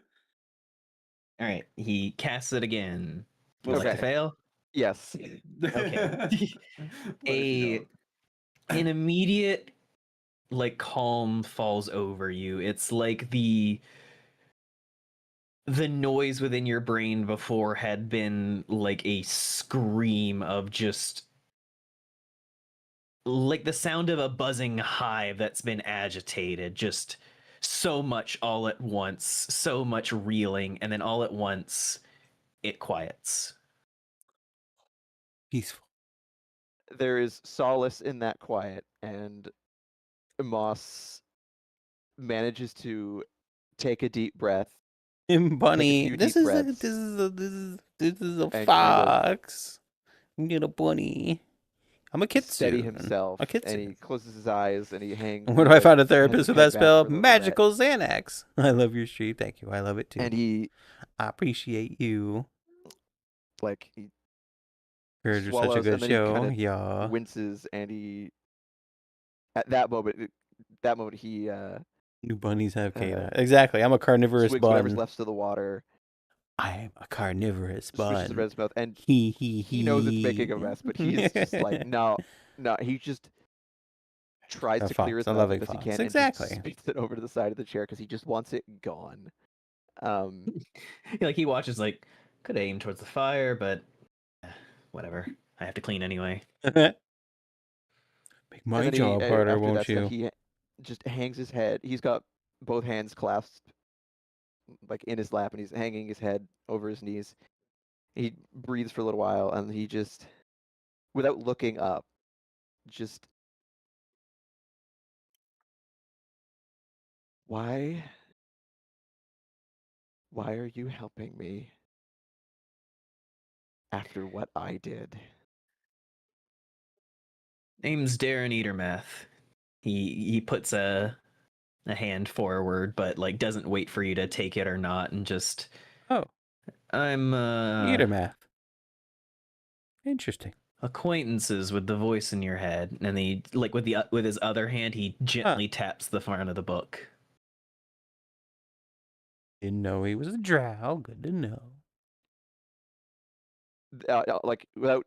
All right, he casts it again. Would you like Okay. to fail? Yes. Okay. An immediate like calm falls over you. It's like the noise within your brain before had been like a scream of just like the sound of a buzzing hive that's been agitated, just so much all at once, so much reeling, and then all at once it quiets. Peaceful. There is solace in that quiet, and Moss manages to take a deep breath. Bunny, few this deep is a breaths. this is a And kind of fox. You get a bunny. I'm a Kitsune. Steady himself, A and Kitsune. he closes his eyes and he hangs. Where do I find a has therapist his with head that back spell? for a little bit, Magical Xanax. I love your stream. Thank you. I love it too. and he I appreciate you. like he You're such a swallows good and then he show. kind of Yeah. winces, and he at that moment he New bunnies have canine. Exactly. I'm a carnivorous swigs whatever's bun. left of the water, I'm a carnivorous swishes it bun. around his mouth, and He knows it's making a mess, but he's just like, no, he just tries A to clear fox, his a mouth loving as he fox. can, Exactly. and just spits it over to the side of the chair because he just wants it gone. Like he watches like could aim towards the fire, but whatever. I have to clean anyway. Make and my then job harder, after won't that stuff, you? he just hangs his head. He's got both hands clasped like in his lap, and he's hanging his head over his knees. He breathes for a little while, and he just, without looking up, just, why are you helping me after what I did? Name's Darren Eatermath. He puts a hand forward, but like doesn't wait for you to take it or not, and just Oh. I'm Eater math. Interesting. acquaintances with the voice in your head, and he like with his other hand he gently taps the front of the book. Didn't know he was a drow. Good to know. Like without,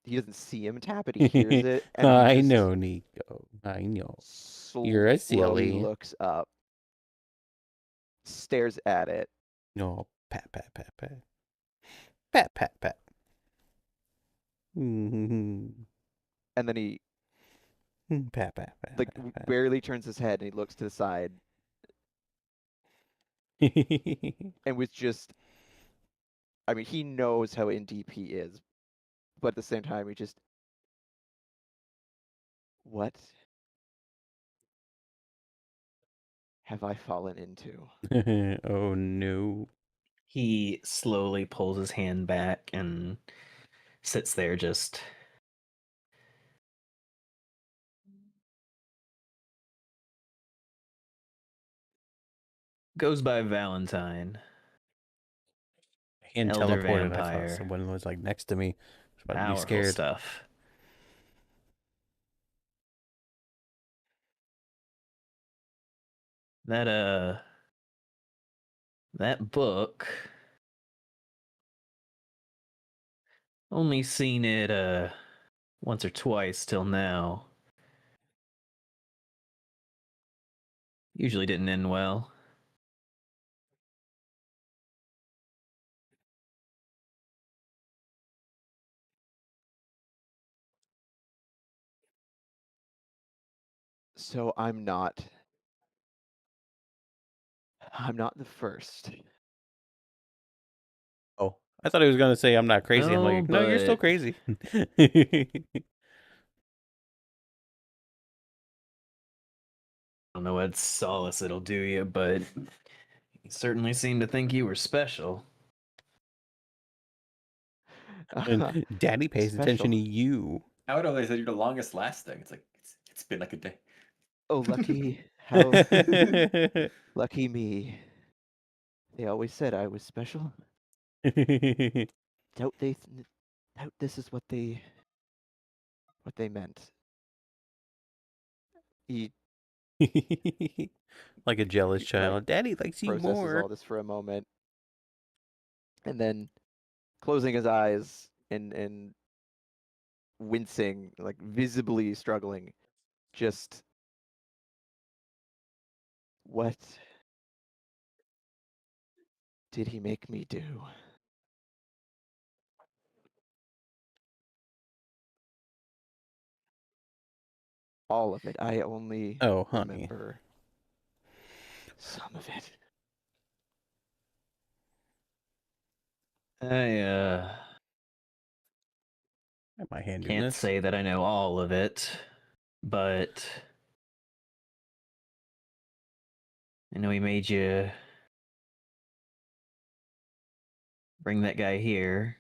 he doesn't see him tap it. He hears it. And I he just know, Nico. I know. You're a slowly silly. looks up, stares at it. No, pat, pat, pat, pat. Pat, pat, pat. Mm-hmm. And then he Pat, pat, pat. like pat, pat. barely turns his head, and he looks to the side, and with just, I mean, he knows how in deep he is, but at the same time, he just, what have I fallen into? Oh no. He slowly pulls his hand back and sits there just goes by Valentine. Hand Elder teleported. I vampire. thought someone was like next to me. I was about to be Powerful scared. stuff. That book, only seen it once or twice till now. Usually didn't end well. So I'm not the first. Oh, I thought he was gonna say I'm not crazy. I'm No, like, no, you're still but- crazy. I don't know what solace it'll do you, but Certainly seemed to think you were special. And Daddy pays attention to you. Nowadays, you're the longest lasting. It's like it's been like a day. Oh, lucky how lucky me. They always said I was special. Doubt this is what they meant. He Like a jealous Like, child. Daddy likes you processes more. all this for a moment, and then closing his eyes and wincing, like visibly struggling, just what did he make me do? All of it. I only Oh, honey. remember some of it. I My hand doing can't this. say that I know all of it, but I know he made you bring that guy here.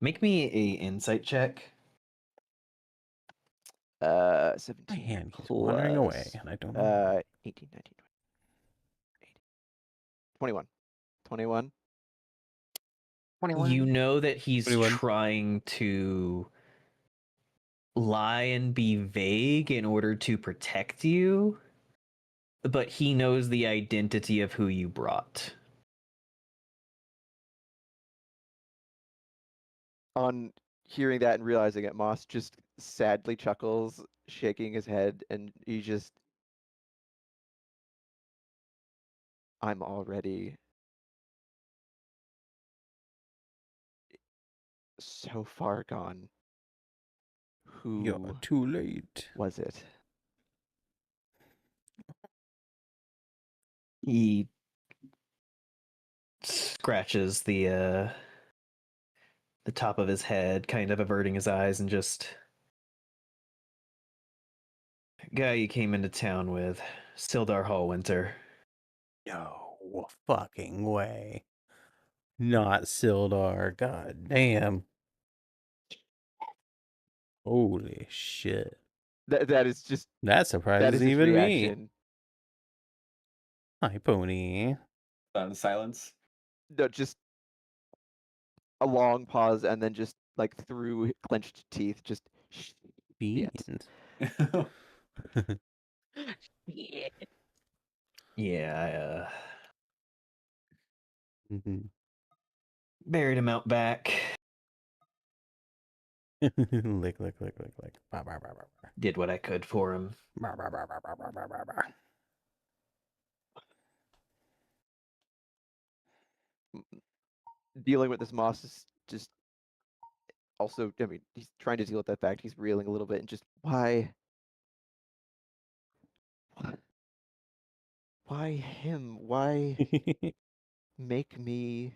Make me a insight check. 17 My hand keeps wandering away, plus, and I don't know. 18, 19, 20, 21. 21. 21. You know that he's 21. trying to lie and be vague in order to protect you, but he knows the identity of who you brought. On hearing that and realizing it, Moss just sadly chuckles, shaking his head, and he just, I'm already so far gone. You're Who too late. was it? He scratches the top of his head, kind of averting his eyes, and just guy you came into town with, Sildar Hallwinter. No fucking way. Not Sildar. God damn. Holy shit. That is just That that surprises is his even me. reaction. Hi, pony. Silence. No, just a long pause and then just like through clenched teeth, just Beans. Yeah, I Mhm. buried him out back. Lick. Bah, bah, bah, bah, bah. Did what I could for him. Bah, bah, bah, bah, bah, bah, bah, bah, bah. dealing with this Moss is just also, I mean, he's trying to deal with that fact. He's reeling a little bit and just why him? Why make me?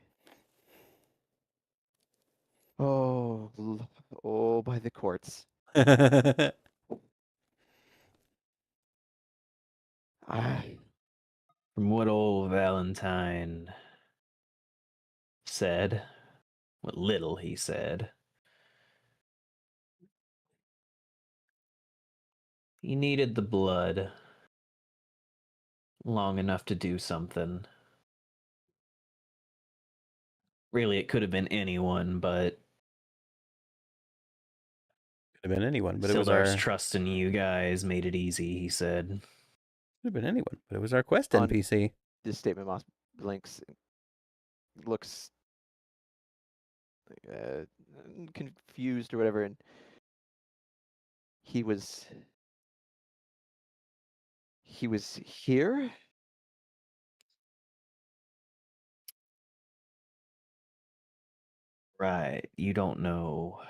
Oh, by the courts. From what old Valentine said, what little he said, he needed the blood long enough to do something. Really, it could have been anyone, but Could have been anyone, but it was Sildar's our. trust in you guys made it easy, he said. Could have been anyone, but it was our quest On- NPC. This statement, Moss blinks, looks confused or whatever, and he was here. Right, you don't know.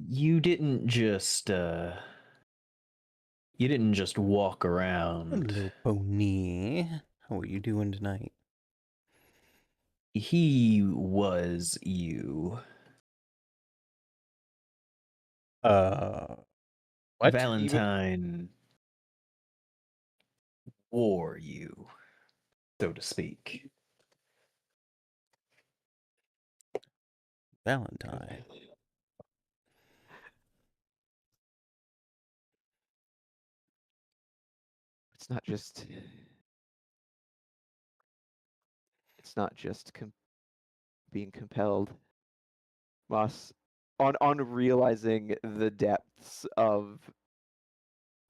You didn't just walk around. Hello, pony. How are you doing tonight? He was you. What? Valentine for you, so to speak. Valentine. It's not just. It's not just being compelled. Moss, on realizing the depths of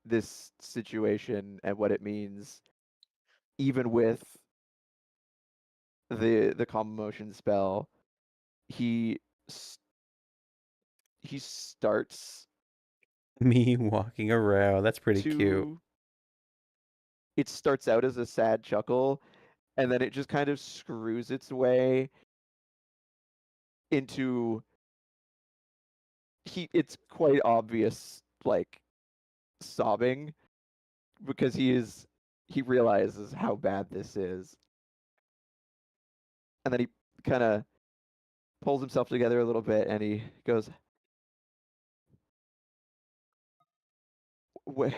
this situation and what it means, even with the calm emotion spell, he starts Me walking around. That's pretty cute. It starts out as a sad chuckle, and then it just kind of screws its way into it's quite obvious, like, sobbing, because he realizes how bad this is. And then he kind of pulls himself together a little bit and he goes, where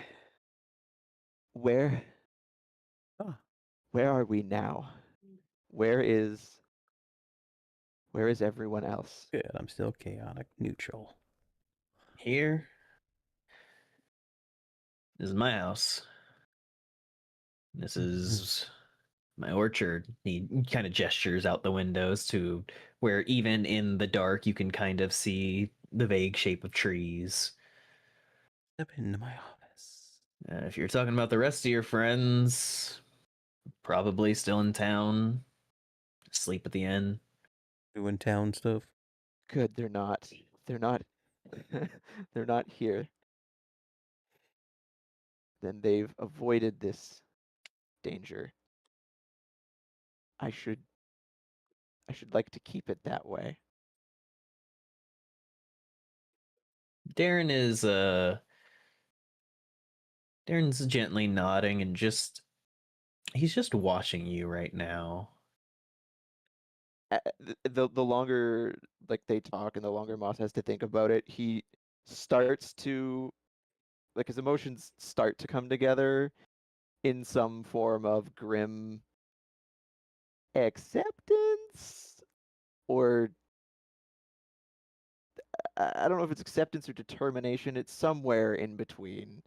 Ah, where are we now? Where is everyone else? good. I'm still chaotic neutral. Here is my house. This is my orchard. He kind of gestures out the windows to where even in the dark you can kind of see the vague shape of trees. Step into my office. If you're talking about the rest of your friends, probably still in town, asleep at the inn. Doing town stuff. Good, they're not they're not here. Then they've avoided this danger. I should like to keep it that way. Darren's gently nodding and he's just watching you right now. The longer, like, they talk and the longer Moss has to think about it, he starts to, like, his emotions start to come together in some form of grim acceptance, or I don't know if it's acceptance or determination. It's somewhere in between.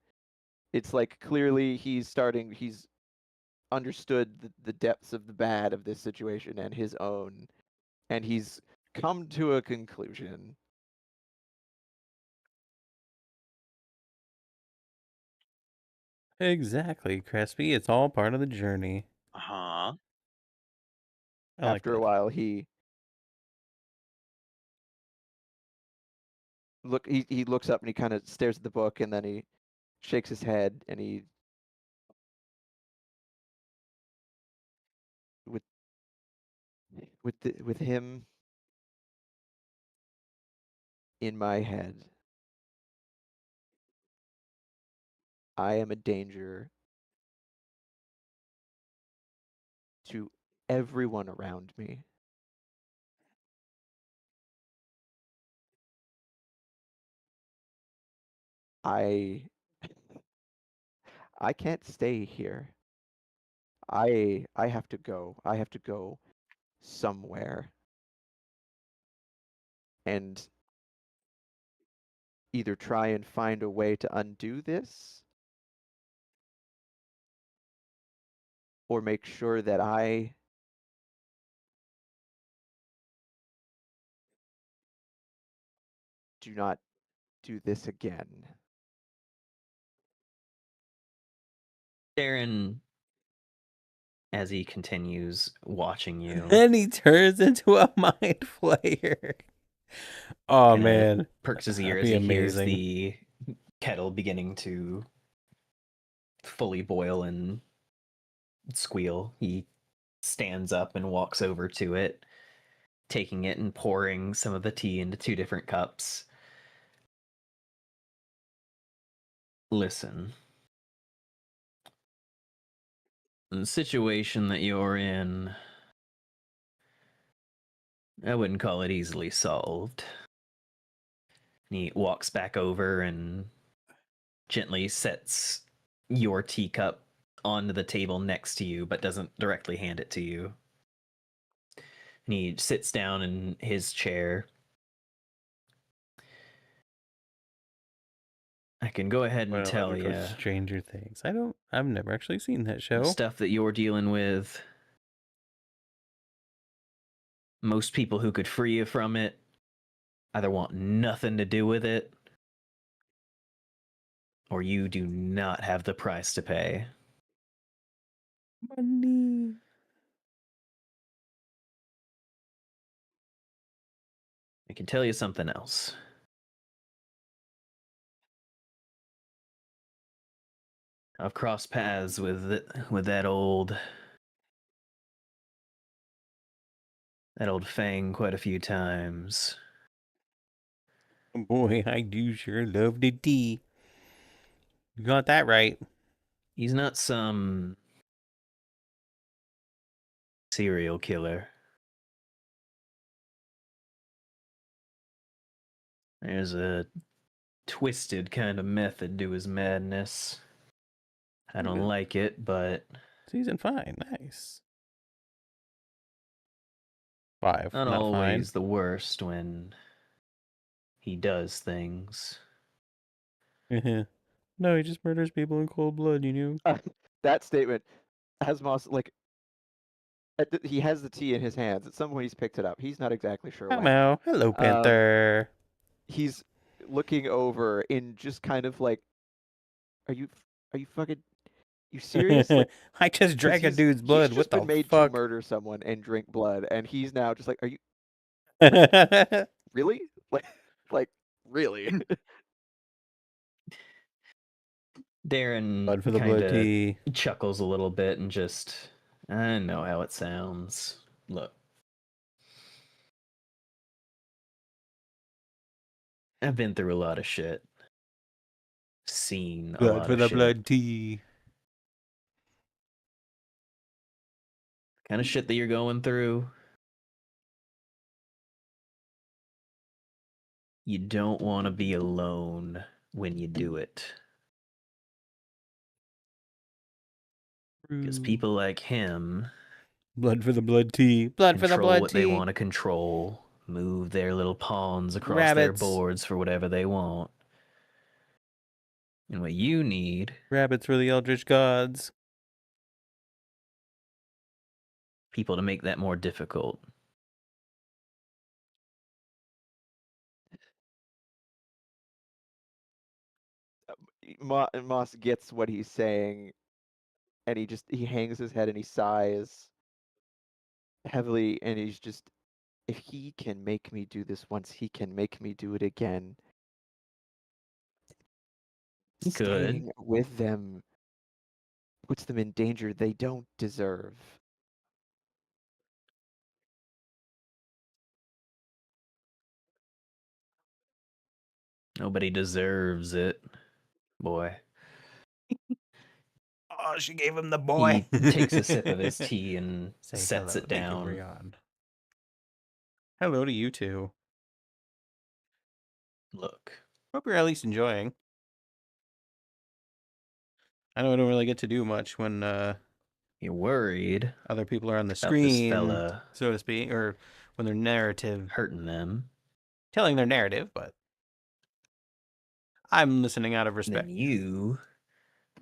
It's like clearly he's understood the depths of the bad of this situation and his own, and he's come to a conclusion. Exactly, Crespi. It's all part of the journey. Huh? I like After a that. while, he looks up and he kind of stares at the book, and then he shakes his head, and he with him in my head, I am a danger to everyone around me. I can't stay here. I have to go. I have to go somewhere and either try and find a way to undo this, or make sure that I do not do this again. Darren, as he continues watching you, And he turns into a mind flayer. Oh kinda man. perks his ear That'd as be he hears amazing. the kettle beginning to fully boil and squeal. He stands up and walks over to it, taking it and pouring some of the tea into 2 different cups. Listen. The situation that you're in, I wouldn't call it easily solved. And he walks back over and gently sets your teacup onto the table next to you, but doesn't directly hand it to you. And he sits down in his chair. I can go ahead and Well, tell wonderful you Stranger Things. I've never actually seen that show. stuff that you're dealing with. Most people who could free you from it either want nothing to do with it, or you do not have the price to pay. Money. I can tell you something else. I've crossed paths with that old Fang quite a few times. Boy, I do sure love the tea. You got that right. He's not some serial killer. There's a twisted kind of method to his madness. I don't like it, but Season 5, nice. 5, not not always the worst when he does things. fine. No, he just murders people in cold blood, you know? That statement has Moss like he has the tea in his hands. At some point, he's picked it up. He's not exactly sure when. Hello. Hello, Panther. He's looking over in just kind of like, are you fucking, you serious? Like, I just 'cause drank a dude's blood. He's What just been the made fuck? to murder someone and drink blood, and he's now just like, are you really? Like really? Darren Blood for the kind blood of tea. chuckles a little bit and just, I know how it sounds. Look, I've been through a lot of shit. Seen a Blood lot for of the shit. blood tea. Kind of shit that you're going through. You don't want to be alone when you do it. Because people like him Blood for the blood tea. Blood for the control blood what tea. they want to control, move their little pawns across their Rabbits. boards for whatever they want. And what you need, Rabbits for the eldritch gods. people to make that more difficult. Moss gets what he's saying, and he hangs his head and he sighs heavily, and he's just, if he can make me do this once, he can make me do it again. He could. Staying with them puts them in danger they don't deserve. Nobody deserves it, boy. Oh, she gave him the boy. He takes a sip of his tea and Say sets hello. it Thank you, down. Rion. Hello to you too. Look, Hope you're at least enjoying. I know I don't really get to do much when you're worried other people are on the about this screen, fella so to speak, or when their narrative, hurting them. telling their narrative, but I'm listening out of respect. Then you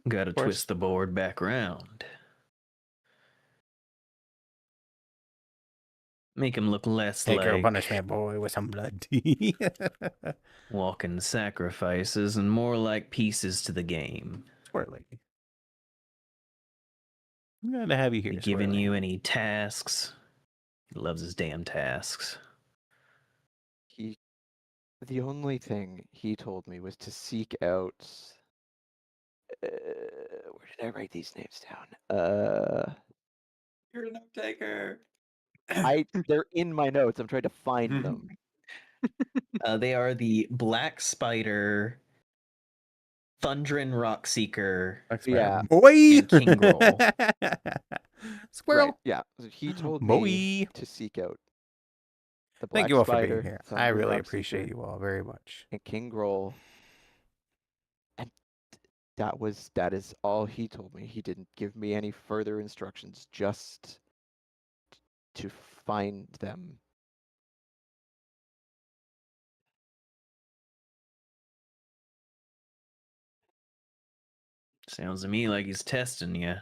gotta course. twist the board back around. Make him look less Take your like punishment, boy, with some blood tea. walking sacrifices and more like pieces to the game. Swirly. I'm glad to have you here. Be giving Swirly. you any tasks. He loves his damn tasks. The only thing he told me was to seek out. Where did I write these names down? You're a note taker. They're in my notes. I'm trying to find them. They are the Black Spider, Thundrin Rockseeker, Yeah. Boy! and King Groll. Squirrel. Right, yeah. So he told Boy. me to seek out the Black Thank you all for Spider, being here. I Thunder really Rockseeker, appreciate you all very much. and King Groll. And That is all he told me. He didn't give me any further instructions, just to find them. Sounds to me like he's testing you.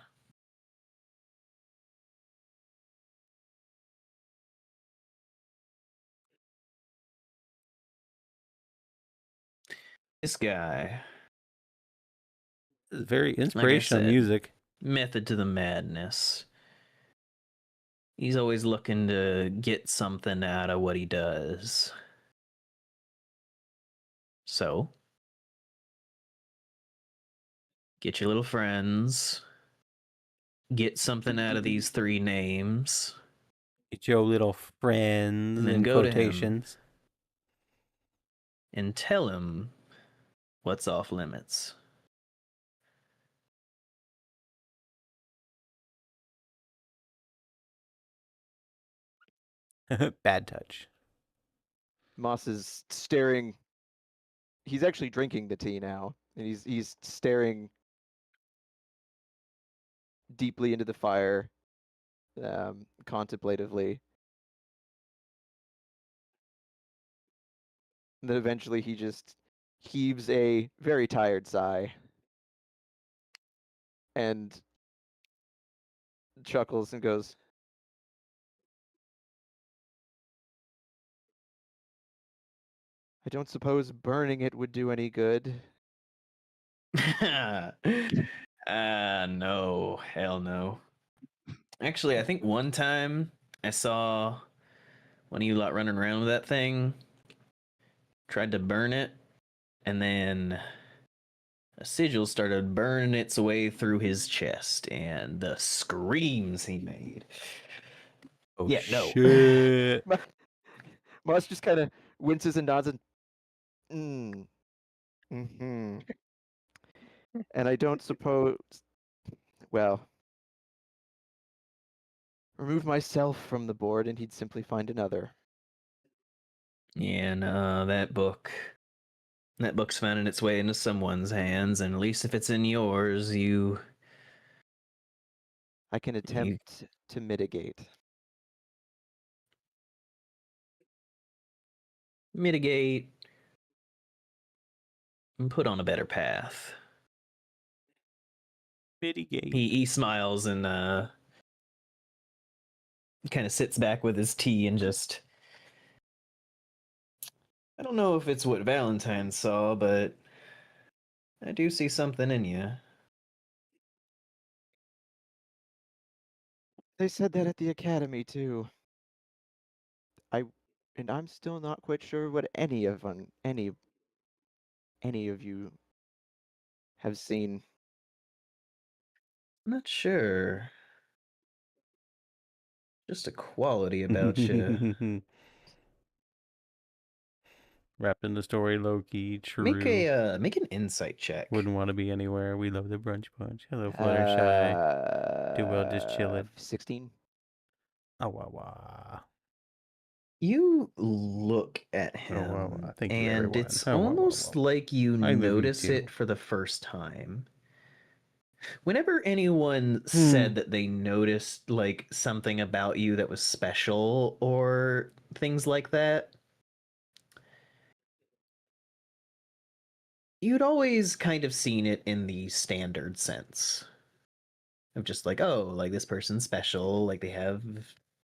This guy, This is very inspirational said, music. method to the madness. He's always looking to get something out of what he does. So, get your little friends. Get something out of these 3 names. Get your little friends And then in go to him. quotations. And tell him what's off limits. Bad touch. Moss is staring. He's actually drinking the tea now, and he's staring deeply into the fire, contemplatively. And then eventually he just heaves a very tired sigh and chuckles and goes, I don't suppose burning it would do any good. No, hell no. Actually, I think one time I saw one of you lot running around with that thing, tried to burn it, and then a sigil started burning its way through his chest, and the screams he made. Oh, Yeah, no. shit. Moss just kind of winces and nods and, mm-hmm. And I don't suppose, well, remove myself from the board and he'd simply find another. Yeah, no, that book's finding its way into someone's hands, and at least if it's in yours, I can attempt to mitigate. mitigate and put on a better path. Mitigate. He smiles and kind of sits back with his tea and just, I don't know if it's what Valentine saw, but I do see something in you. They said that at the academy too. And I'm still not quite sure what any of you have seen. I'm not sure. Just a quality about you. Wrapping the story low key, true. Make an insight check. Wouldn't want to be anywhere. We love the Brunch Bunch. Hello, Fluttershy. Do well, just chilling. 16. Oh, wow. You look at him, wow. Thank you, and everyone. it's Oh, wow, almost wow. like you I love you notice too. it for the first time. Whenever anyone said that they noticed like something about you that was special or things like that, you'd always kind of seen it in the standard sense of just like, oh, like this person's special, like they have,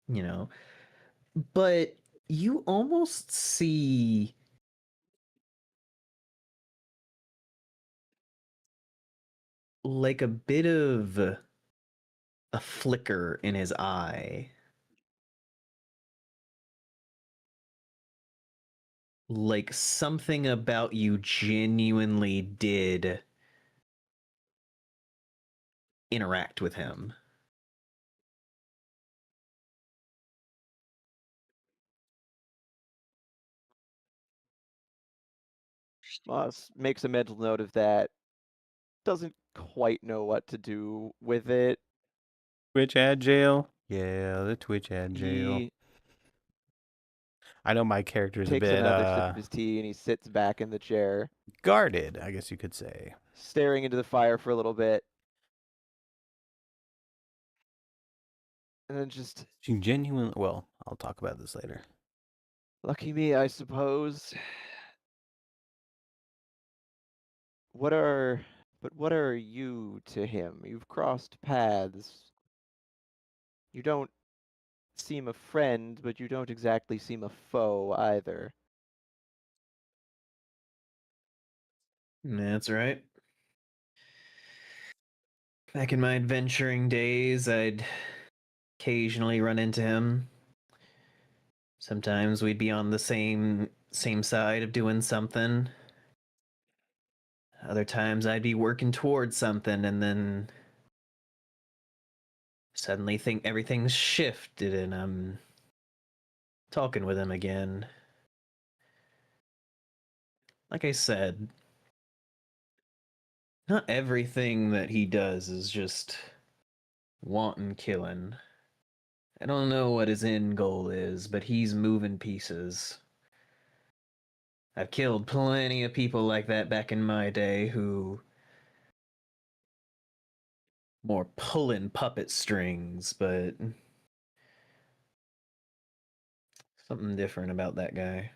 you know. But you almost see like a bit of a flicker in his eye. Like something about you genuinely did interact with him. Moss makes a mental note of that. Doesn't quite know what to do with it. Twitch ad jail? Yeah, the Twitch ad jail. He I know my character's a takes bit another sip of his tea and he sits back in the chair. guarded, I guess you could say. staring into the fire for a little bit. And then just, She genuinely. Well, I'll talk about this later. lucky me, I suppose. What are you to him? You've crossed paths. You don't seem a friend, but you don't exactly seem a foe either. That's right. Back in my adventuring days, I'd occasionally run into him. Sometimes we'd be on the same side of doing something. Other times I'd be working towards something and then suddenly think everything's shifted and I'm talking with him again. Like I said, not everything that he does is just wanton killing. I don't know what his end goal is, but he's moving pieces. I've killed plenty of people like that back in my day who more pulling puppet strings, but something different about that guy.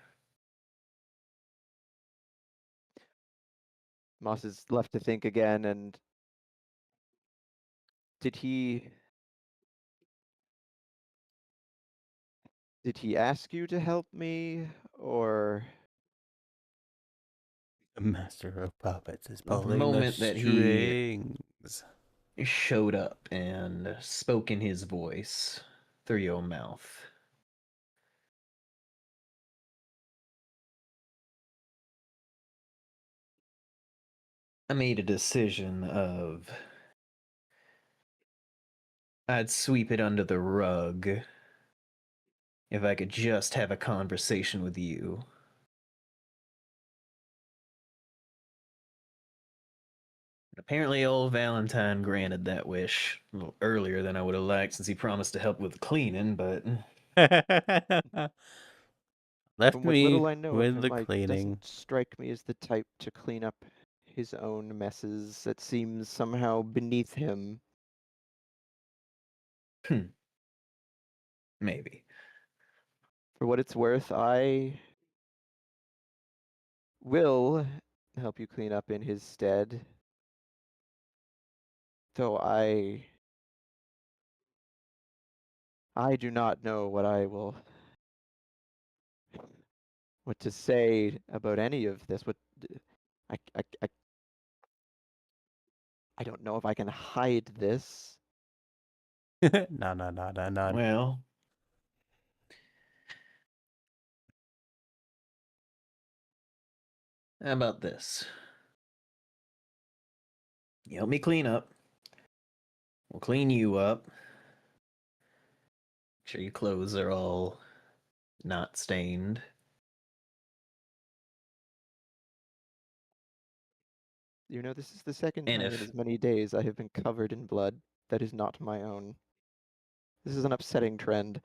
Moss is left to think again, and did he ask you to help me, or The master of puppets is The pulling moment the that strings. he showed up and spoke in his voice through your mouth, I made a decision of I'd sweep it under the rug if I could just have a conversation with you. Apparently old Valentine granted that wish a little earlier than I would have liked since he promised to help with the cleaning, but Left from what me little I know of with him, the I cleaning. doesn't strike me as the type to clean up his own messes. That seems somehow beneath him. maybe. For what it's worth, I will help you clean up in his stead. Though I do not know what to say about any of this. I don't know if I can hide this. No. Well, how about this? You help me clean up. We'll clean you up. Make sure your clothes are all not stained. You know, this is the second And time in if as many days I have been covered in blood that is not my own. This is an upsetting trend.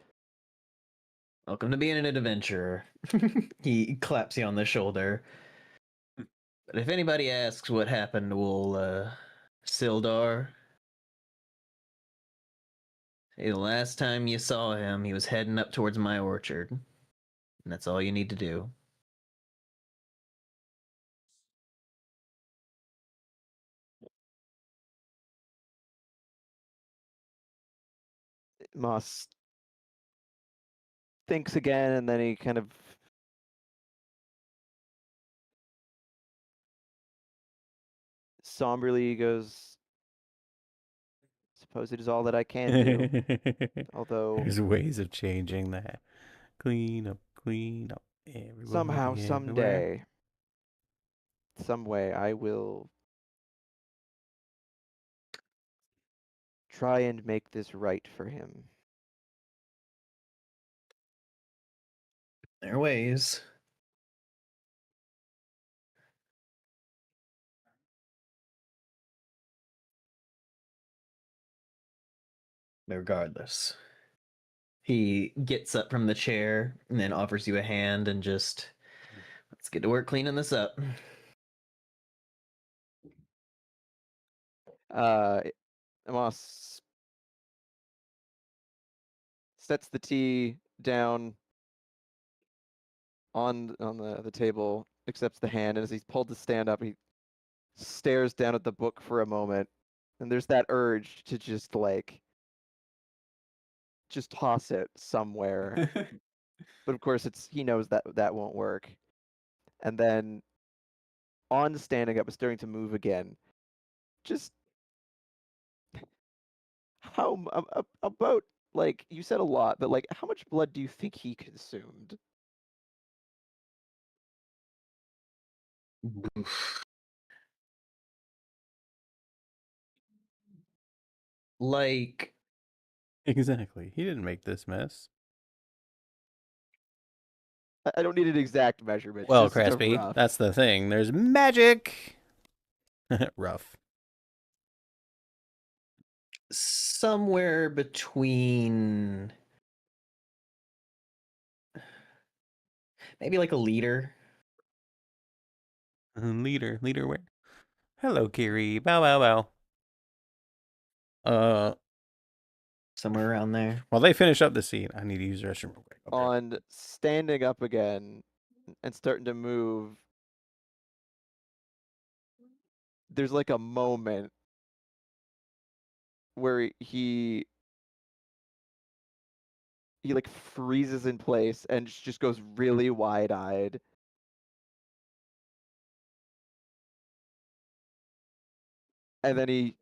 welcome to being an adventurer. He claps you on the shoulder. But if anybody asks what happened to old Sildar, say the last time you saw him, he was heading up towards my orchard. And that's all you need to do. Moss thinks again, and then he kind of somberly goes, suppose it is all that I can do. Although There's ways of changing that. Clean up. Everybody, somehow, everywhere. someday, some way, I will try and make this right for him. There are ways. But regardless, he gets up from the chair and then offers you a hand and just, let's get to work cleaning this up. Amos sets the tea down on the table, accepts the hand, and as he's pulled to stand up, he stares down at the book for a moment, and there's that urge to just toss it somewhere. But of course, he knows that won't work. And then, on standing up and starting to move again, just how about, like, you said a lot, but like, how much blood do you think he consumed? Like, Exactly. He didn't make this mess. I don't need an exact measurement. Well, just a Craspy, rough. that's the thing. There's magic. Rough. somewhere between maybe like a liter. Leader where? Hello, Kiri. Bow, bow, bow. Somewhere around there. While they finish up the scene, I need to use the restroom real quick. Okay. On standing up again and starting to move, there's like a moment where he like freezes in place and just goes really wide-eyed. And then he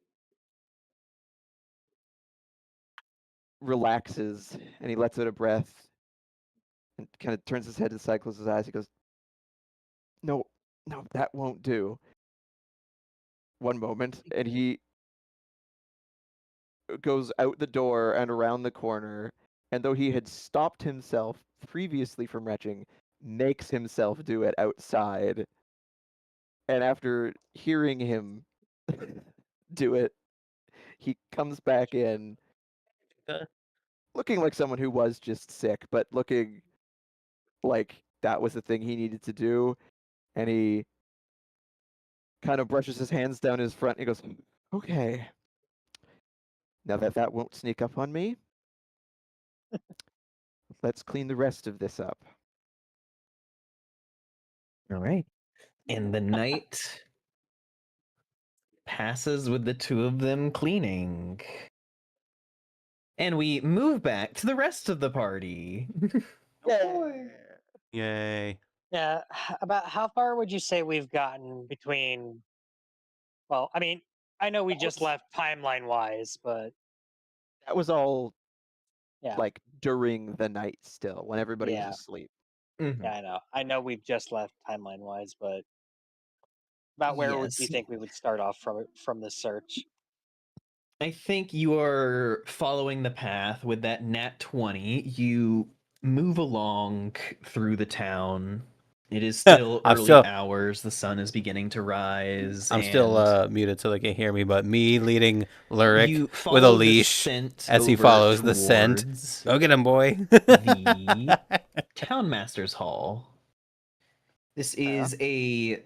relaxes and he lets out a breath and kind of turns his head to the side, closes his eyes. He goes, no, that won't do. One moment, and he goes out the door and around the corner, and though he had stopped himself previously from retching, makes himself do it outside. And after hearing him do it, he comes back in looking like someone who was just sick, but looking like that was the thing he needed to do. And he kind of brushes his hands down his front and he goes, okay, now that won't sneak up on me, let's clean the rest of this up. All right. And the night passes with the two of them cleaning. And we move back to the rest of the party. Yay. Yeah, about how far would you say we've gotten between? Well, I mean, I know we just left timeline wise, but That was all yeah, like during the night still, when everybody Yeah. was asleep. Mhm. yeah, I know we've just left timeline wise, but about where would you Yes. think we would start off from this search? I think you are following the path with that nat 20. You move along through the town. It is still I'm early still- hours. The sun is beginning to rise. I'm still muted so they can hear me, but me leading Lurik you with a follow the leash scent as he over follows the scent. towards Go get him, boy. the Townmaster's Hall. This is a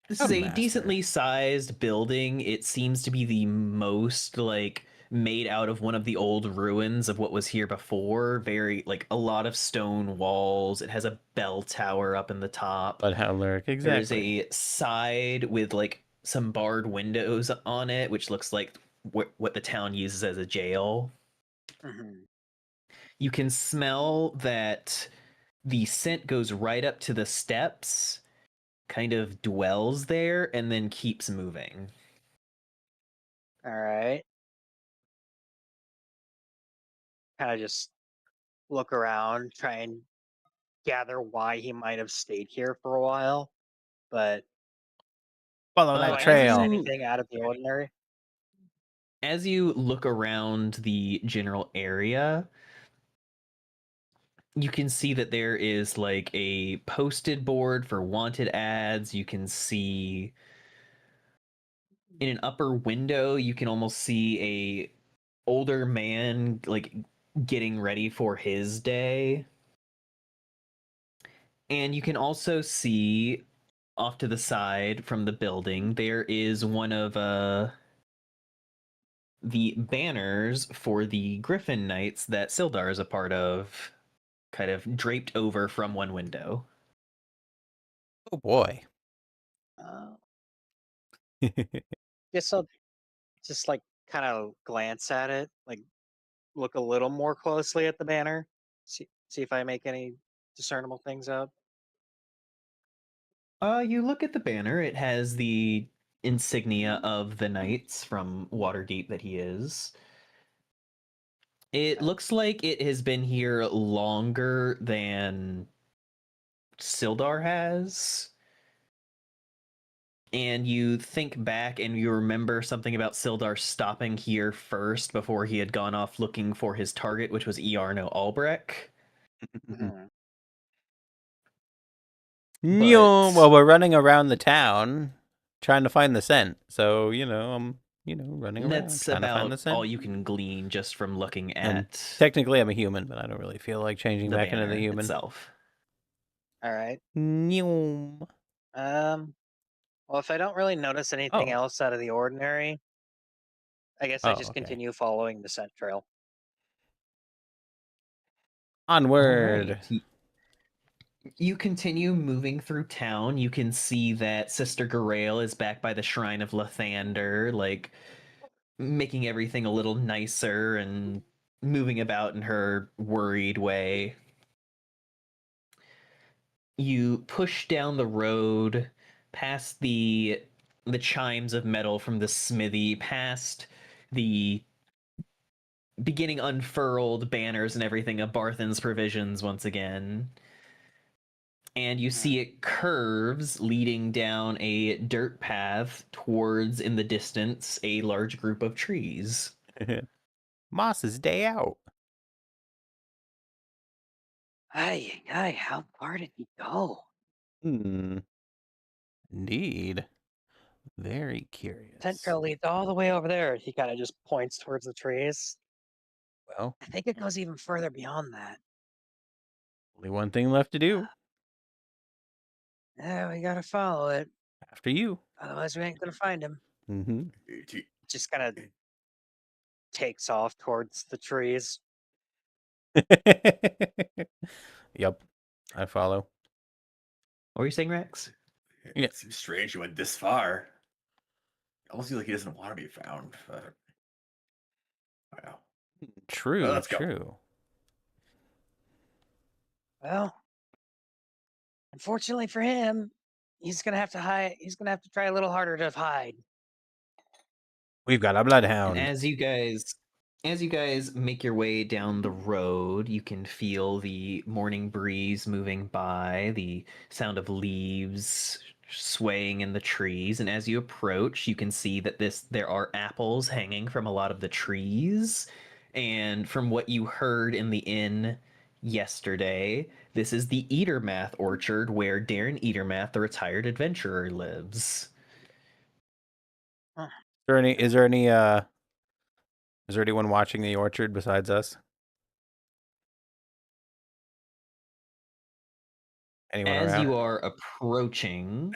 Townmaster. decently sized building. It seems to be the most like made out of one of the old ruins of what was here before. Very like a lot of stone walls. It has a bell tower up in the top. But how Lurik exactly? There's a side with like some barred windows on it, which looks like what the town uses as a jail. Mm-hmm. You can smell that the scent goes right up to the steps, kind of dwells there, and then keeps moving. All right. Kind of just look around, try and gather why he might have stayed here for a while, but Follow do I that notice trail. anything out of the ordinary? As you look around the general area, you can see that there is like a posted board for wanted ads. You can see in an upper window, you can almost see a older man like getting ready for his day. And you can also see off to the side from the building, there is one of the banners for the Griffin Knights that Sildar is a part of, kind of draped over from one window. Oh boy. Guess I'll just like kind of glance at it, like look a little more closely at the banner, see if I make any discernible things out. You look at the banner. It has the insignia of the knights from Waterdeep that he is. It Okay. looks like it has been here longer than Sildar has. And you think back and you remember something about Sildar stopping here first before he had gone off looking for his target, which was Iarno Albrecht. Mhm. Well, we're running around the town trying to find the scent. So, I'm, running around That's trying to find the about scent. all you can glean just from looking And at technically, I'm a human, but I don't really feel like changing the back into banner the human. itself. All right. Nyum. Well, if I don't really notice anything Oh. else out of the ordinary, I guess I Oh, just okay. continue following the scent trail. Onward. Alright. You continue moving through town. You can see that Sister Garaele is back by the Shrine of Lathander, like making everything a little nicer and moving about in her worried way. You push down the road past the chimes of metal from the smithy, past the beginning unfurled banners and everything of Barthen's provisions once again. And you see it curves leading down a dirt path towards, in the distance, a large group of trees. Moss's day out. Hey, how far did he go? Indeed. Very curious. Scent trail leads all the way over there. He kind of just points towards the trees. Well, I think it goes even further beyond that. only one thing left to do. Yeah, we gotta follow it. After you. Otherwise, we ain't gonna find him. Mm-hmm. Just kind of takes off towards the trees. Yep. I follow. What were you saying, Rex? Yeah. It seems strange he went this far. Almost feels like he doesn't want to be found. But... Wow. True, Well, let's go. true. Well, unfortunately for him, he's gonna have to hide. He's gonna have to try a little harder to hide. We've got a bloodhound. And as you guys make your way down the road, you can feel the morning breeze moving by, the sound of leaves swaying in the trees, and as you approach, you can see that there are apples hanging from a lot of the trees. And from what you heard in the inn yesterday, this is the Eatermath orchard where Darren Eatermath, the retired adventurer, lives. Is there anyone watching the orchard besides us? Anyone As around? you are approaching,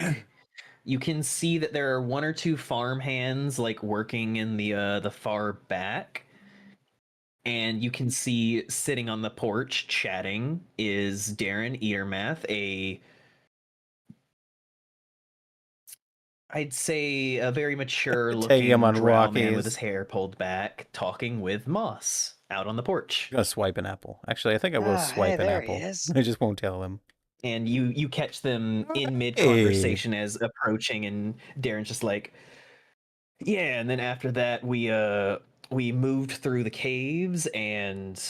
you can see that there are one or two farm hands like working in the far back. And you can see sitting on the porch chatting is Darren Eatermath, I'd say a very mature looking him on drow man walkies. with his hair pulled back, talking with Moss out on the porch. I'm gonna swipe an apple. Actually, I think I will swipe an there apple. he is. I just won't tell him. And you catch them in mid conversation as approaching, and Darren's just like, yeah. And then after that, we moved through the caves, and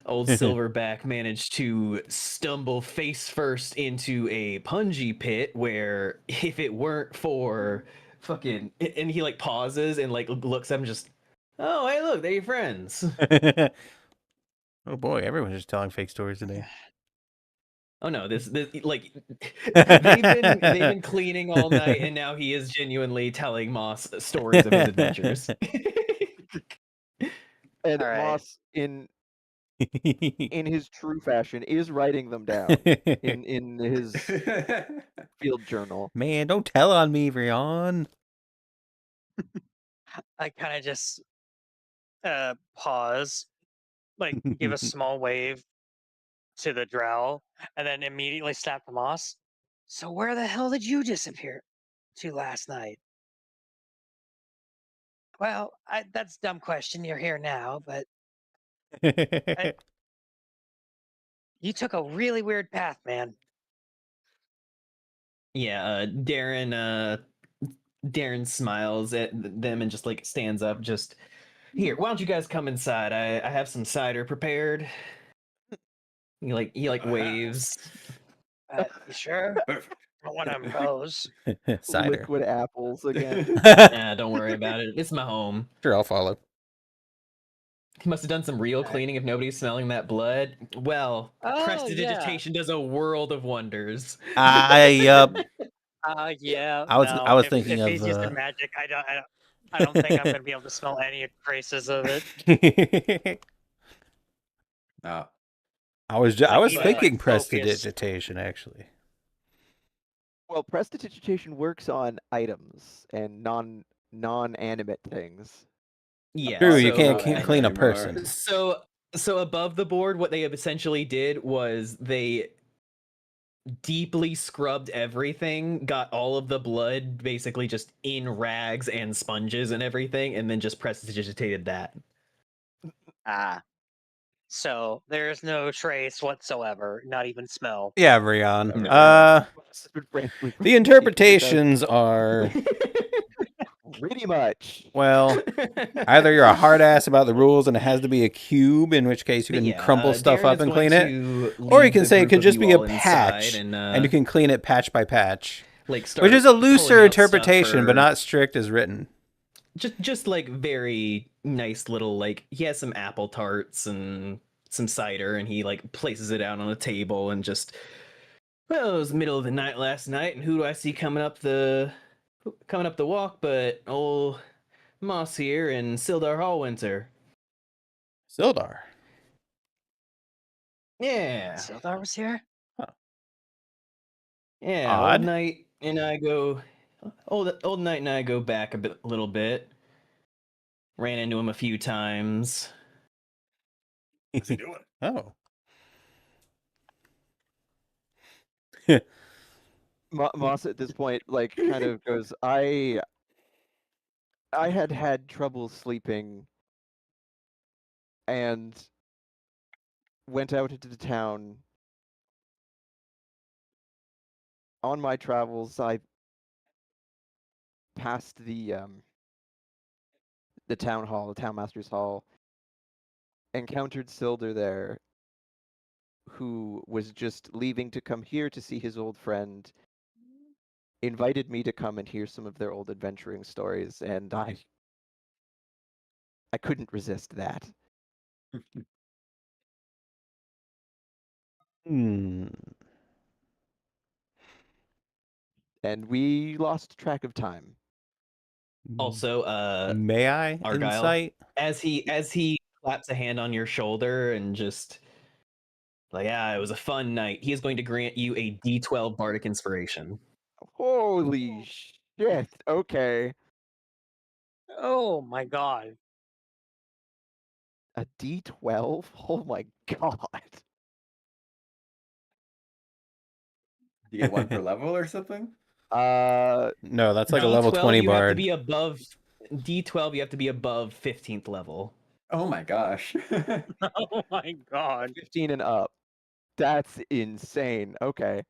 old Silverback managed to stumble face first into a punji pit where, if it weren't for fucking, and he like pauses and like looks at him, just, oh hey look, they're your friends. Oh boy, everyone's just telling fake stories today. Oh no, this like they've been cleaning all night, and now he is genuinely telling Moss stories of his adventures. And All right. Moss, in in his true fashion, is writing them down in his field journal. Man, don't tell on me, Rion. I kind of just pause, like give a small wave to the drow, and then immediately snap to Moss. So where the hell did you disappear to last night? Well, that's a dumb question. You're here now, but you took a really weird path, man. Yeah, Darren smiles at them and just like stands up. Just here, why don't you guys come inside? I have some cider prepared. He waves. You sure? Don't want to impose. Cider. Liquid apples again. Nah, don't worry about it. It's my home. Sure, I'll follow. He must have done some real cleaning if nobody's smelling that blood. Well, Oh, prestidigitation does a world of wonders. Yup. Yeah. I was no, was thinking if he's of using magic, I don't think I'm gonna be able to smell any traces of it. No. I was even, like, thinking focus. prestidigitation actually. Well, prestidigitation works on items and non-animate things. Yeah. True, you so- can't clean a person. So above the board, what they essentially did was they deeply scrubbed everything, got all of the blood basically just in rags and sponges and everything, and then just prestidigitated that. So there's no trace whatsoever, not even smell. Yeah, Rion. No. The interpretations are Pretty much. well, either you're a hard ass about the rules and it has to be a cube, in which case you can crumple stuff up and clean it, or you can say it could just be a patch and you can clean it patch by patch, like which is a looser interpretation, but not strict as written. Just like very nice little, like, he has some apple tarts and some cider, and he like places it out on a table and just, well, it was the middle of the night last night, and who do I see coming up the walk but old Moss here and Sildar Hallwinter. Sildar. Yeah. Sildar was here? Yeah, Odd. Old Knight and I go back a little bit. Ran into him a few times. What's he doing? Oh. Moss at this point, like, kind of goes, I had trouble sleeping and went out into the town. On my travels, I passed the town hall, the town master's hall, encountered Sildar there, who was just leaving to come here to see his old friend, invited me to come and hear some of their old adventuring stories, and I couldn't resist that. And we lost track of time. Also, may I Argyle, insight? As he claps a hand on your shoulder and just like, it was a fun night. He is going to grant you a D12 bardic inspiration. Holy shit! Okay, Oh my god. a D12. Oh my god. You get one per level or something? No, that's like a level 20 you have to bard. be above D12. You have to be above 15th level. Oh my gosh. Oh my god. 15 and up. That's insane. Okay.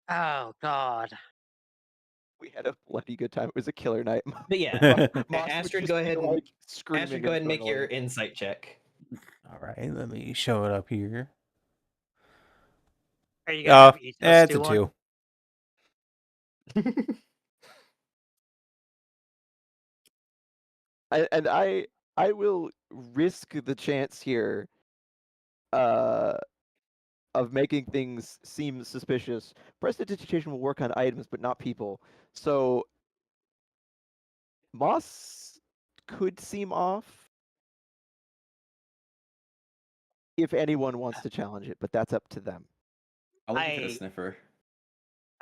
Oh god. We had a bloody good time. It was a killer night. But yeah, Moss would Astrid, just go be, ahead and like, screaming Astrid, go ahead and make your internally. insight check. All right, let me show it up here. Are you gonna have each of us It's a do 2. I will risk the chance here of making things seem suspicious. Prestidigitation will work on items, but not people. So Moss could seem off. if anyone wants to challenge it, but that's up to them. I'll look at a I- sniffer.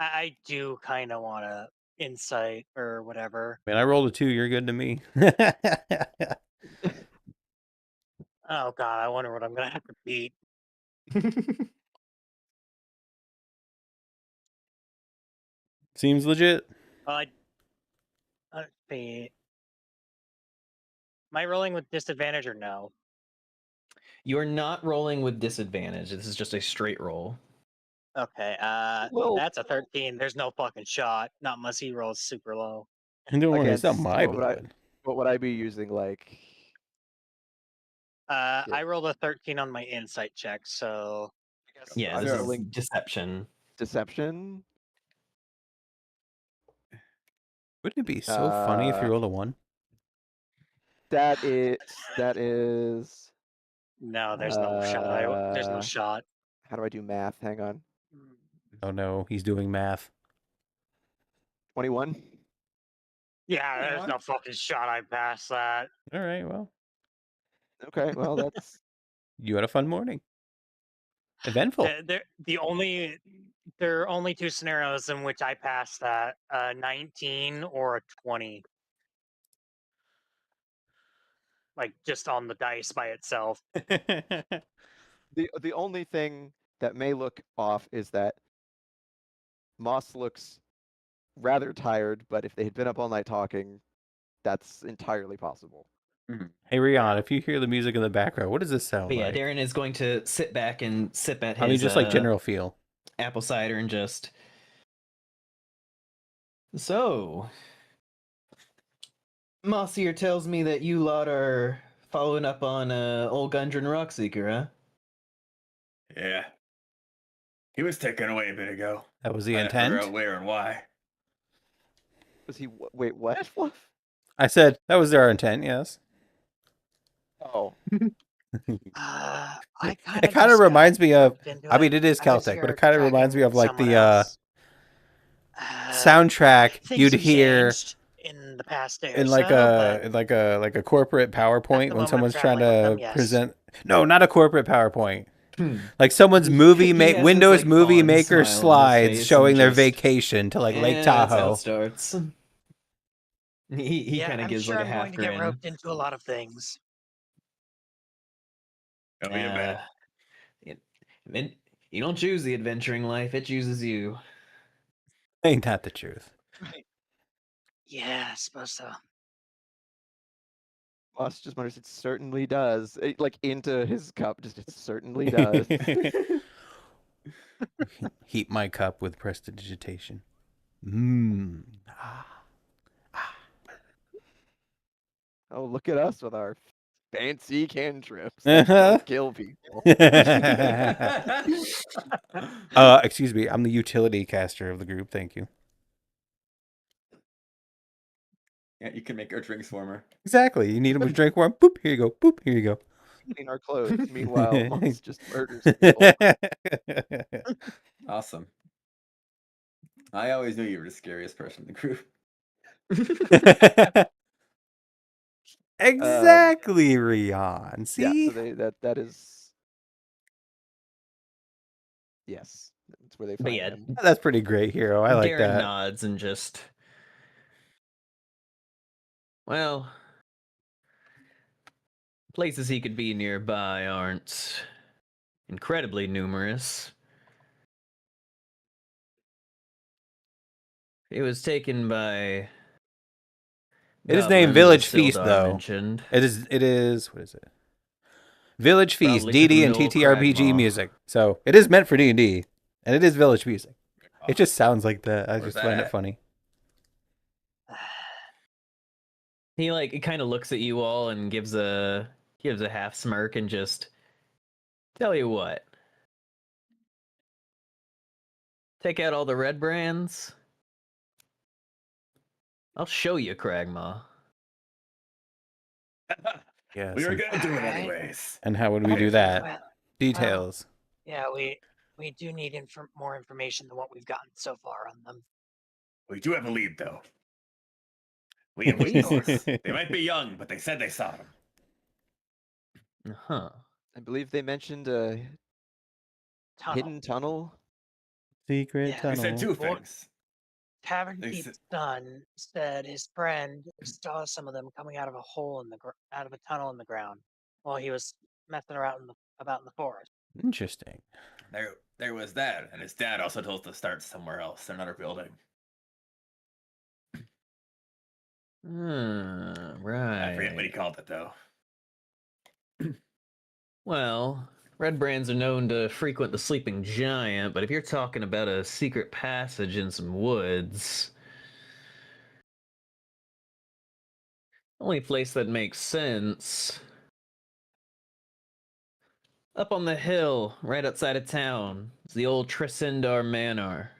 I do kind of want to insight or whatever. Man, I rolled a 2. You're good to me. Oh god, I wonder what I'm gonna have to beat. Seems legit. Let's see. Am I rolling with disadvantage or no? You're not rolling with disadvantage. This is just a straight roll. Okay, Well- that's a 13. There's no fucking shot. Not unless he rolls super low. And don't worry, it's not Against my what would I- blood. What would I be using? Like, I rolled a 13 on my insight check, so I guess Yeah, I'm this is rolling- deception. deception? Wouldn't it be so funny if you rolled a 1? That is. no, there's no shot. There's no Uh, shot. How do I do math? Hang on. Oh no, he's doing math. 21. Yeah, there's no fucking shot I passed that. All right, well, Okay, well that's. you had a fun morning. Eventful. There are only 2 scenarios in which I passed that: 19 or a 20. Like just on the dice by itself. The only thing that may look off is that Moss looks rather tired, but if they had been up all night talking, that's entirely possible. Hey, Rion, if you hear the music in the background, what does this sound But yeah, like? Darren is going to sit back and sip at his I mean, just like general feel. apple cider and just. So, Mossier tells me that you lot are following up on old Gundren Rockseeker, huh? Yeah. He was taken away a bit ago. That was the I intent. figure out where and why. Was he? Wait, what? Fluff? I said that was our intent. Yes. Oh, It kind of reminds me of. I mean, it is Celtic, but it kind of reminds me of like the soundtrack you'd hear in the past day in or like so, a like a corporate PowerPoint when moment someone's I'm trying traveling to with them, yes. present. No, not a corporate PowerPoint. Like someone's movie He has this, Windows like, Movie fond Maker smile on his slides face showing and their just, vacation to like Lake That's how Tahoe. it starts. He yeah, kind of I'm gives sure like a I'm half going to get grin. roped into a lot of things. Tell me about it. And you don't choose the adventuring life; it chooses you. Ain't that the truth? Yeah, I suppose so. Moss just mutters, "It certainly does." Like into his cup, just it certainly does. Heat my cup with prestidigitation. Mmm. Oh, look at us with our fancy cantrips. Uh-huh. That kill people. Excuse me. I'm the utility caster of the group. Thank you. Yeah, you can make our drinks warmer. Exactly. You need them to drink warm. Boop. Here you go. Boop. Here you go. Clean our clothes. Meanwhile, Moss just murders people. Awesome. I always knew you were the scariest person in the group. Exactly, Rion. See? Yeah, so that is. Yes, that's where they But find yeah, him. That's pretty great, Hero. I like Darren that. nods and just. Well, places he could be nearby aren't incredibly numerous. It was taken by. It is named goblins, Village as Feast, Sildar though. mentioned. It is. What is it? Village Feast, Probably DD and took him to TTRPG Cragmaw. music. So it is meant for D&D, and it is Village music. It just sounds like that. I Where's just that find it at? funny. He like kind of looks at you all and gives a half smirk and just tell you what. Take out all the red brands. I'll show you Cragmaw. Yes. We were and, gonna do it Alright. anyways. and how would we do that? Well, Details. yeah, we do need more information than what we've gotten so far on them. We do have a lead, though. We have witnesses. They might be young, but they said they saw them. Huh. I believe they mentioned a Tunnel. hidden tunnel. Secret Yeah. They tunnel. said two Well, things. Tavern They Keep's said- son said his friend saw some of them coming out of a hole in the out of a tunnel in the ground while he was messing around about in the forest. Interesting. There was that, and his dad also told us to start somewhere else, another building. I forget what he Right. called it though. Well, red brands are known to frequent the sleeping giant, but if you're talking about a secret passage in some woods, only place that makes sense. Up on the hill, right outside of town, is the old Tresendar Manor.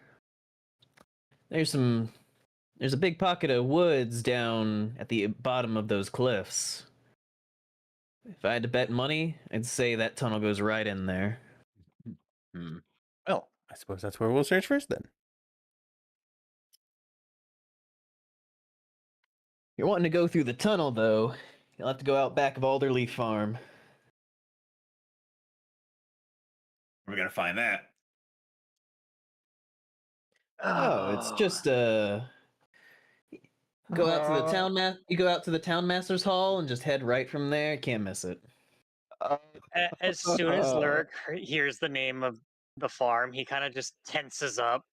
There's a big pocket of woods down at the bottom of those cliffs. If I had to bet money, I'd say that tunnel goes right in there. Well, I suppose that's where we'll search first then. You're wanting to go through the tunnel, though. You'll have to go out back of Alderleaf Farm. We're gonna find that. Oh, it's just go out to the town you go out to the town master's hall and just head right from there. Can't miss it. As soon as Lyric hears the name of the farm, he kind of just tenses up.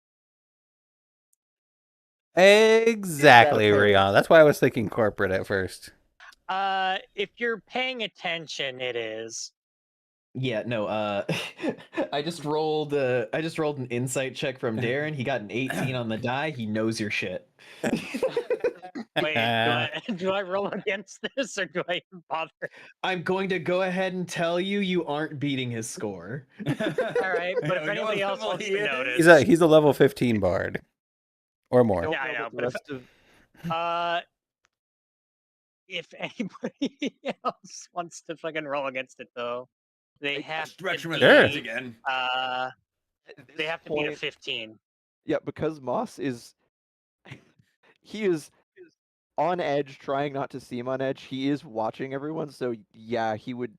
Exactly, fair? Rion. That's why I was thinking corporate at first. If you're paying attention, it is. Yeah, no, I just rolled an insight check from Darren. He got an 18 on the die. He knows your shit. Wait, do I roll against this or do I even bother? I'm going to go ahead and tell you you aren't beating his score. All right, but if We know what anybody else level wants he to is. notice, He's a level 15 bard. Or more. Don't Yeah, I know, what the but if- rest of if anybody else wants to fucking roll against it, though, they have to Direction with be, Sure. again. at they this have to beat a point- 15. Yeah, because Moss is he is on edge, trying not to seem on edge. He is watching everyone, so yeah, he would.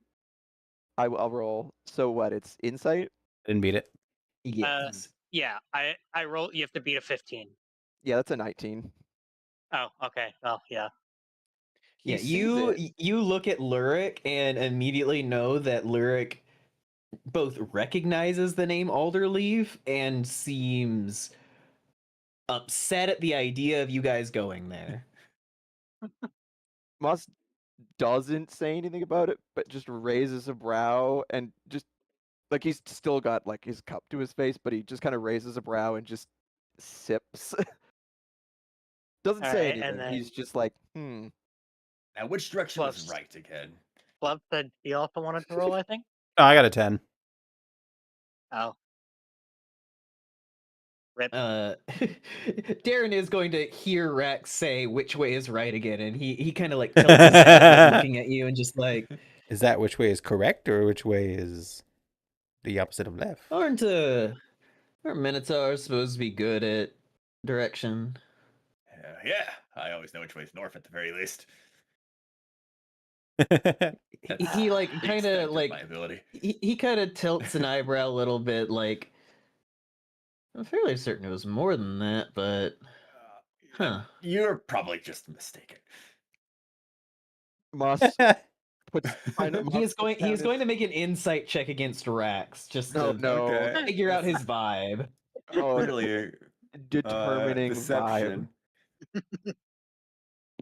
I'll roll. So what? It's insight. Didn't beat it. Yes. Yeah, I roll. You have to beat a 15. Yeah, that's a 19. Oh, okay. Well, yeah. He Yeah, sees you it. you look at Lyric and immediately know that Lyric both recognizes the name Alderleaf and seems upset at the idea of you guys going there. Moss doesn't say anything about it, but just raises a brow and just like he's still got like his cup to his face, but he just kind of raises a brow and just sips. Doesn't All say right, and anything. then- He's just like, Now, which direction was Plus- right again? Love said he also wanted to roll, I think. Oh, I got a 10. Oh. Rip. Darren is going to hear Rex say which way is right again, and he kind of like tilts his head, like, looking at you and just like, Is that which way is correct or which way is the opposite of left? aren't Minotaurs supposed to be good at direction? Yeah, I always know which way is north at the very least. He like The kind extent of of like my ability. he kind of tilts an eyebrow a little bit, like, I'm fairly certain it was more than that, but huh. You're probably just mistaken. Moss puts. He is going to make an insight check against Rax just No, to no. Okay. figure out his vibe. Oh, Really determining deception. vibe.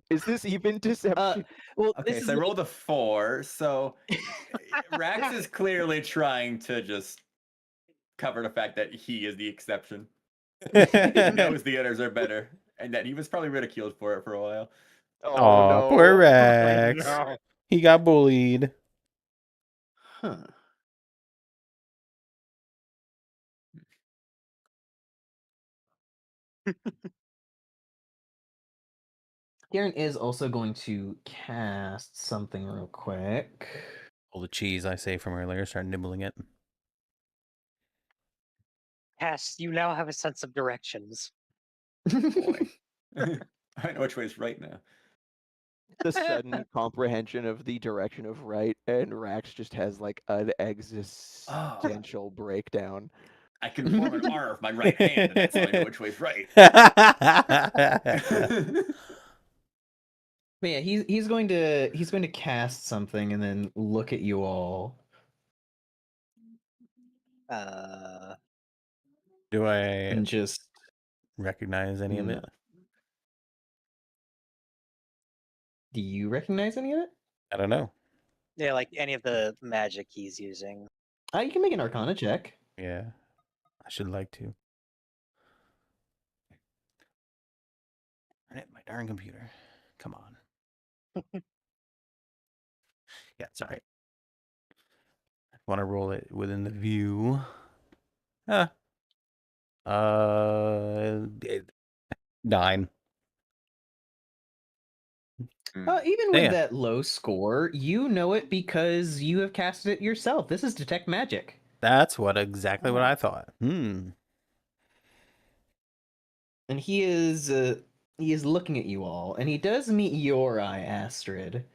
Is this even deception? Well, Okay, this so I is rolled a 4, so Rax is clearly trying to just cover the fact that he is the exception. He knows the others are better, and that he was probably ridiculed for it for a while. Oh, no. poor Rex. No. He got bullied. huh. Darren is also going to cast something real quick. All the cheese I say from earlier, start nibbling it. Cass, you now have a sense of directions. Boy. I know which way is right now. The sudden comprehension of the direction of right. And Rax just has like an existential breakdown. I can form an R of my right hand, and that's how I know which way's right. But yeah, he's going to cast something and then look at you all. Do I And just recognize any of Mm. it? do you recognize any of it? I don't know. Yeah, like any of the magic he's using. You can make an Arcana check. Yeah, I should like to. Darn it, my darn computer. Come on. Yeah, sorry. I want to roll it within the view. Ah. 9. Even with Damn. that low score, you know it because you have casted it yourself. This is detect magic. That's exactly what I thought. And he is looking at you all, and he does meet your eye, Astrid.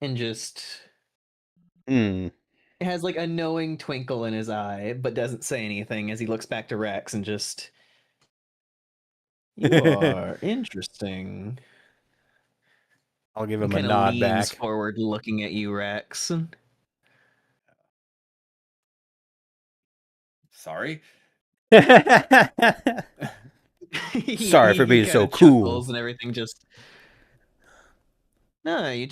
And just has like a knowing twinkle in his eye, but doesn't say anything as he looks back to Rex and just, you are interesting. I'll give him a Kind of nod leans back. forward, looking at you, Rex. Sorry. Sorry for being so cool. And everything just. No, you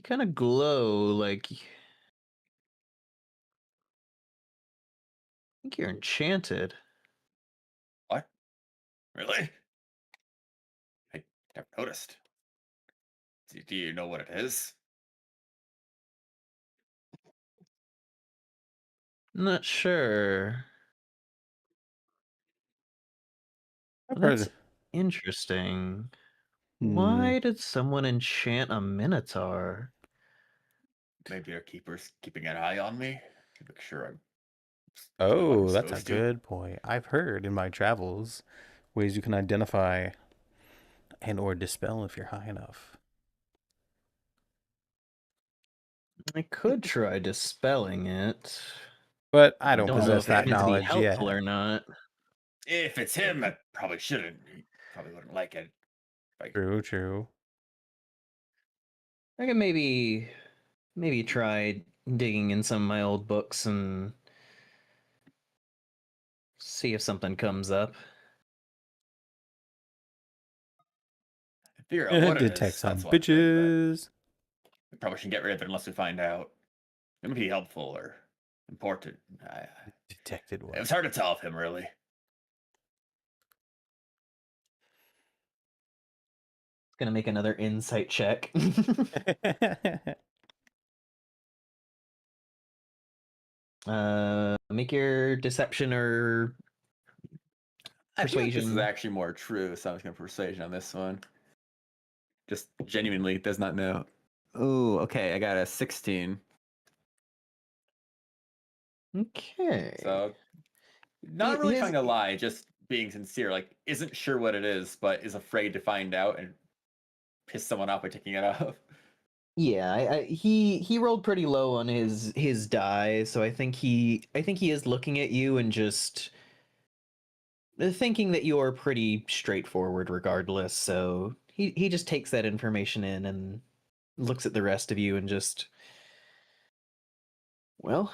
kind of glow like. I think you're enchanted. What? Really? I never noticed. Do you know what it is? Not sure. I've That's heard. interesting. Why did someone enchant a minotaur? Maybe our keeper's keeping an eye on me to make sure I'm. Oh, that's a good point. I've heard in my travels ways you can identify and or dispel if you're high enough. I could try dispelling it, but I don't know possess if that it's knowledge helpful yet. or not. If it's him, I probably shouldn't. He probably wouldn't like it. True. I can maybe try digging in some of my old books and see if something comes up. Figure out what it Detect is. some That's one thing, bitches. we probably shouldn't get rid of it unless we find out. It might be helpful or important. Detected one. It was hard to tell of him, really. Gonna make another insight check. Make your deception or persuasion. I feel like this is actually more true, so I'm just gonna persuasion on this one. Just genuinely does not know. Oh, okay. I got a 16. Okay. So, not really trying to lie, just being sincere. Like, isn't sure what it is, but is afraid to find out and piss someone off by taking it off. Yeah, he rolled pretty low on his die, so I think he is looking at you and just thinking that you're pretty straightforward regardless. So he just takes that information in and looks at the rest of you and just, well,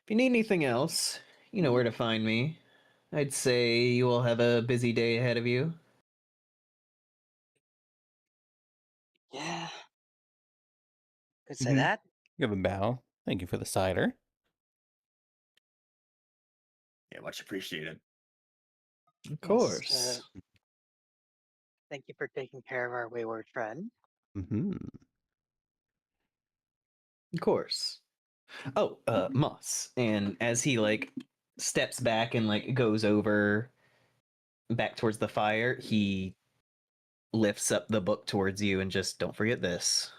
if you need anything else, you know where to find me. I'd say you all have a busy day ahead of you. Yeah. Could say that. Give a bow. Thank you for the cider. Yeah, much appreciated. Of course. Yes, thank you for taking care of our wayward friend. Of course. Oh, Moss. And as he like steps back and like goes over back towards the fire, he lifts up the book towards you and just, don't forget this.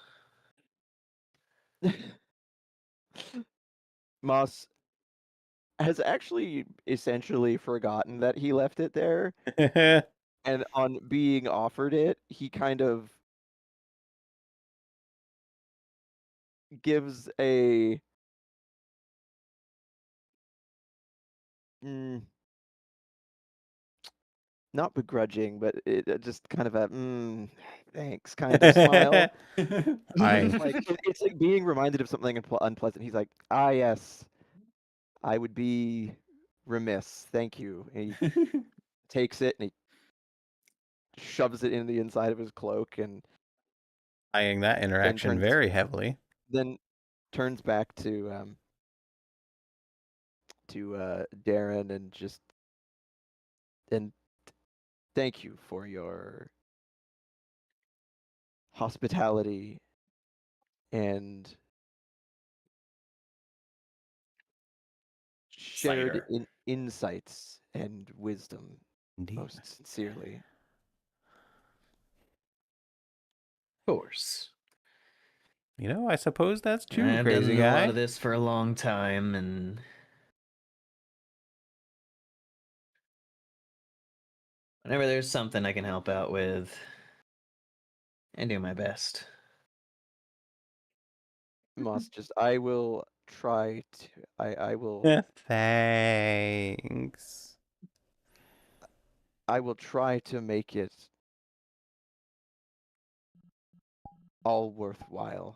Moss has actually essentially forgotten that he left it there, and on being offered it, he kind of gives a not begrudging, but just kind of a thanks kind of smile. It's like being reminded of something unpleasant. He's like, ah, yes, I would be remiss. Thank you. And he takes it and he shoves it in the inside of his cloak and Eyeing that interaction very heavily. Then turns back to Darren and thank you for your hospitality and shared insights and wisdom. Indeed. Most sincerely. Of course. You know, I suppose that's true, I've crazy done guy. a lot of this for a long time, and whenever there's something I can help out with, I do my best. Moss, I will try to. I will. Thanks. I will try to make it all worthwhile.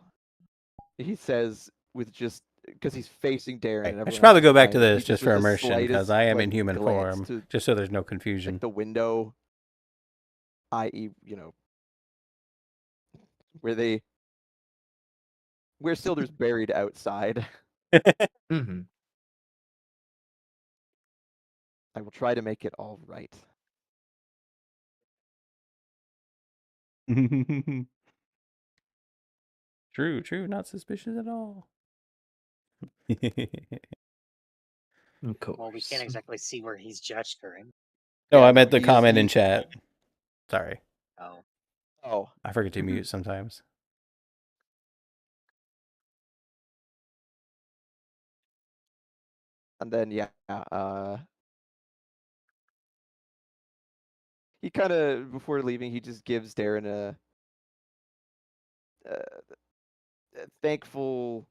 He says with just because he's facing Darren. And I should probably go back to behind him, this he just with for the immersion because slightest, I am like, in human glance form, to, just so there's no confusion. like, the window, i.e., where Silder's buried outside. Mm-hmm. I will try to make it all right. True, not suspicious at all. Of course. Well, we can't exactly see where he's gesturing. No, Yeah, I meant no, the comment in he's- chat. Sorry. Oh. I forget to mute sometimes. And then he kind of, before leaving, he just gives Darren a thankful,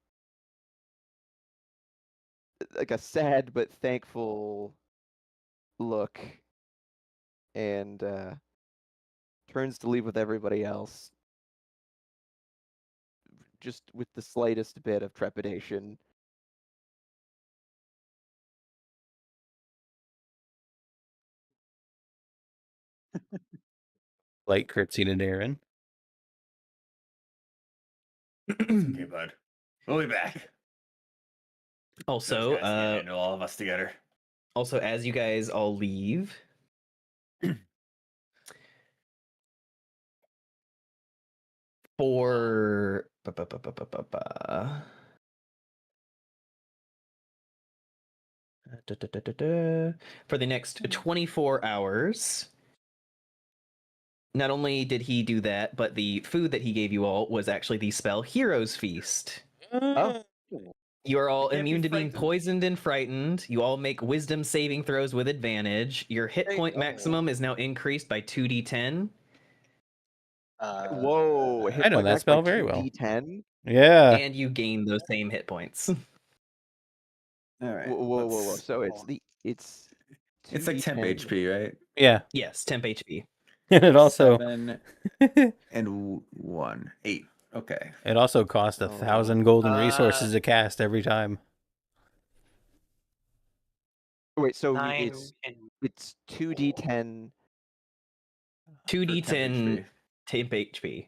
like a sad but thankful look, and turns to leave with everybody else, just with the slightest bit of trepidation. Light curtsy to Darren. Okay, bud. We'll be back. Also, Those guys can't handle all of us together. Also, as you guys all leave, for for the next 24 hours, not only did he do that, but the food that he gave you all was actually the spell Hero's Feast. Oh. You are all You can't be immune to being frightened. poisoned and frightened. You all make wisdom saving throws with advantage. Your hit point maximum is now increased by 2d10. Whoa! Hit I know point that max by spell very well. 2d10? Yeah. And you gain those same hit points. All right. Whoa! So it's It's like temp 2d10. HP, right? Yeah. Yes, temp HP. And it also 7 and 1, 8. Okay. it also costs 1,000 golden resources to cast every time. Wait, so 9 it's 2d10. 2d10 temp HP.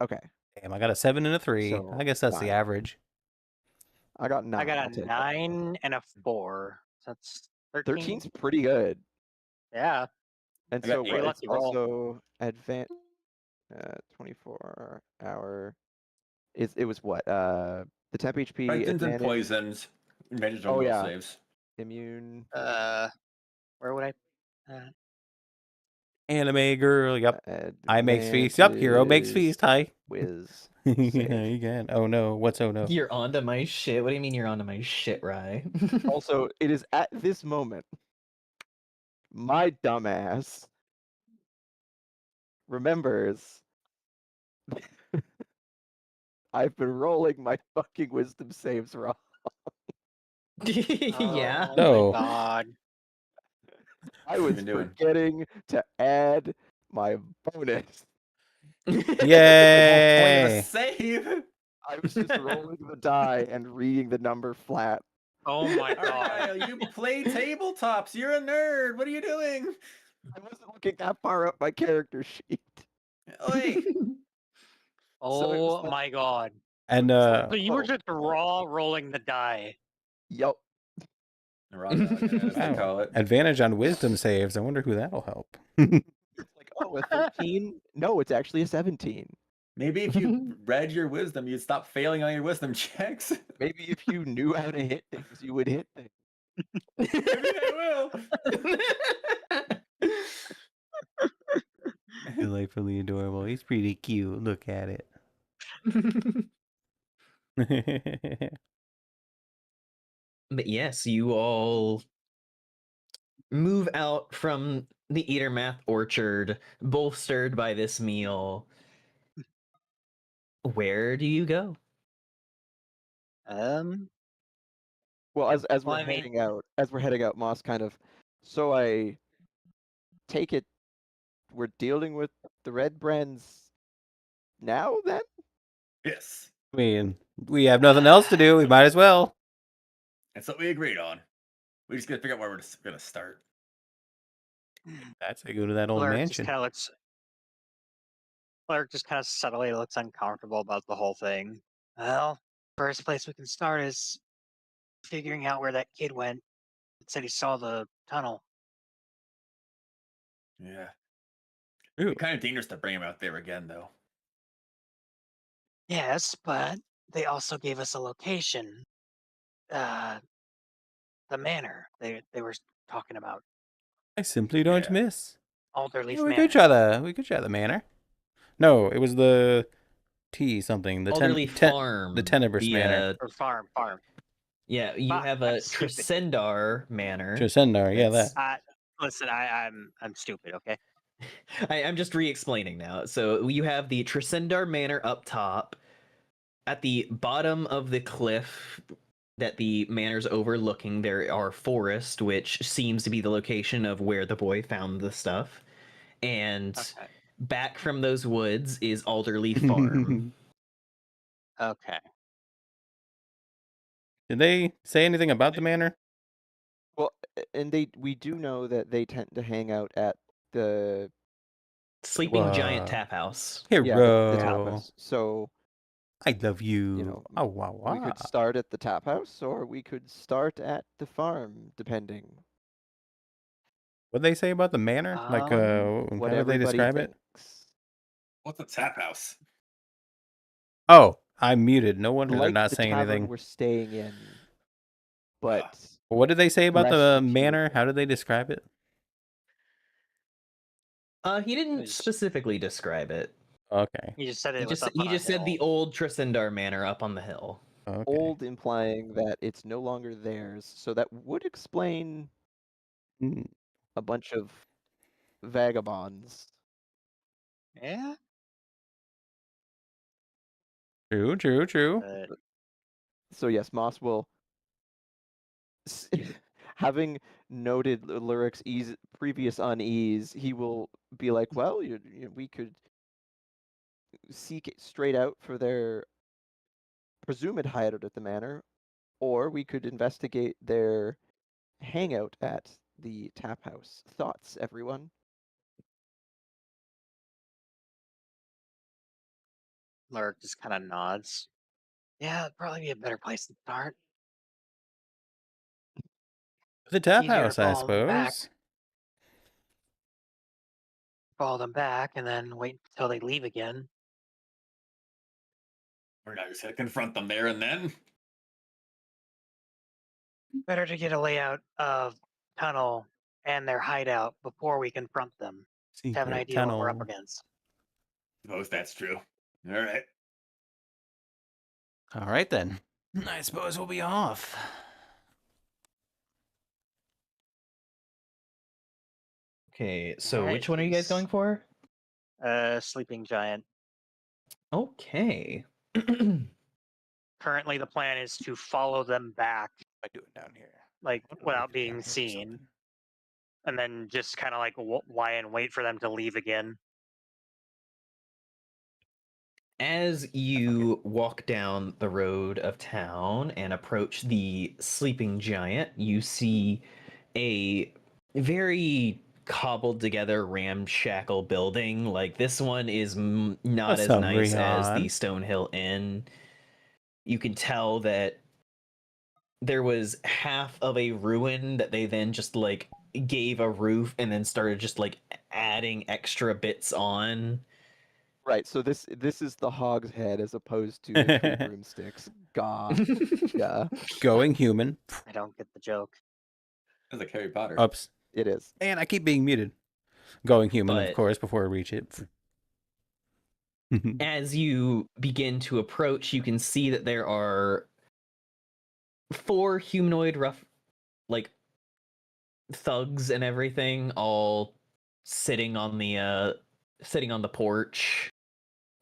Okay. Damn, I got a 7 and a 3. So, I guess that's the 9. average. I got 9. I got I'll a take that. 9 and a 4. So that's 13. 13's pretty good. Yeah. And I got so eight. what, it's Lucky roll. also advanced 24 hour. It was what? The temp HP Frightened and advantage, poisons. Advantage on Oh, will yeah. saves. immune. Where would I? Anime girl, yep. I makes feast. Yep, hero makes feast. Hi. Whiz. Yeah, you can. Oh no, what's oh no? You're onto my shit. What do you mean you're onto my shit, Rye? Also, it is at this moment my dumbass remembers I've been rolling my fucking wisdom saves wrong. Yeah. Oh No. my god. I What you was been doing? forgetting to add my bonus. The whole point of a Yay! save. I was just rolling the die and reading the number flat. Oh my god. Argyle, you play tabletops. You're a nerd. What are you doing? I wasn't looking that far up my character sheet. Oi. So it was Oh like, my god. And So you were oh, just raw rolling the die. yup. Raw dog, as they wow. call it. Advantage on wisdom saves. I wonder who that'll help. It's like, oh, a 13? No, it's actually a 17. Maybe if you read your wisdom, you'd stop failing on your wisdom checks. Maybe if you knew how to hit things, you would hit things. Maybe I will. Delightfully adorable. He's pretty cute. Look at it. But yes, you all move out from the Eatermath Orchard, bolstered by this meal. Where do you go? Well, as Well, we're I mean- heading out, Moss kind of. So I take it we're dealing with the Red Brands now. Then Yes. I mean, we have nothing else to do. We might as well. That's what we agreed on. We just gotta figure out where we're gonna start. That's how you go to that old Blurk mansion. just kind of subtly looks uncomfortable about the whole thing. Well, first place we can start is figuring out where that kid went. It said he saw the tunnel. Yeah. Ooh. Kind of dangerous to bring him out there again, though. Yes, but they also gave us a location. The manor they were talking about. I simply don't Yeah. miss. Alderleaf Yeah, we Manor. could try the manor. No, it was the T something. The Alderleaf Farm. the Tenebrous Manor. Or farm. Yeah, you Fuck, have I'm a stupid. Tresendar Manor. Tresendar, yeah, It's- that. Listen, I'm stupid, okay? I'm just re-explaining now. So you have the Tresendar Manor up top. At the bottom of the cliff that the manor's overlooking, there are forests, which seems to be the location of where the boy found the stuff. And Okay. back from those woods is Alderleaf Farm. Okay. Did they say anything about the manor? Well, and we do know that they tend to hang out at the Sleeping Giant Whoa. Tap House. Hero. the tap house. So I love you. you know, Oh wow, wow. we could start at the tap house, or we could start at the farm, depending. What they say about the manor? Like, What how do they everybody describe it? thinks. What's a tap house? Oh, I'm muted. No wonder they're Like not the saying tavern anything. we're staying in, but What did they say about less the appealing. manor? How did they describe it? He didn't Nice. specifically describe it. Okay. He just said He it was just up he on a just said the hill. old Tresendar Manor up on the hill. Okay. old implying that it's no longer theirs. So that would explain Mm. a bunch of vagabonds. Yeah. True. But So yes, Moss will, having noted Lurik's previous unease, he will be like, well, we could seek it straight out for their presumed hideout at the manor, or we could investigate their hangout at the tap house. Thoughts, everyone? Lurk just kind of nods. Yeah, it'd probably be a better place to start. The tap Easier to house, I follow them back. suppose. Follow them back and then wait until they leave again. We're not just gonna confront them there and then. Better to get a layout of tunnel and their hideout before we confront them. To have an Secret idea what we're up tunnel. against. Suppose that's true. All right. All right then. I suppose we'll be off. Okay, so Alright, which one are you guys going for? Sleeping giant. Okay. Currently, the plan is to follow them back, I do it down here. like Why don't I without write it down being here or seen, something? and then just kind of like lie and wait for them to leave again. As you walk down the road of town and approach the sleeping giant, you see a very cobbled together ramshackle building. Like this one is not What's as up, nice as the Rihan? Stonehill Inn. You can tell that there was half of a ruin that they then just like gave a roof and then started just like adding extra bits on. Right. So this is the hog's head as opposed to the 3 broomsticks. Yeah, Going human. I don't get the joke. That's like Harry Potter. Oops. it is. And I keep being muted. Going human, of But- course, before I reach it. As you begin to approach, you can see that there are 4 humanoid like thugs and everything, all sitting on the porch,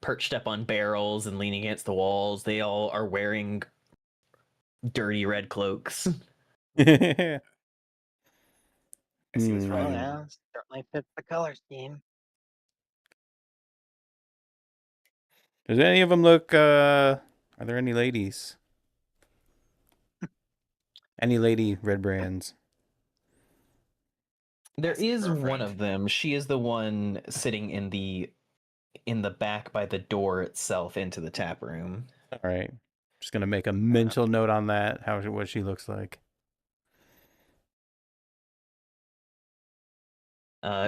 perched up on barrels and leaning against the walls. They all are wearing dirty red cloaks. I see what's Hmm. right. Oh yeah, certainly fits the color scheme. Does any of them look, are there any ladies? Any lady red brands? There That's a is one girlfriend. of them. She is the one sitting in the back by the door itself into the tap room. All right. Just going to make a mental note on that, what she looks like.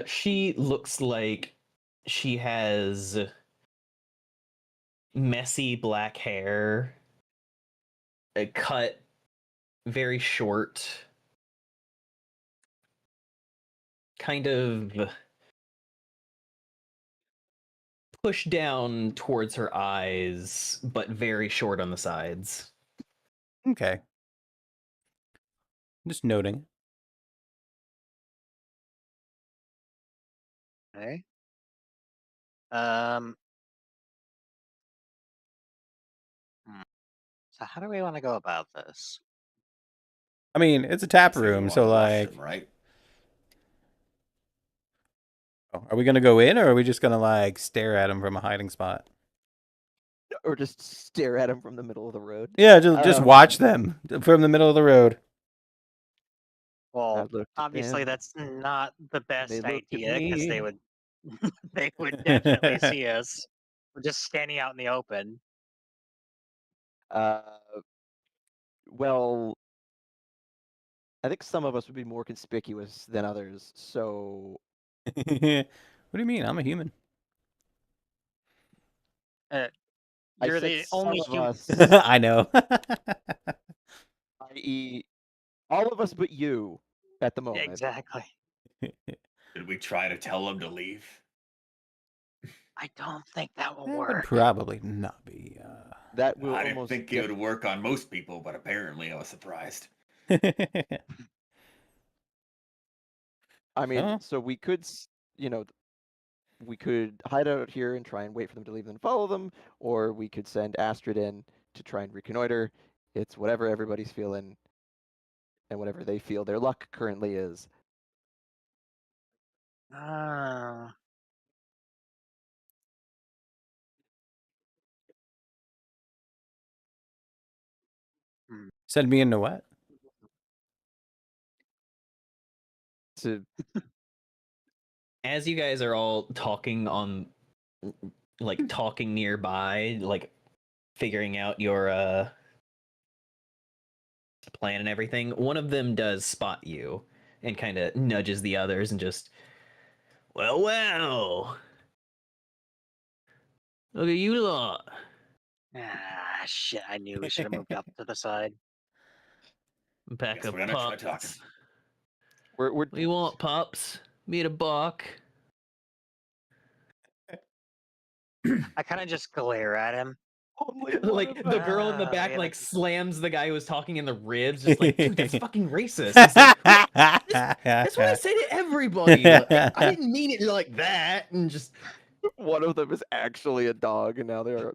She looks like she has messy black hair, cut very short, kind of pushed down towards her eyes, but very short on the sides. Okay. Just noting. Okay. So how do we want to go about this? I mean, it's a tap So you room, wanna so watch like, them, right? are we going to go in or are we just going to like stare at them from a hiding spot? Or just stare at him from the middle of the road. Yeah, just watch them from the middle of the road. I Well, looked at obviously them. that's not the best looked at idea because they me. would they would definitely see us. We're just standing out in the open. Well, I think some of us would be more conspicuous than others. So What do you mean? I'm a human. I You're said the some only of human. us, I know. i.e., all of us but you at the moment. Exactly. Did we try to tell them to leave? I don't think that will That would work. probably not be. That will I didn't almost think it would work on most people, but apparently I was surprised. I mean, Oh. so we could, we could hide out here and try and wait for them to leave and then follow them, or we could send Astrid in to try and reconnoiter. It's whatever everybody's feeling and whatever they feel their luck currently is. Ah. Send me into what? To As you guys are all talking on, like talking nearby, like figuring out your plan and everything, one of them does spot you and kind of nudges the others and just, well, look at you lot. Ah, shit! I knew we should have moved up to the side. Pack Guess of we're gonna try pups. talking. we're What do you want, pups? Meet a buck. I kind of just glare at him. Only one Like of the them. girl in the Ah, back yeah, like that's- slams the guy who was talking in the ribs, just like, dude, that's fucking racist. It's like, that's what I say to everybody. Like, I didn't mean it like that, and just One of them is actually a dog, and now they're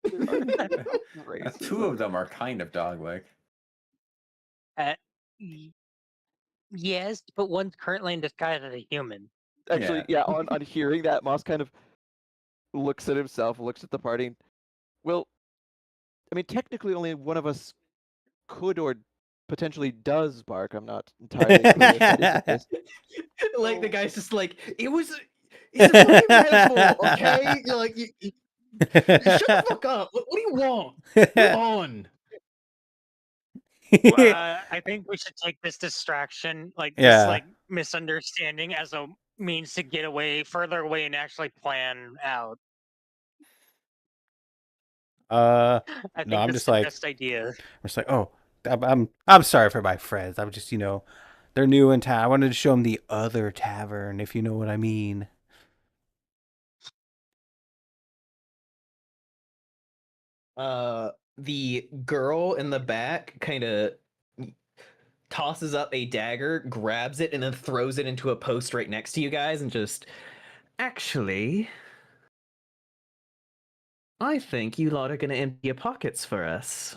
racist. Two of them are kind of dog-like. y- yes, but one's currently in disguise as a human. Actually, Yeah. yeah. On hearing that, Moss kind of looks at himself, looks at the party. Well, I mean, technically, only one of us could or potentially does bark. I'm not entirely clear if that is the case. like the guy's just like, it's a fucking metaphor, okay? You're like, shut the fuck up. What do you want? Move on. I think we should take this distraction, like Yeah. this like misunderstanding, as a means to get away further away and actually plan out. I think No, I'm that's just the like, best idea. I'm just like, oh, I'm sorry for my friends. I'm just, they're new in town. I wanted to show them the other tavern, if you know what I mean. The girl in the back kind of tosses up a dagger, grabs it, and then throws it into a post right next to you guys, and just, actually, I think you lot are gonna empty your pockets for us.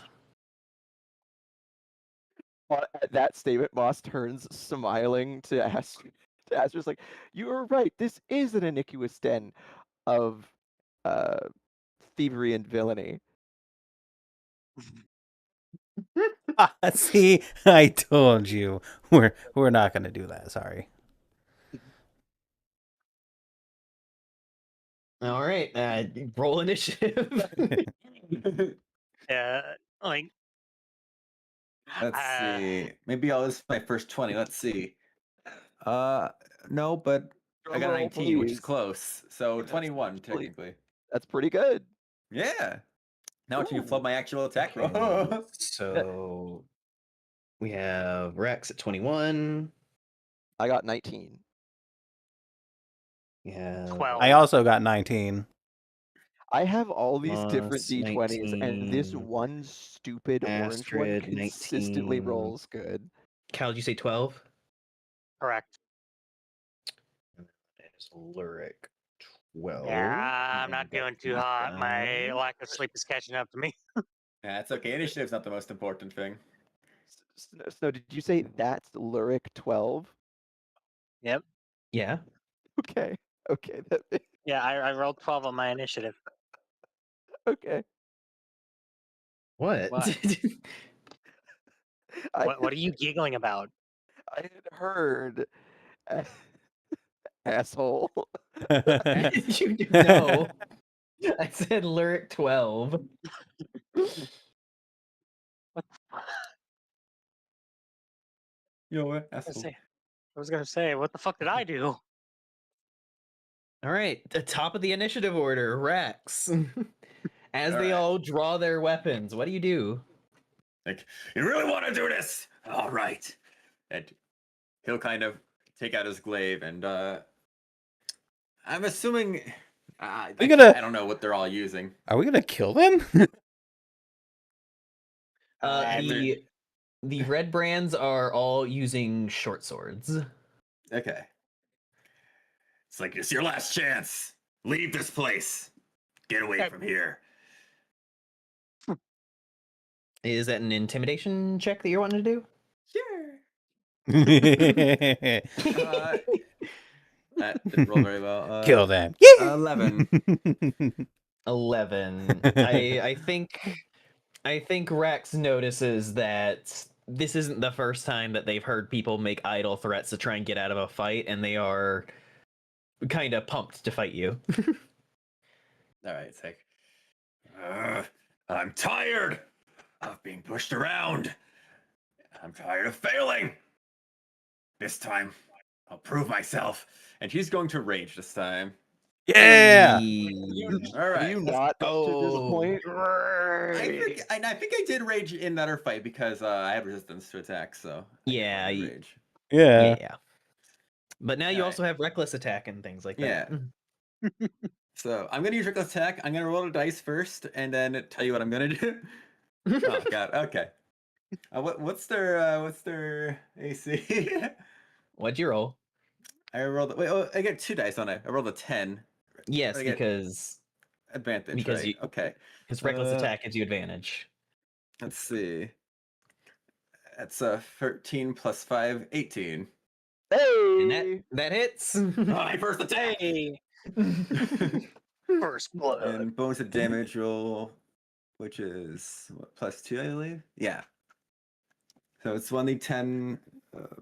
At that statement, Moss turns smiling to Aster. Aster's like, "You are right. This is an iniquitous den of thievery and villainy." See, I told you. We're not gonna do that. Sorry. All right, roll initiative. Yeah, like Let's see. Maybe I'll this is my first 20. Let's see. No, but I got Drum roll, 19, which is please. close. So That's 21 actually- technically. That's pretty good. Yeah. Now I can flub my actual attack roll. So we have Rex at 21. I got 19. Yeah. 12. I also got 19. I have all these different Plus D20s, and this 19. one stupid orange one Astrid, consistently 19. rolls good. Cal, did you say 12? correct. It's Lyric 12. Yeah, I'm not doing too hot. My lack of sleep is catching up to me. Yeah, it's okay. Initiative's not the most important thing. Snow, did you say that's Lyric 12? Yep. Yeah. Okay. Okay. That, Yeah, I rolled 12 on my initiative. okay. What? What? I, What are you giggling about? I had heard. Asshole. You do know. I said Lyric 12. What? You know what? I Asshole. was gonna say, what the fuck did I do? All right, the top of the initiative order, Rex. As All they right. all draw their weapons, what do you do? Like, you really want to do this? All right. And he'll kind of take out his glaive and I'm assuming I don't know what they're all using. Are we gonna kill them? The red brands are all using short swords. Okay. It's like, it's your last chance. Leave this place. Get away from here. Is that an intimidation check that you're wanting to do? Sure. That didn't roll very well. Kill them. 11. 11. I think Rex notices that this isn't the first time that they've heard people make idle threats to try and get out of a fight, and they are kind of pumped to fight you. All right, it's like, I'm tired of being pushed around. I'm tired of failing. This time, I'll prove myself. And she's going to rage this time. Yeah. All Are right. you not up to this point? I think I did rage in that fight because I had resistance to attack. So Yeah, rage. Yeah. Yeah. But now you Alright. also have reckless attack and things like Yeah. that. So I'm gonna use reckless attack. I'm gonna roll the dice first, and then tell you what I'm gonna do. Oh god. Okay. What's their AC? What'd you roll? I rolled. Wait. Oh, I get 2 dice on it. I rolled a 10. Yes, I get because advantage. Right. Okay. reckless attack gives you advantage. Let's see. That's a 13 plus 5, 18. And Hey! that hits. My first attack. Hey, first blood. And bonus of damage roll, which is what, +2, I believe. Yeah. So it's 1d10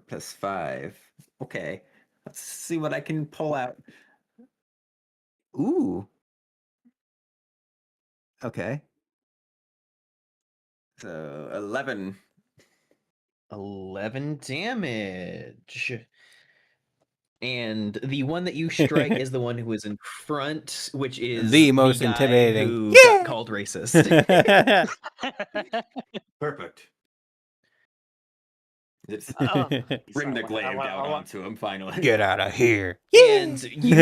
plus 5. Okay. Let's see what I can pull out. Ooh. Okay. So 11. 11 damage. And the one that you strike is the one who is in front, which is The most guy intimidating. who Yeah! got called racist. Perfect. It's Oh, bring the sorry, glaive I down want- onto him finally. Get out of here. And you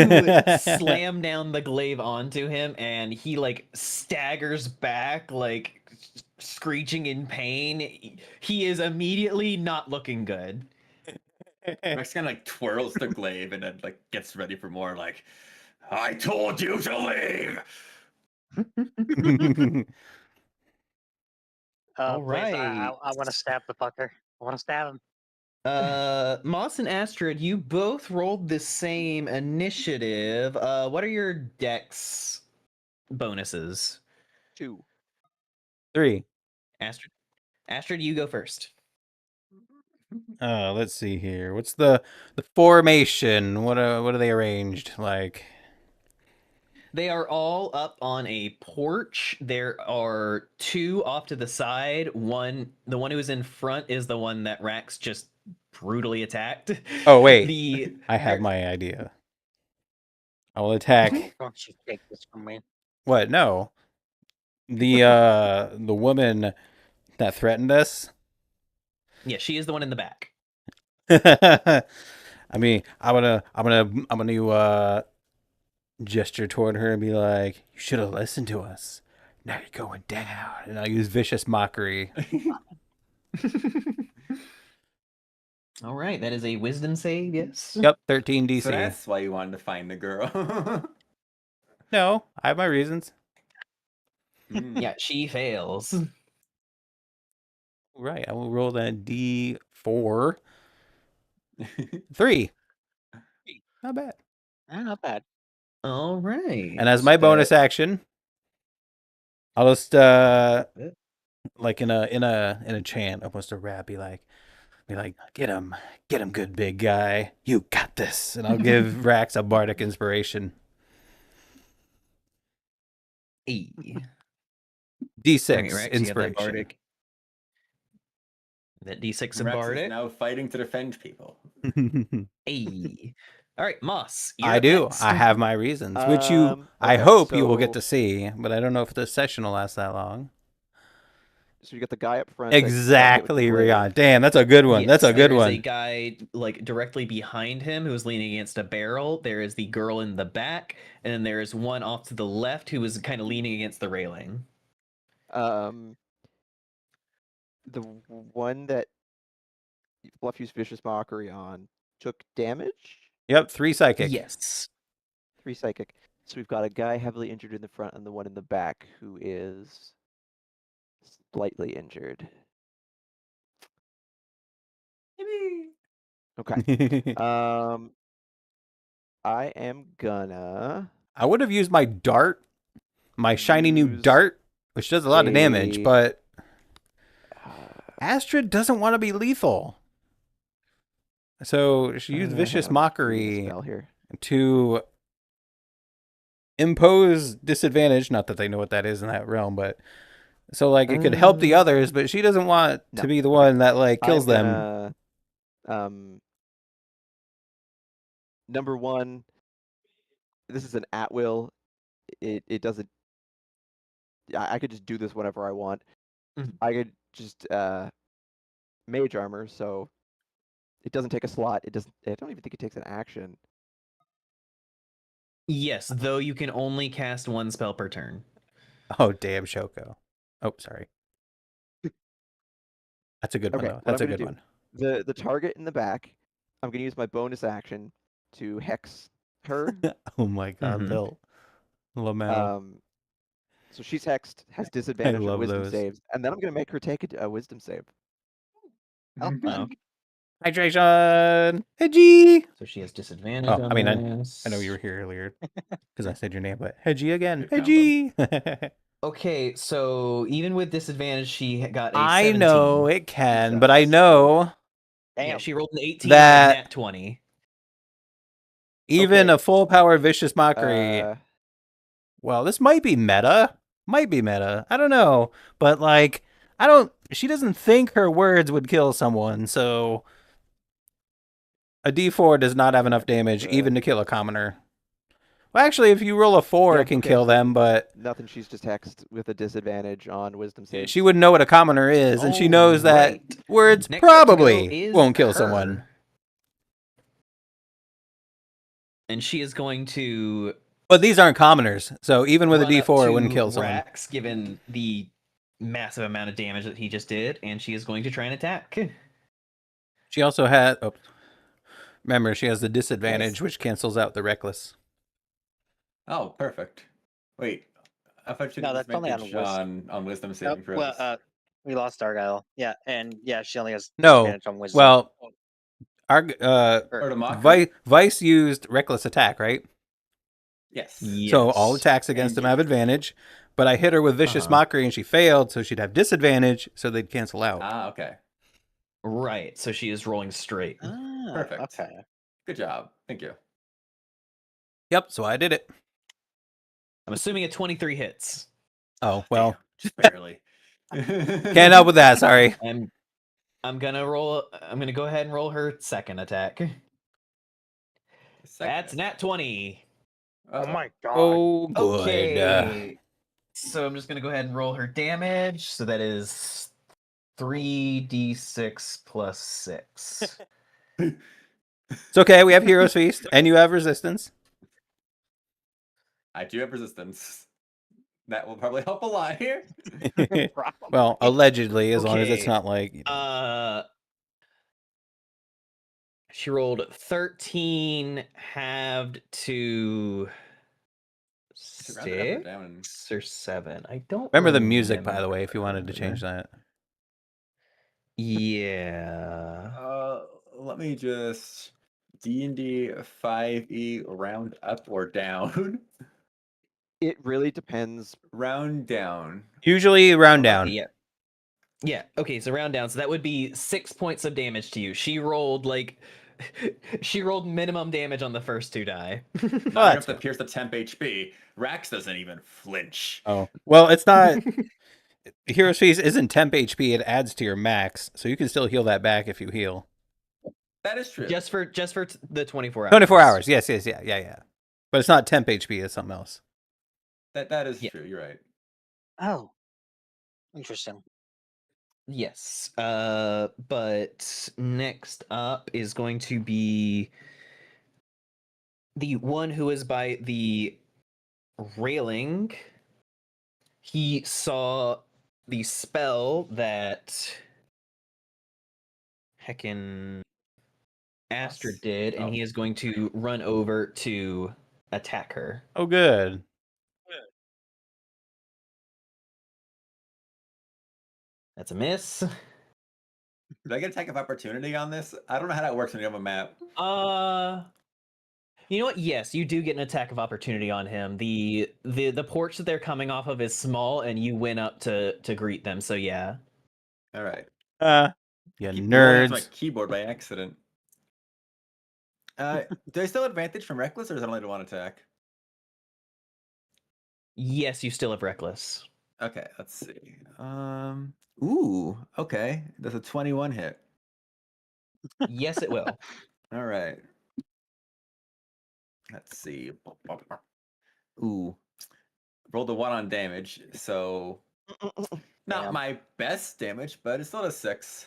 slam down the glaive onto him, and he like staggers back, like screeching in pain. He is immediately not looking good. Rex kind of like twirls the glaive and then like gets ready for more. Like, I told you to leave. All please, I right. want to stab the fucker. I want to stab him. Moss and Astrid, you both rolled the same initiative. What are your dex bonuses? 2. 3. Astrid, you go first. Let's see here. What's the formation? What are they arranged like? They are all up on a porch. There are 2 off to the side. The one who is in front is the one that Rax just brutally attacked. Oh wait, I have my idea. I will attack. Don't you take this from me? What? No. The woman that threatened us. Yeah, she is the one in the back. I mean, I'm gonna gesture toward her and be like, "You should have listened to us. Now you're going down." And I'll use vicious mockery. All right, that is a wisdom save, yes? Yep, 13 DC. So that's why you wanted to find the girl. No, I have my reasons. Yeah, she fails. Right, I will roll that D4. 3. Not bad. Not bad. All right. And as my bonus action, I'll just like in a chant, almost a rap, be like, get him, good big guy, you got this, and I'll give Rax a bardic inspiration. E. D6 All right, Rax, you have that inspiration. bardic. That D6 of Rex bardic. is now fighting to defend people. Hey. All right, Moss. I do. I have my reasons, which I Okay, hope you will get so- to see, but I don't know if the session will last that long. So you got the guy up front. that got hit with the Exactly, glaive. Rion. Damn, that's a good one. That's a good There's one. a guy like directly behind him who's leaning against a barrel. There is the girl in the back, and then there is one off to the left who is kind of leaning against the railing. The one that Fluff used vicious mockery on took damage. Yep, 3 psychic. Yes. 3 psychic. So we've got a guy heavily injured in the front and the one in the back who is slightly injured. Okay. I am gonna. I would have used my dart, my shiny new Use dart, which does a lot of damage, a- but Astrid doesn't want to be lethal. So she used vicious I'll just read the mockery spell here. to impose disadvantage. Not that they know what that is in that realm, but so like it could help the others, but she doesn't want No, to be the okay. one that like kills them. Number 1, this is an at-will. It doesn't. I could just do this whenever I want. Mhm. I could just mage armor, so it doesn't take a slot. It doesn't. I don't even think it takes an action. Yes, though you can only cast one spell per turn. Oh, damn, Shoko. Oh, sorry. That's a good one, Okay, though. what That's I'm a gonna good do, one. the target in the back, I'm gonna use my bonus action to hex her. Oh my god, Mhm. Lil. Lamau. So she's hexed, has I disadvantage on love wisdom those. saves, and then I'm gonna make her take a wisdom save. Oh, Hydration! Hedgie! so she has disadvantage Oh, on I mean, this. I know you were here earlier because I said your name, but Hedgie again. Good combo. Hedgie! Okay, so even with disadvantage, she got a I 17. know it can, but I Success. know Yeah, Damn. she rolled an 18 That- and a nat 20. even Okay. a full power vicious mockery. Uh, Well, this might be meta. Might be meta. I don't know. But like, she doesn't think her words would kill someone, so a D4 does not have enough damage even to kill a commoner. Well, actually, if you roll a 4, Yeah, it can okay, kill so them, but nothing. She's just hexed with a disadvantage on wisdom saves. she wouldn't know what a commoner is, and she knows that Alright. words Next up to go probably is won't kill her. someone. And she is going to But these aren't commoners, so even with a run up D4, it to wouldn't kill someone. Rax, given the massive amount of damage that he just did, and she is going to try and attack. She also had... Oh, remember, she has the disadvantage, which cancels out the reckless. Oh, perfect. Wait, I thought you No, had that's only on disadvantage on wisdom saving throws. We lost Argyle. Yeah, and yeah, she only has No, disadvantage on wisdom. well, our Or to mock Vice used reckless attack, right? Yes. So all attacks against And them have advantage, but I hit her with vicious mockery and she failed, so she'd have disadvantage, so they'd cancel out. Ah, okay. Right, so she is rolling straight. Ah, Perfect. Okay. Good job. Thank you. Yep, so I did it. I'm assuming a 23 hits. Oh, well, Damn, just barely. can't help with that, sorry. I'm gonna go ahead and roll her second attack. That's nat 20. Oh my god. Oh, good. Okay. So I'm just gonna go ahead and roll her damage. So that is 3d6 plus 6. It's okay, we have Hero's Feast, and you have Resistance. I do have resistance. That will probably help a lot here. Well, allegedly, as long as it's Okay, not like... She rolled 13 halved to Is it rounded up or 6 down? or 7. I don't Remember the music, by the way, if you wanted to change remember. that. Yeah. Let me just D&D 5e round up or down. It really depends. Round down. Usually round down. Okay, yeah. Yeah, okay, so round down. So that would be 6 points of damage to you. She rolled she rolled minimum damage on the first 2 die. Not enough to pierce the temp HP. Rax doesn't even flinch. Oh, well, it's not... Hero's Feast isn't temp HP, it adds to your max, so you can still heal that back if you heal. That is true. just for the 24 hours. 24 hours, yes, yeah. But it's not temp HP, it's something else. That is true. You're right. Oh. Interesting. Yes. But next up is going to be the one who is by the railing. He saw the spell that heckin' Astrid did, and he is going to run over to attack her. Oh, good. That's a miss. Did I get attack of opportunity on this? I don't know how that works when you have a map. You know what? Yes, you do get an attack of opportunity on him. The porch that they're coming off of is small, and you went up to greet them. So yeah. All right. You Keep rolling into my nerds. keyboard by accident. Do I still have advantage from reckless, or is it only to one attack? Yes, you still have reckless. Okay, let's see. Ooh, okay. That's a 21 hit. Yes, it will. All right. Let's see. Ooh. Rolled a 1 on damage, so not Damn. my best damage, but it's still a 6.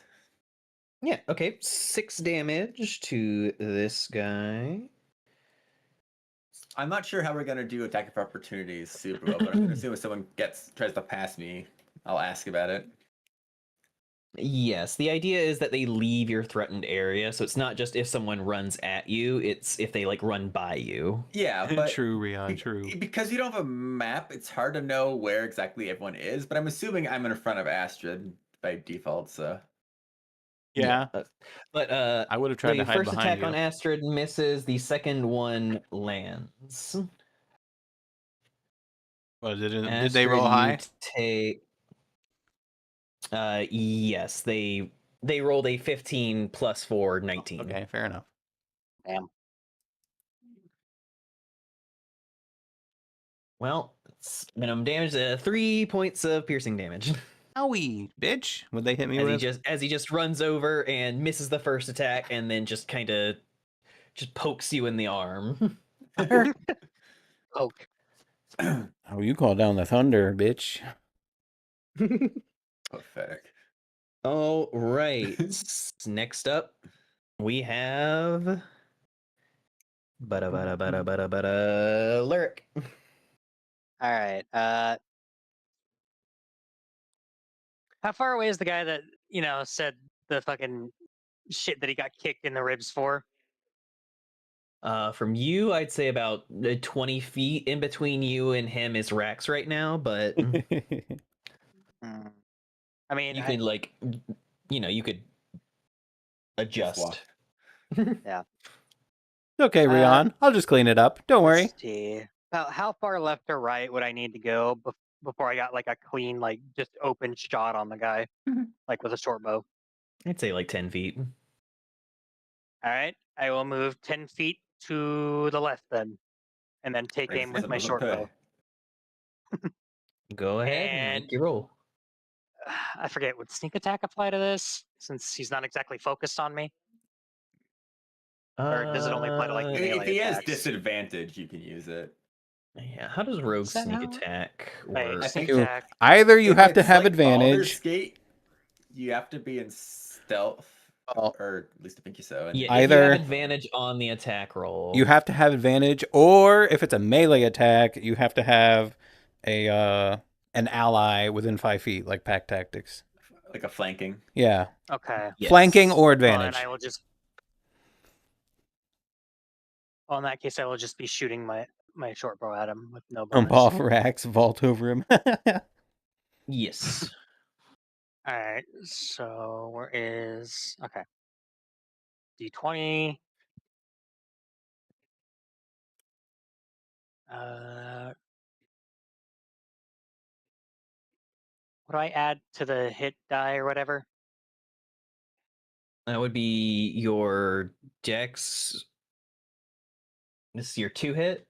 Yeah, okay. 6 damage to this guy. I'm not sure how we're gonna do attack of opportunities super well, but I'm gonna assume if someone tries to pass me, I'll ask about it. Yes, the idea is that they leave your threatened area, so it's not just if someone runs at you, it's if they like run by you. Yeah, but True, Rion, true. Because you don't have a map, it's hard to know where exactly everyone is. But I'm assuming I'm in front of Astrid by default. So Yeah. But I would have tried the to hide first behind attack you. on Astrid misses, the second one lands. Well, did they Astrid, roll you high? take yes, they rolled a 15 plus 4, 19. Okay, fair enough. Damn. Well, it's minimum damage, 3 points of piercing damage. Owie, bitch. Would they hit me As he just runs over and misses the first attack and then just kind of just pokes you in the arm. Poke. Oh, you call down the thunder, bitch. pathetic. All right. Next up, we have Lyric. All right. How far away is the guy that said the fucking shit that he got kicked in the ribs for? From you, I'd say about 20 feet. In between you and him is Rax right now, but I mean, you could you could adjust. Swap. Yeah. Okay, Rion. I'll just clean it up. Don't worry. Let's see. about how far left or right would I need to go before I got like a clean, like just open shot on the guy, like with a short bow? I'd say like 10 feet. All right, I will move 10 feet to the left then, and then take aim with my short bow. Go ahead and make your roll. I forget, would sneak attack apply to this since he's not exactly focused on me? Or does it only apply to like melee If he has attacks? disadvantage, you can use it. Yeah, how does rogue Is that sneak how- attack Wait, work? I think attack. Either you if have to it's have like Baldur's advantage. Gate, you have to be in stealth, Oh. or at least I think so. And Yeah, Either- if you have advantage on the attack roll. You have to have advantage, or if it's a melee attack, you have to have an ally within 5 feet, like pack tactics. like a flanking. Yeah, Okay. Yes. flanking or Well, advantage. then I will just. Well, in that case, I will just be shooting my short bow at him with no bonus. Jump off racks, vault over him. Yes. All right. So where is D20? What do I add to the hit die or whatever? That would be your dex. This is your 2 hit.